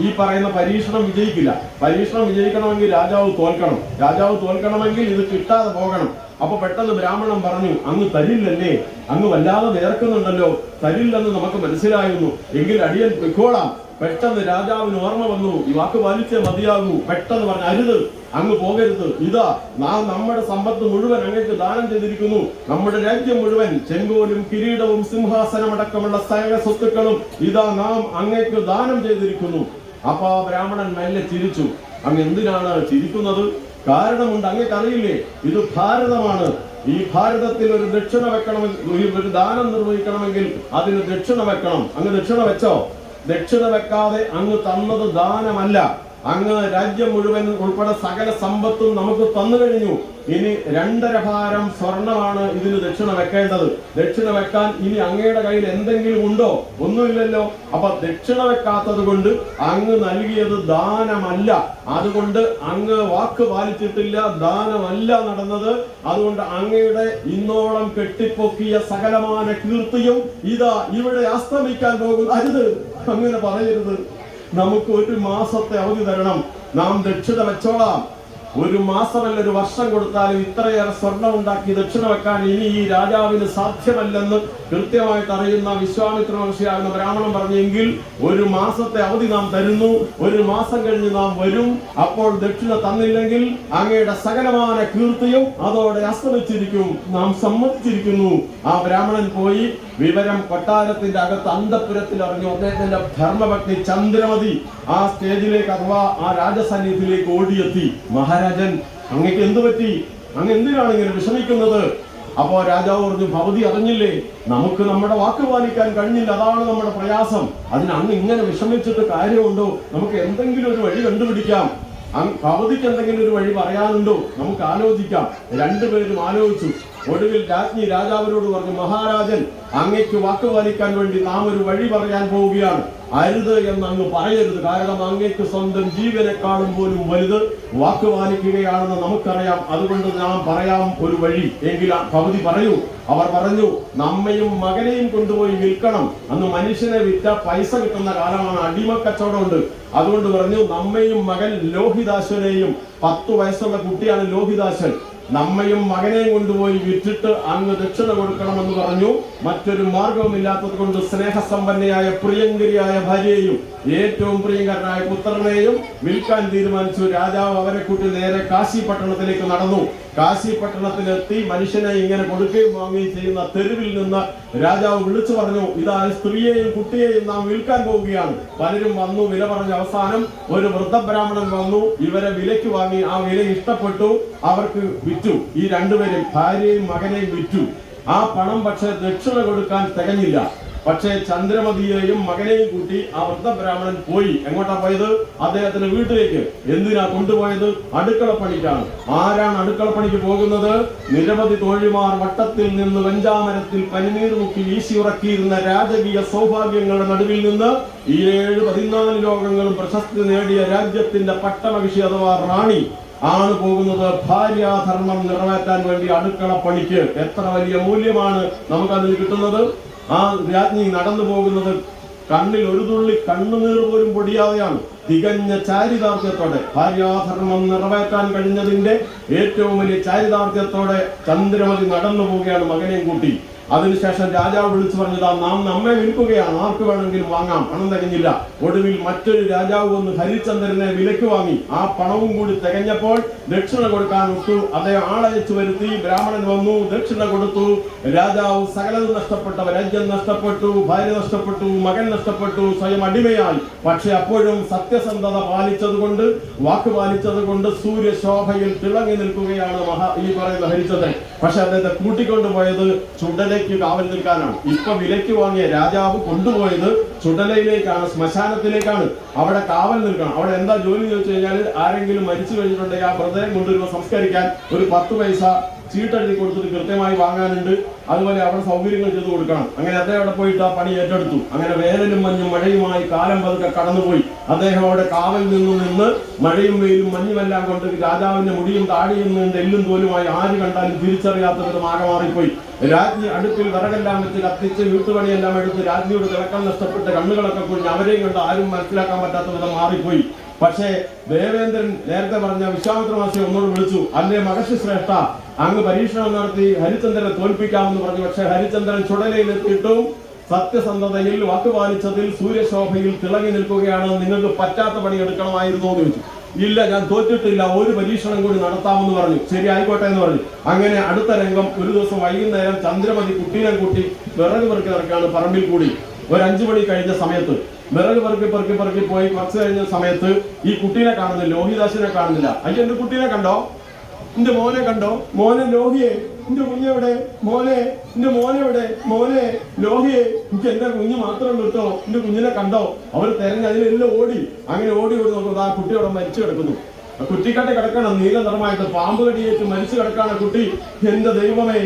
ഈ പറയുന്ന പരീക്ഷണം വിജയിക്കില്ല. പരീക്ഷണം വിജയിക്കണമെങ്കിൽ രാജാവ് തോൽക്കണം. രാജാവ് തോൽക്കണമെങ്കിൽ ഇത് കിട്ടാതെ പോകണം. അപ്പൊ പെട്ടെന്ന് ബ്രാഹ്മണൻ പറഞ്ഞു, അങ്ങ് തരില്ലല്ലേ? അങ്ങ് വല്ലാതെ വേർക്കുന്നുണ്ടല്ലോ, തരില്ലെന്ന് നമുക്ക് മനസ്സിലായിരുന്നു. എങ്കിൽ അടിയൻ പൊയ്ക്കോളാം. പെട്ടെന്ന് രാജാവിന് ഓർമ്മ വന്നു, ഈ വാക്ക് പാലിച്ചേ മതിയാകൂ. പെട്ടെന്ന് പറഞ്ഞു, അരുത്, അങ്ങ് പോകരുത്. ഇതാ നാം നമ്മുടെ സമ്പത്ത് മുഴുവൻ അങ്ങേക്ക് ദാനം ചെയ്തിരിക്കുന്നു. നമ്മുടെ രാജ്യം മുഴുവൻ ചെങ്കോലും കിരീടവും സിംഹാസനമടക്കമുള്ള സകല സ്വത്തുക്കളും ഇതാ നാം അങ്ങേക്ക് ദാനം ചെയ്തിരിക്കുന്നു. അപ്പൊ ആ ബ്രാഹ്മണൻ മെല്ലെ ചിരിച്ചു. അങ്ങ് എന്തിനാണ് ചിരിക്കുന്നത്? കാരണമുണ്ട്. അങ്ങേക്ക് അറിയില്ലേ, ഇത് ഭാരതമാണ്. ഈ ഭാരതത്തിൽ ഒരു ദക്ഷിണ വെക്കണമെങ്കിൽ, ഒരു ദാനം നിർവഹിക്കണമെങ്കിൽ അതിന് ദക്ഷിണ വെക്കണം. അങ്ങ് ദക്ഷിണ വെച്ചോ? ദക്ഷിണ വെക്കാതെ അങ്ങ് തന്നത് ദാനമല്ല. അങ്ങ് രാജ്യം മുഴുവൻ ഉൾപ്പെടെ സകല സമ്പത്തും നമുക്ക് തന്നു കഴിഞ്ഞു. ഇനി 2.5 ഭാരം സ്വർണമാണ് ഇതിന് ദക്ഷിണ വെക്കേണ്ടത്. ദക്ഷിണ വെക്കാൻ ഇനി അങ്ങയുടെ കയ്യിൽ എന്തെങ്കിലും ഉണ്ടോ? ഒന്നുമില്ലല്ലോ. അപ്പൊ ദക്ഷിണ വെക്കാത്തത് കൊണ്ട് അങ്ങ് നൽകിയത് ദാനമല്ല. അതുകൊണ്ട് അങ്ങ് വാക്ക് പാലിച്ചിട്ടില്ല, ദാനമല്ല നടന്നത്. അതുകൊണ്ട് അങ്ങയുടെ ഇന്നോളം കെട്ടിപ്പൊക്കിയ സകലമാന കീർത്തിയും ഇതാ ഇവിടെ അസ്തമിക്കാൻ പോകുന്നു. അരുത്, അങ്ങനെ പറയരുത്. നമുക്ക് 1 മാസത്തെ അവധി തരണം. നാം ദക്ഷിണ വെച്ചോളാം. 1 മാസമല്ല, 1 വർഷം കൊടുത്താലും ഇത്രയേറെ സ്വർണം ഉണ്ടാക്കി ദക്ഷിണ വെക്കാൻ ഇനി ഈ രാജാവിന് സാധ്യമല്ലെന്ന് കൃത്യമായിട്ട് അറിയുന്ന വിശ്വാമിത്ര മഹർഷിയാകുന്ന ബ്രാഹ്മണൻ പറഞ്ഞെങ്കിൽ 1 മാസത്തെ അവധി നാം തരുന്നു. 1 മാസം കഴിഞ്ഞ് നാം വരും. അപ്പോൾ ദക്ഷിണ തന്നില്ലെങ്കിൽ അങ്ങയുടെ സകലമാന കീർത്തിയും അതോടെ അസ്തമിച്ചിരിക്കും. നാം സമ്മതിച്ചിരിക്കുന്നു. ആ ബ്രാഹ്മണൻ പോയി വിവരം കൊട്ടാരത്തിന്റെ അകത്ത് അന്തപുരത്തിൽ അറിഞ്ഞു. അദ്ദേഹത്തിന്റെ ധർമ്മപത്നി ചന്ദ്രമതി ആ സ്റ്റേജിലേക്ക് അഥവാ ആ രാജസന്നിധിയിലേക്ക് ഓടിയെത്തി. മഹാരാജൻ, അങ്ങക്ക് എന്തു പറ്റി? അങ്ങ് എന്തിനാണ് ഇങ്ങനെ വിഷമിക്കുന്നത്? അപ്പോ രാജാവ് പറഞ്ഞു, ഭവതി അറിഞ്ഞില്ലേ, നമുക്ക് നമ്മുടെ വാക്ക് പാലിക്കാൻ കഴിഞ്ഞില്ല. അതാണ് നമ്മുടെ പ്രയാസം. അതിന് അങ്ങ് ഇങ്ങനെ വിഷമിച്ചിട്ട് കാര്യമുണ്ടോ? നമുക്ക് എന്തെങ്കിലും ഒരു വഴി കണ്ടുപിടിക്കാം. ഭവതിക്ക് എന്തെങ്കിലും ഒരു വഴി പറയാനുണ്ടോ? നമുക്ക് ആലോചിക്കാം. 2 പേരും ആലോചിച്ചു. ഒടുവിൽ രാജ്ഞി രാജാവിനോട് പറഞ്ഞു, മഹാരാജൻ, അങ്ങയ്ക്ക് വാക്ക് പാലിക്കാൻ വേണ്ടി നാം ഒരു വഴി പറയാൻ പോവുകയാണ്. അരുത് എന്ന് അങ്ങ് പറയരുത്. കാരണം അങ്ങയ്ക്ക് സ്വന്തം ജീവനെക്കാളും പോലും വലുത് വാക്ക് പാലിക്കുകയാണെന്ന് നമുക്കറിയാം. അതുകൊണ്ട് നാം പറയാം ഒരു വഴി. എങ്കിൽ ഭവതി പറയൂ. അവർ പറഞ്ഞു, നമ്മയും മകനെയും കൊണ്ടുപോയി വിൽക്കണം. അന്ന് മനുഷ്യനെ വിറ്റ പൈസ കിട്ടുന്ന കാലമാണ്. അടിമക്കച്ചവടമുണ്ട്. അതുകൊണ്ട് പറഞ്ഞു, നമ്മയും മകൻ ലോഹിതാശ്വനെയും, 10 വയസ്സുള്ള കുട്ടിയാണ് ലോഹിതാശ്വൻ, നമ്മയും മകനെയും കൊണ്ടുപോയി വിറ്റിട്ട് അങ്ങ് ദക്ഷിണ കൊടുക്കണമെന്ന് പറഞ്ഞു. മറ്റൊരു മാർഗവുമില്ലാത്തത് കൊണ്ട് സ്നേഹസമ്പന്നയായ പ്രിയങ്കരിയായ ഭാര്യയെയും ഏറ്റവും പ്രിയങ്കരനായ പുത്രനെയും വിൽക്കാൻ തീരുമാനിച്ചു. രാജാവ് അവരെ കൂട്ടി നേരെ കാശി പട്ടണത്തിലേക്ക് നടന്നു. കാശി പട്ടണത്തിലെത്തി മനുഷ്യനെ ഇങ്ങനെ കൊടുക്കുകയും വാങ്ങുകയും ചെയ്യുന്ന തെരുവിൽ നിന്ന് രാജാവ് വിളിച്ചു പറഞ്ഞു, ഇതാ സ്ത്രീയെയും കുട്ടിയെയും നാം വിൽക്കാൻ പോവുകയാണ്. പലരും വന്നു, വില പറഞ്ഞ അവസാനം ഒരു വൃദ്ധബ്രാഹ്മണൻ വന്നു. ഇവരെ വിലയ്ക്ക് വാങ്ങി. ആ വില ഇഷ്ടപ്പെട്ടു. അവർക്ക് വിറ്റു. ഈ 2 പേരും ഭാര്യയും മകനെയും വിറ്റു. ആ പണം പക്ഷെ ദക്ഷിണ കൊടുക്കാൻ തികഞ്ഞില്ല. പക്ഷേ ചന്ദ്രമതിയെയും മകനെയും കൂട്ടി ആ വൃദ്ധബ്രാഹ്മണൻ പോയി. എങ്ങോട്ടാ പോയത്? അദ്ദേഹത്തിന്റെ വീട്ടിലേക്ക്. എന്തിനാ കൊണ്ടുപോയത്? അടുക്കളപ്പണിക്കാണ്. ആരാണ് അടുക്കളപ്പണിക്ക് പോകുന്നത്? നിരവധി തോഴിമാർ വട്ടത്തിൽ നിന്ന് വെഞ്ചാമരത്തിൽ പനിനീർ മുക്കി വീശി ഉറക്കിയിരുന്ന രാജകീയ സൗഭാഗ്യങ്ങളുടെ നടുവിൽ നിന്ന് ഈ 14 ലോകങ്ങളും പ്രശസ്തി നേടിയ രാജ്യത്തിന്റെ പട്ടമഹിഷി അഥവാ റാണി ആണ് പോകുന്നത് ഭാര്യാധർമ്മം നിറവേറ്റാൻ വേണ്ടി അടുക്കളപ്പണിക്ക്. എത്ര വലിയ മൂല്യമാണ് നമുക്കതിൽ കിട്ടുന്നത്! ആ രാജ്ഞി നടന്നു പോകുന്നത് കണ്ണിൽ ഒരു തുള്ളി കണ്ണുനീർ പോലും പൊടിയാതെയാണ്. തികഞ്ഞ ചാരിതാർത്ഥ്യത്തോടെ, ഭാര്യാധർമ്മം നിറവേറ്റാൻ കഴിഞ്ഞതിന്റെ ഏറ്റവും വലിയ ചാരിതാർത്ഥ്യത്തോടെ ചന്ദ്രമതി നടന്നു പോവുകയാണ് മകനെയും കൂട്ടി. അതിനുശേഷം രാജാവ് വിളിച്ചു പറഞ്ഞതാ, നാം നമ്മെ വിൽക്കുകയാണ്, ആർക്ക് വേണമെങ്കിലും വാങ്ങാം. പണം തികഞ്ഞില്ല. ഒടുവിൽ മറ്റൊരു രാജാവ് വന്ന് ഹരിചന്ദ്രനെ വിലക്ക് വാങ്ങി. ആ പണവും കൂടി തികഞ്ഞപ്പോൾ ദക്ഷിണ കൊടുക്കാൻ ഒത്തു. അദ്ദേഹം ആളയച്ചു വരുത്തി. ബ്രാഹ്മണൻ വന്നു, ദക്ഷിണ കൊടുത്തു. രാജാവ് സകലതും നഷ്ടപ്പെട്ട, രാജ്യം നഷ്ടപ്പെട്ടു, ഭാര്യ നഷ്ടപ്പെട്ടു, മകൻ നഷ്ടപ്പെട്ടു, സ്വയം അടിമയായി. പക്ഷെ അപ്പോഴും സത്യസന്ധത പാലിച്ചത് കൊണ്ട്, വാക്ക് പാലിച്ചത് കൊണ്ട് സൂര്യശോഭയിൽ തിളങ്ങി നിൽക്കുകയാണ് ഈ പറയുന്ന ഹരിചന്ദ്രൻ. പക്ഷെ അദ്ദേഹത്തെ കൂട്ടിക്കൊണ്ടുപോയത് ചുടലയ്ക്ക് കാവൽ നിൽക്കാനാണ്. ഇപ്പൊ വിലയ്ക്ക് വാങ്ങിയ രാജാവ് കൊണ്ടുപോയത് ചുടലയിലേക്കാണ്, ശ്മശാനത്തിലേക്കാണ്. അവിടെ കാവൽ നിൽക്കണം. അവിടെ എന്താ ജോലി ചോദിച്ചു കഴിഞ്ഞാൽ, ആരെങ്കിലും മരിച്ചു കഴിഞ്ഞിട്ടുണ്ടെങ്കിൽ ആ മൃതദേഹം കൊണ്ടുവരുമ്പോൾ സംസ്കരിക്കാൻ ഒരു 10 പൈസ ചീട്ടെഴുതി കൊടുത്തിട്ട് കൃത്യമായി വാങ്ങാനുണ്ട്. അതുപോലെ അവിടെ സൗകര്യങ്ങൾ ചെയ്ത് കൊടുക്കണം. അങ്ങനെ അദ്ദേഹം അവിടെ പോയിട്ട് ആ പണി ഏറ്റെടുത്തു. അങ്ങനെ വേനലും മഞ്ഞും മഴയുമായി കാലം പതുക്കെ കടന്നുപോയി. അദ്ദേഹം അവിടെ കാവൽ നിന്ന് മഴയും വെയിലും മഞ്ഞുമെല്ലാം കൊണ്ട് രാജാവിന്റെ മുടിയും താടിയും നിന്ന് എല്ലും തോലുമായി ആര് കണ്ടാലും തിരിച്ചറിയാത്ത വിധം ആകെ മാറിപ്പോയി. രാജ്ഞി അടുപ്പിൽ വിറകെല്ലാം വെച്ച് കത്തിച്ച് വീട്ടുപണിയെല്ലാം എടുത്ത് രാജ്ഞിയുടെ തിളക്കം നഷ്ടപ്പെട്ട് കണ്ണുകളൊക്കെ കുഞ്ഞ് അവരെയും കണ്ട് ആരും മനസ്സിലാക്കാൻ പറ്റാത്ത വിധം മാറിപ്പോയി. പക്ഷേ ദേവേന്ദ്രൻ നേരത്തെ പറഞ്ഞ വിശ്വാമിത്ര മഹർഷി ഒന്നോട് വിളിച്ചു, അല്ലേ മഹർഷി ശ്രേഷ്ഠ, അങ്ങ് പരീക്ഷണം നടത്തി ഹരിചന്ദ്രനെ തോൽപ്പിക്കാമെന്ന് പറഞ്ഞു. പക്ഷെ ഹരിചന്ദ്രൻ ചുടലയിലെത്തിയിട്ടും സത്യസന്ധതയിൽ വാക്കുപാലിച്ചതിൽ സൂര്യശോഭയിൽ തിളങ്ങി നിൽക്കുകയാണ്. നിങ്ങൾക്ക് പറ്റാത്ത പണി എടുക്കണമായിരുന്നു എന്ന് ചോദിച്ചു. ഇല്ല, ഞാൻ തോറ്റിട്ടില്ല, ഒരു പരീക്ഷണം കൂടി നടത്താമെന്ന് പറഞ്ഞു. ശരി, ആയിക്കോട്ടെ എന്ന് പറഞ്ഞു. അങ്ങനെ അടുത്ത രംഗം, ഒരു ദിവസം വൈകുന്നേരം ചന്ദ്രമതി കുട്ടീനെ കൂട്ടി വിറക് പെറുക്കി നടക്കാണ് പറമ്പിൽ കൂടി. ഒരു 5 മണി കഴിഞ്ഞ സമയത്ത് വിറക് പെറുക്കി പോയി കുറച്ച് കഴിഞ്ഞ സമയത്ത് ഈ കുട്ടീനെ കാണുന്നില്ല, ലോഹിദാസിനെ കാണുന്നില്ല. അയ്യോ, എന്റെ കുട്ടീനെ കണ്ടോ, എന്റെ മോനെ കണ്ടോ, മോനെ ലോഹിയെ, എന്റെ കുഞ്ഞെവിടെ, മോനെ, എന്റെ മോനെവിടെ, മോനെ ലോഹിയെ, എനിക്ക് എന്റെ കുഞ്ഞ് മാത്രം കിട്ടോ, എന്റെ കുഞ്ഞിനെ കണ്ടോ. അവർ തെരഞ്ഞ് അതിലെല്ലാം ഓടി. അങ്ങനെ ഓടി നോക്കുന്നത് ആ കുട്ടി അവിടെ മരിച്ചു കിടക്കുന്നു. കുറ്റിക്കാട്ടെ കിടക്കണം, നീല നിറമായിട്ട് പാമ്പ് കടിയേറ്റ് മരിച്ചു കിടക്കാണ് കുട്ടി. എന്റെ ദൈവമേ,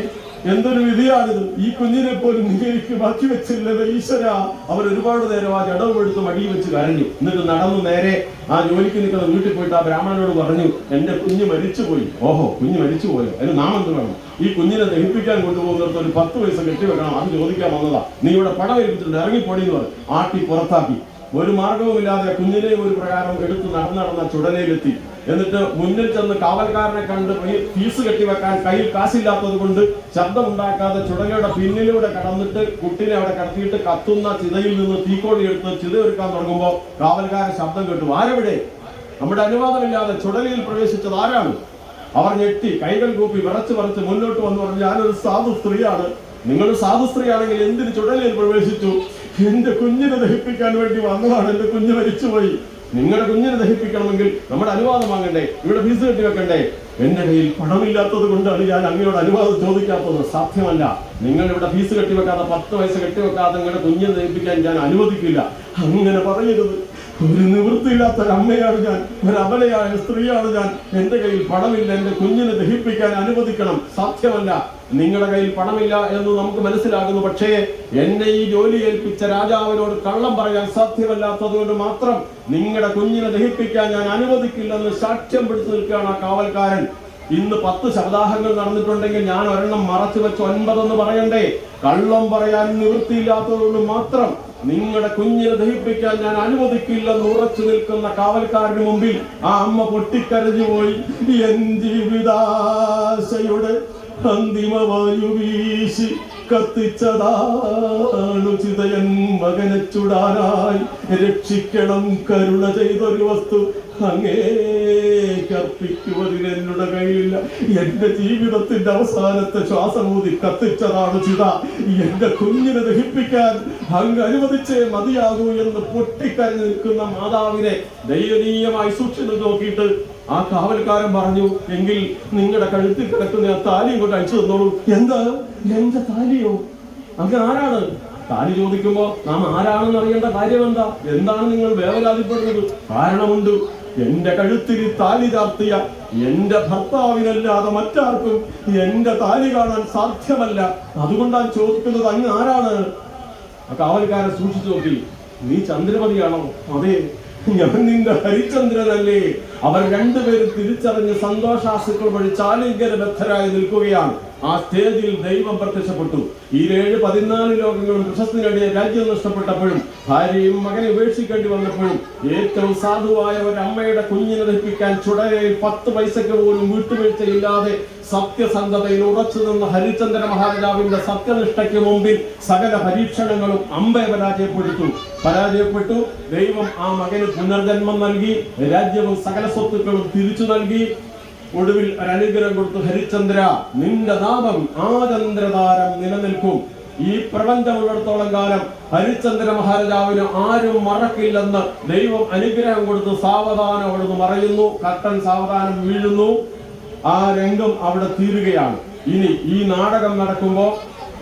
എന്തൊരു വിധിയാണിത്! ഈ കുഞ്ഞിനെ പോലും നിങ്ങൾക്ക് ബാക്കി വെച്ചില്ലത് ഈശ്വര. അവർ ഒരുപാട് നേരം ആ ജടവെടുത്ത് മടിയിൽ വെച്ച് കരഞ്ഞു. എന്നിട്ട് നടന്നു നേരെ ആ ജോലിക്ക് നിൽക്കുന്ന വീട്ടിൽ പോയിട്ട് ആ ബ്രാഹ്മണനോട് പറഞ്ഞു, എന്റെ കുഞ്ഞ് മരിച്ചുപോയി. ഓഹോ, കുഞ്ഞ് മരിച്ചുപോയോ? അതിന് നാം എന്ത് വേണം? ഈ കുഞ്ഞിനെ ദഹിപ്പിക്കാൻ കൊണ്ടുപോകുന്നിടത്ത് ഒരു 10 പൈസ കെട്ടിവെക്കണം, അത് ചോദിക്കാൻ വന്നതാ. നീ ഇവിടെ പടം ഏൽപ്പിച്ചിട്ടുണ്ട്, ഇറങ്ങിപ്പോടി എന്ന് പറഞ്ഞു. ആട്ടി പുറത്താക്കി. ഒരു മാർഗവുമില്ലാതെ കുഞ്ഞിനെ ഒരു പ്രകാരം എടുത്ത് നടന്ന ചുടലയിലെത്തി. എന്നിട്ട് മുന്നിൽ ചെന്ന് കാവൽക്കാരനെ കണ്ട് ഫീസ് കെട്ടിവെക്കാൻ കയ്യിൽ കാശില്ലാത്തത് കൊണ്ട് ശബ്ദമുണ്ടാക്കാതെ ചുടലയുടെ പിന്നിലൂടെ കടന്നിട്ട് കുട്ടിനെ അവിടെ കടത്തിയിട്ട് കത്തുന്ന ചിതയിൽ നിന്ന് തീക്കോടി എടുത്ത് ചിത ഒരുക്കാൻ തുടങ്ങുമ്പോൾ കാവൽക്കാരൻ ശബ്ദം കേട്ടു, ആരെവിടെ? നമ്മുടെ അനുവാദമില്ലാതെ ചുടലയിൽ പ്രവേശിച്ചത് ആരാണ്? അവർ ഞെട്ടി കൈകൾ കൂപ്പി വിറച്ച് മുന്നോട്ട് വന്നു പറഞ്ഞു, ഞാനൊരു സാധു സ്ത്രീയാണ്. നിങ്ങൾ സാധു സ്ത്രീയാണെങ്കിൽ എന്തിന് ചുടലയിൽ പ്രവേശിച്ചു? എന്റെ കുഞ്ഞിനെ ദഹിപ്പിക്കാൻ വേണ്ടി വന്നതാണ്. എന്റെ കുഞ്ഞ് മരിച്ചുപോയി. നിങ്ങളുടെ കുഞ്ഞിനെ ദഹിപ്പിക്കണമെങ്കിൽ നമ്മുടെ അനുവാദം വാങ്ങണ്ടേ? ഇവിടെ ഫീസ് കെട്ടി വെക്കണ്ടേ? എന്റെ കയ്യിൽ പണമില്ലാത്തത് കൊണ്ടാണ് ഞാൻ അങ്ങയോട് അനുവാദം ചോദിക്കാത്തത്. സാധ്യമല്ല. നിങ്ങൾ ഇവിടെ ഫീസ് കെട്ടിവെക്കാതെ 10 പൈസ കെട്ടിവെക്കാതെ നിങ്ങളുടെ കുഞ്ഞിനെ ദഹിപ്പിക്കാൻ ഞാൻ അനുവദിക്കില്ല. അങ്ങനെ പറയരുത്. ഒരു നിവൃത്തിയില്ലാത്ത അമ്മയാണ് ഞാൻ, ഒരു അബലയായ സ്ത്രീയാണ് ഞാൻ. എന്റെ കയ്യിൽ പണമില്ല, എന്റെ കുഞ്ഞിനെ ദഹിപ്പിക്കാൻ അനുവദിക്കണം. സാധ്യമല്ല. നിങ്ങളുടെ കയ്യിൽ പണമില്ല എന്ന് നമുക്ക് മനസ്സിലാകുന്നു. പക്ഷേ എന്നെ ഈ ജോലി ഏൽപ്പിച്ച രാജാവിനോട് കള്ളം പറയാൻ സാധ്യമല്ലാത്തത് കൊണ്ട് മാത്രം നിങ്ങളുടെ കുഞ്ഞിനെ ദഹിപ്പിക്കാൻ ഞാൻ അനുവദിക്കില്ലെന്ന് സാക്ഷ്യം പിടിച്ചു നിൽക്കുകയാണ് ആ കാവൽക്കാരൻ. ഇന്ന് 10 ശബ്ദാഹങ്ങൾ നടന്നിട്ടുണ്ടെങ്കിൽ ഞാൻ ഒരെണ്ണം മറച്ചു വെച്ച് 9 എന്ന് പറയണ്ടേ? കള്ളം പറയാൻ നിവൃത്തിയില്ലാത്തതുകൊണ്ട് മാത്രം നിങ്ങളുടെ കുഞ്ഞിനെ ദഹിപ്പിക്കാൻ ഞാൻ അനുവദിക്കില്ലെന്ന് ഉറച്ചു നിൽക്കുന്ന കാവൽക്കാരന് മുമ്പിൽ ആ അമ്മ പൊട്ടിക്കരഞ്ഞു പോയി. എൻ ജീവിതാശയുടെ അന്തിമ വായു വീശി കത്തിച്ചതാണു ചിതയൻ മകനെ ചുടാനായി രക്ഷിക്കണം കരുണ ചെയ്തൊരു വസ്തു അങ്ങേക്കർപ്പിക്കുവതിന് എന്നുടെ കയ്യിലില്ല. എന്റെ ജീവിതത്തിന്റെ അവസാനത്തെ ശ്വാസമൂതി കത്തിച്ചതാണ് ചിത. എന്റെ കുഞ്ഞിനെ ദഹിപ്പിക്കാൻ അങ്ങ് അനുവദിച്ചേ മതിയാകൂ എന്ന് പൊട്ടിക്കരഞ്ഞു നിൽക്കുന്ന മാതാവിനെ ദയനീയമായി സൂക്ഷിച്ചു നോക്കിയിട്ട് ആ കാവൽക്കാരൻ പറഞ്ഞു, എങ്കിൽ നിങ്ങളുടെ കഴുത്തിൽ കിടക്കുന്ന ആ താലിയും കൊണ്ട് അയച്ചു തന്നോളൂ. എന്താ? എന്റെ താലിയോ? അങ്ങനെ ആരാണ്? താലി ചോദിക്കുമ്പോ നാം ആരാണെന്ന് അറിയേണ്ട കാര്യം എന്താ? എന്താണ് നിങ്ങൾ വേവലാതിപ്പെടുന്നത്? കാരണമുണ്ട്. എന്റെ കഴുത്തിൽ താലി ചാർത്തിയ എന്റെ ഭർത്താവിനല്ലാതെ മറ്റാർക്കും എന്റെ താലി കാണാൻ സാധ്യമല്ല. അതുകൊണ്ടാണ് ചോദിക്കുന്നത്, അങ്ങ് ആരാണ്? ആ കാവൽക്കാരൻ സൂക്ഷിച്ചു നോക്കി. നീ ചന്ദ്രമതിയാണോ? അതെ, ഞാൻ നിന്റെ ഹരിചന്ദ്രനല്ലേ. അവർ രണ്ടുപേരും തിരിച്ചറിഞ്ഞ് സന്തോഷാസുക്കൾ വഴി ചാലിങ്കരബദ്ധരായി നിൽക്കുകയാണ്. ആ സ്റ്റേജിൽ ദൈവം പ്രത്യക്ഷപ്പെട്ടു. ഈ 7-14 ലോകങ്ങളും പ്രശസ്തി നേടിയ രാജ്യം നഷ്ടപ്പെട്ടപ്പോഴും ഭാര്യയും മകനെ ഉപേക്ഷിക്കേണ്ടി വന്നപ്പോഴും ഏറ്റവും സാധുവായ ഒരു അമ്മയുടെ കുഞ്ഞിനെ ദഹിപ്പിക്കാൻ ചുടലയിൽ 10 പൈസയ്ക്ക് പോലും വീട്ടുവീഴ്ചയില്ലാതെ സത്യസന്ധതയിൽ ഉറച്ചു നിന്ന ഹരിചന്ദ്ര മഹാരാജാവിന്റെ സത്യനിഷ്ഠയ്ക്ക് മുമ്പിൽ സകല പരീക്ഷണങ്ങളും അമ്പയെ പരാജയപ്പെട്ടു. ദൈവം ആ മകന് പുനർജന്മം നൽകി. രാജ്യവും സകല സ്വത്തുക്കളും തിരിച്ചു നൽകി. ഒടുവിൽ ഒരനുഗ്രഹം കൊടുത്തു, ഹരിചന്ദ്ര, നിന്റെ നാമം ആചന്ദ്രതാരം നിലനിൽക്കും. ഈ പ്രപഞ്ചമുള്ളിടത്തോളം കാലം ഹരിചന്ദ്ര മഹാരാജാവിന് ആരും മറക്കില്ലെന്ന് ദൈവം അനുഗ്രഹം കൊടുത്ത് സാവധാനം അവിടുന്ന് മറയുന്നു. കർട്ടൻ സാവധാനം വീഴുന്നു. ആ രംഗം അവിടെ തീരുകയാണ്. ഇനി ഈ നാടകം നടക്കുമ്പോൾ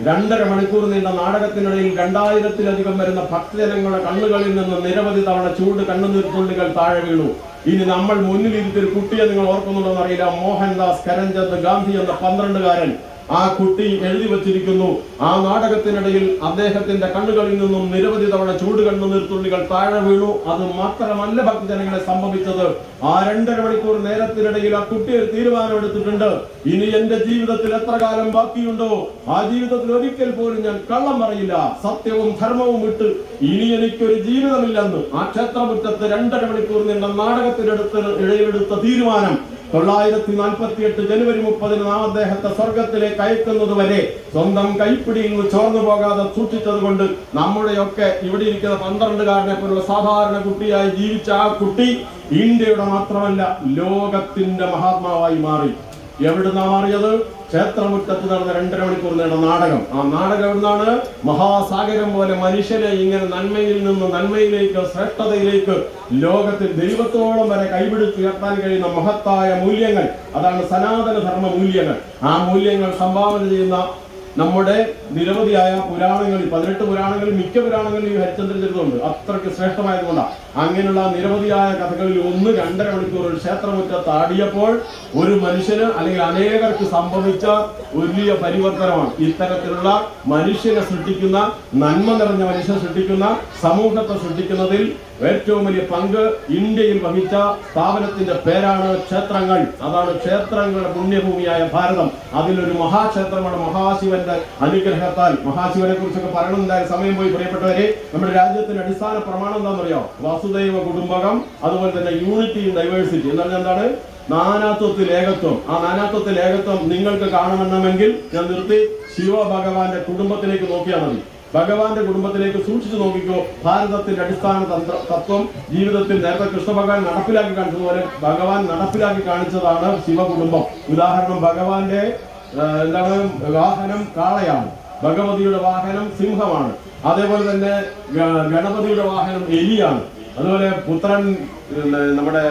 2.5 മണിക്കൂർ നീണ്ട നാടകത്തിനിടയിൽ 2000-ത്തിലധികം വരുന്ന ഭക്തജനങ്ങളുടെ കണ്ണുകളിൽ നിന്ന് നിരവധി തവണ ചൂട് കണ്ണുനീർത്തുള്ളികൾ താഴെ വീണു. ഇനി നമ്മൾ മുന്നിലിരുത്തിയൊരു കുട്ടിയെ നിങ്ങൾ ഓർക്കുന്നുണ്ടോ എന്നറിയില്ല. മോഹൻദാസ് കരംചന്ദ് ഗാന്ധി എന്ന 12കാരൻ. ആ കുട്ടി എഴുതി വച്ചിരിക്കുന്നു, ആ നാടകത്തിനിടയിൽ അദ്ദേഹത്തിന്റെ കണ്ണുകളിൽ നിന്നും നിരവധി തവണ ചൂട് കണ്ണുനീർത്തുള്ളികൾ താഴെ വീണു. അത് മാത്രമല്ല ഭക്തജനങ്ങളെ സംഭവിച്ചത്, ആ 2.5 മണിക്കൂർ നേരത്തിനിടയിൽ ആ കുട്ടി ഒരു തീരുമാനമെടുത്തിട്ടുണ്ട്. ഇനി എന്റെ ജീവിതത്തിൽ എത്ര കാലം ബാക്കിയുണ്ടോ ആ ജീവിതത്തിൽ ഒരിക്കൽ പോലും ഞാൻ കള്ളം പറയില്ല, സത്യവും ധർമ്മവും വിട്ട് ഇനി എനിക്കൊരു ജീവിതമില്ലെന്ന് ആ ക്ഷേത്രമുറ്റത്ത് 2.5 മണിക്കൂർ നീണ്ട ഇടയിലെടുത്ത തീരുമാനം 948 ജനുവരി 30 അദ്ദേഹത്തെ സ്വർഗത്തിലേക്ക് അയക്കുന്നത് വരെ സ്വന്തം കൈപ്പിടിയിൽ നിന്ന് ചോർന്നു പോകാതെ സൂക്ഷിച്ചത് കൊണ്ട് നമ്മുടെയൊക്കെ ഇവിടെ ഇരിക്കുന്ന 12കാരനെ പോലുള്ള സാധാരണ കുട്ടിയായി ജീവിച്ച ആ കുട്ടി ഇന്ത്യയുടെ മാത്രമല്ല ലോകത്തിന്റെ മഹാത്മാവായി മാറി. എവിടുന്നാ മാറിയത്? ക്ഷേത്രമുറ്റത്ത് നടന്ന 2.5 മണിക്കൂർ നീണ്ട നാടകം. ആ നാടകം എവിടുന്നാണ്? മഹാസാഗരം പോലെ മനുഷ്യനെ ഇങ്ങനെ നന്മയിൽ നിന്ന് നന്മയിലേക്ക്, ശ്രേഷ്ഠതയിലേക്ക്, ലോകത്തിൽ ദൈവത്തോളം വരെ കൈപിടിച്ചുയർത്താൻ കഴിയുന്ന മഹത്തായ മൂല്യങ്ങൾ, അതാണ് സനാതന ധർമ്മ മൂല്യങ്ങൾ. ആ മൂല്യങ്ങൾ സംഭാവന ചെയ്യുന്ന നമ്മുടെ നിരവധിയായ പുരാണങ്ങളിൽ, 18 പുരാണങ്ങളിൽ മിക്ക പുരാണങ്ങളിൽ ഈ ഹരിചന്ദ്ര ചരിത്രമുണ്ട്. അത്രയ്ക്ക് ശ്രേഷ്ഠമായതുകൊണ്ടാണ്. അങ്ങനെയുള്ള നിരവധിയായ കഥകളിൽ ഒന്ന് 2.5 മണിക്കൂർ ഒരു ക്ഷേത്രമുറ്റത്ത് ആടിയപ്പോൾ ഒരു മനുഷ്യന് അല്ലെങ്കിൽ അനേകർക്ക് സംഭവിച്ച വലിയ പരിവർത്തനമാണ്. ഇത്തരത്തിലുള്ള മനുഷ്യനെ സൃഷ്ടിക്കുന്ന, നന്മ നിറഞ്ഞ മനുഷ്യനെ സൃഷ്ടിക്കുന്ന, സമൂഹത്തെ സൃഷ്ടിക്കുന്നതിൽ ഏറ്റവും വലിയ പങ്ക് ഇന്ത്യയിൽ വഹിച്ച സ്ഥാപനത്തിന്റെ പേരാണ് ക്ഷേത്രങ്ങൾ. അതാണ് ക്ഷേത്രങ്ങളുടെ പുണ്യഭൂമിയായ ഭാരതം. അതിലൊരു മഹാക്ഷേത്രമാണ് മഹാശിവന്റെ അനുഗ്രഹത്താൽ. മഹാശിവനെ കുറിച്ചൊക്കെ പറയണമെന്നായ സമയം പോയി. പ്രിയപ്പെട്ടവരെ, നമ്മുടെ രാജ്യത്തിന്റെ അടിസ്ഥാന പ്രമാണം എന്താണെന്നറിയോ? വാസുദൈവ കുടുംബകം, അതുപോലെ തന്നെ യൂണിറ്റി ഇൻ ഡൈവേഴ്സിറ്റി എന്ന് പറഞ്ഞാൽ എന്താണ്? നാനാത്വത്തിൽ ഏകത്വം. ആ നാനാത്വത്തിൽ ഏകത്വം നിങ്ങൾക്ക് കാണണമെങ്കിൽ ഞാൻ നിർത്തി ശിവഭഗവാന്റെ കുടുംബത്തിലേക്ക് നോക്കിയാൽ മതി. ഭഗവാന്റെ കുടുംബത്തിലേക്ക് സൂക്ഷിച്ചു നോക്കിക്കോ. ഭാരതത്തിന്റെ അടിസ്ഥാന തത്വം ജീവിതത്തിൽ നേരത്തെ കൃഷ്ണ ഭഗവാൻ നടപ്പിലാക്കി കാണിച്ചതുപോലെ ഭഗവാൻ നടപ്പിലാക്കി കാണിച്ചതാണ് ശിവകുടുംബം. ഉദാഹരണം, ഭഗവാന്റെ എന്താണ് വാഹനം? കാളയാണ്. ഭഗവതിയുടെ വാഹനം സിംഹമാണ്. അതേപോലെ തന്നെ ഗണപതിയുടെ വാഹനം എലിയാണ്. അതുപോലെ പുത്രൻ നമ്മുടെ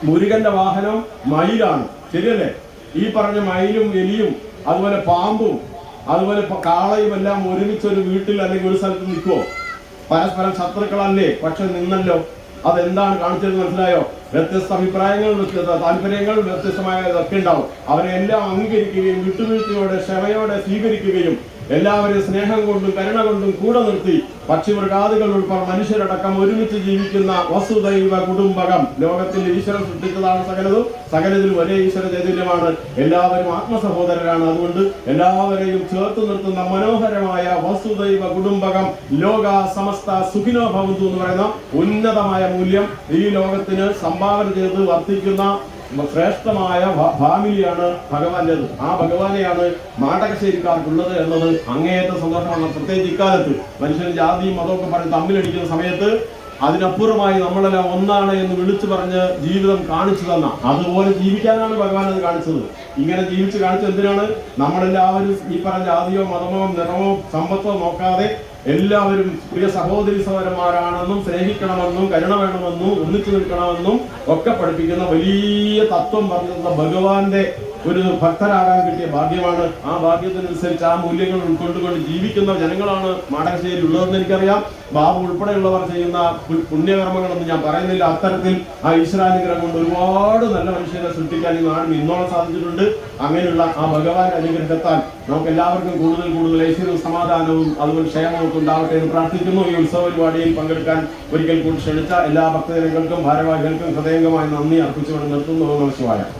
മുരുകന്റെ വാഹനം മയിലാണ്. ശരിയല്ലേ? ഈ പറഞ്ഞ മയിലും എലിയും അതുപോലെ പാമ്പും അതുപോലെ കാളയും എല്ലാം ഒരുമിച്ച് ഒരു വീട്ടിൽ അല്ലെങ്കിൽ ഒരു സ്ഥലത്ത് നിൽക്കുവോ? പരസ്പരം ശത്രുക്കളല്ലേ? പക്ഷെ നിന്നല്ലോ. അതെന്താണ് കാണിച്ചത് മനസ്സിലായോ? വ്യത്യസ്ത അഭിപ്രായങ്ങൾ, വ്യത്യസ്ത താല്പര്യങ്ങൾ, വ്യത്യസ്തമായതൊക്കെ ഉണ്ടാവും. അവരെല്ലാം അംഗീകരിക്കുകയും വിട്ടുവീഴ്ചയോടെ ക്ഷമയോടെ സ്വീകരിക്കുകയും എല്ലാവരും സ്നേഹം കൊണ്ടും കരുണ കൊണ്ടും കൂടെ നിർത്തി പക്ഷിമൃഗാദികൾ ഉൾപ്പെടെ മനുഷ്യരടക്കം ഒരുമിച്ച് ജീവിക്കുന്ന വസുദൈവ കുടുംബകം. ലോകത്തിൽ ഈശ്വരൻ സൃഷ്ടിച്ചതാണ് സകലതും. സകലത്തിലും ഒരേ ഈശ്വര ചൈതന്യമാണ്. എല്ലാവരും ആത്മസഹോദരരാണ്. അതുകൊണ്ട് എല്ലാവരെയും ചേർത്ത് നിർത്തുന്ന മനോഹരമായ വസുദൈവ കുടുംബകം, ലോക സമസ്ത സുഖിനോ ഭവന്തു എന്ന് പറയുന്ന ഉന്നതമായ മൂല്യം ഈ ലോകത്തിന് സംഭാവന ചെയ്ത് വർത്തിക്കുന്ന ശ്രേഷ്ഠമായ ഫാമിലിയാണ് ഭഗവാന്റേത്. ആ ഭഗവാനെയാണ് നാടകശ്ശേരിക്കാർക്കുള്ളത് എന്നത് അങ്ങേയറ്റം സന്തോഷമാണ്. പ്രത്യേകിച്ച് ഇക്കാലത്ത് മനുഷ്യന് ജാതിയും മതമൊക്കെ പറഞ്ഞ് തമ്മിലടിക്കുന്ന സമയത്ത് അതിനപ്പുറമായി നമ്മളെല്ലാം ഒന്നാണ് എന്ന് വിളിച്ചു പറഞ്ഞ് ജീവിതം കാണിച്ചു തന്ന അതുപോലെ ജീവിക്കാനാണ് ഭഗവാൻ അത് കാണിച്ചത്. ഇങ്ങനെ ജീവിച്ച് കാണിച്ചത് എന്തിനാണ്? നമ്മളെല്ലാവരും ഈ പറഞ്ഞ ജാതിയോ മതമോ നിറമോ സമ്പത്തോ നോക്കാതെ എല്ലാവരും പ്രിയ സഹോദരി സഹോദരന്മാരാണെന്നും സ്നേഹിക്കണമെന്നും കരുണ വേണമെന്നും ഒന്നിച്ചു നിൽക്കണമെന്നും ഒക്കെ പഠിപ്പിക്കുന്ന വലിയ തത്വം പറഞ്ഞിരുന്ന ഭഗവാന്റെ ഒരു ഭക്തരാകാൻ കിട്ടിയ ഭാഗ്യമാണ്. ആ ഭാഗ്യത്തിനനുസരിച്ച് ആ മൂല്യങ്ങൾ ഉൾക്കൊണ്ടുകൊണ്ട് ജീവിക്കുന്ന ജനങ്ങളാണ് മാടകശ്ശേരി ഉള്ളതെന്ന് എനിക്കറിയാം. ബാബു ഉൾപ്പെടെയുള്ളവർ ചെയ്യുന്ന പുണ്യകർമ്മങ്ങളൊന്നും ഞാൻ പറയുന്നില്ല. അത്തരത്തിൽ ആ ഈശ്വരാനുഗ്രഹം കൊണ്ട് ഒരുപാട് നല്ല മനുഷ്യരെ സൃഷ്ടിക്കാൻ ഈ നാടിന് ഇന്നോളം സാധിച്ചിട്ടുണ്ട്. അങ്ങനെയുള്ള ആ ഭഗവാന്റെ അനുഗ്രഹത്താൽ നമുക്ക് എല്ലാവർക്കും കൂടുതൽ കൂടുതൽ ഐശ്വര്യവും സമാധാനവും അതുപോലെ ക്ഷേമവും ഉണ്ടാവട്ടെ എന്ന് പ്രാർത്ഥിക്കുന്നു. ഈ ഉത്സവ പരിപാടിയിൽ പങ്കെടുക്കാൻ ഒരിക്കൽ കൂടി ക്ഷണിച്ച എല്ലാ ഭക്തജനങ്ങൾക്കും ഭാരവാഹികൾക്കും ഹൃദയംഗമായി നന്ദി അർപ്പിച്ചുകൊണ്ട് നിർത്തുന്നു. നമസ്കാരം.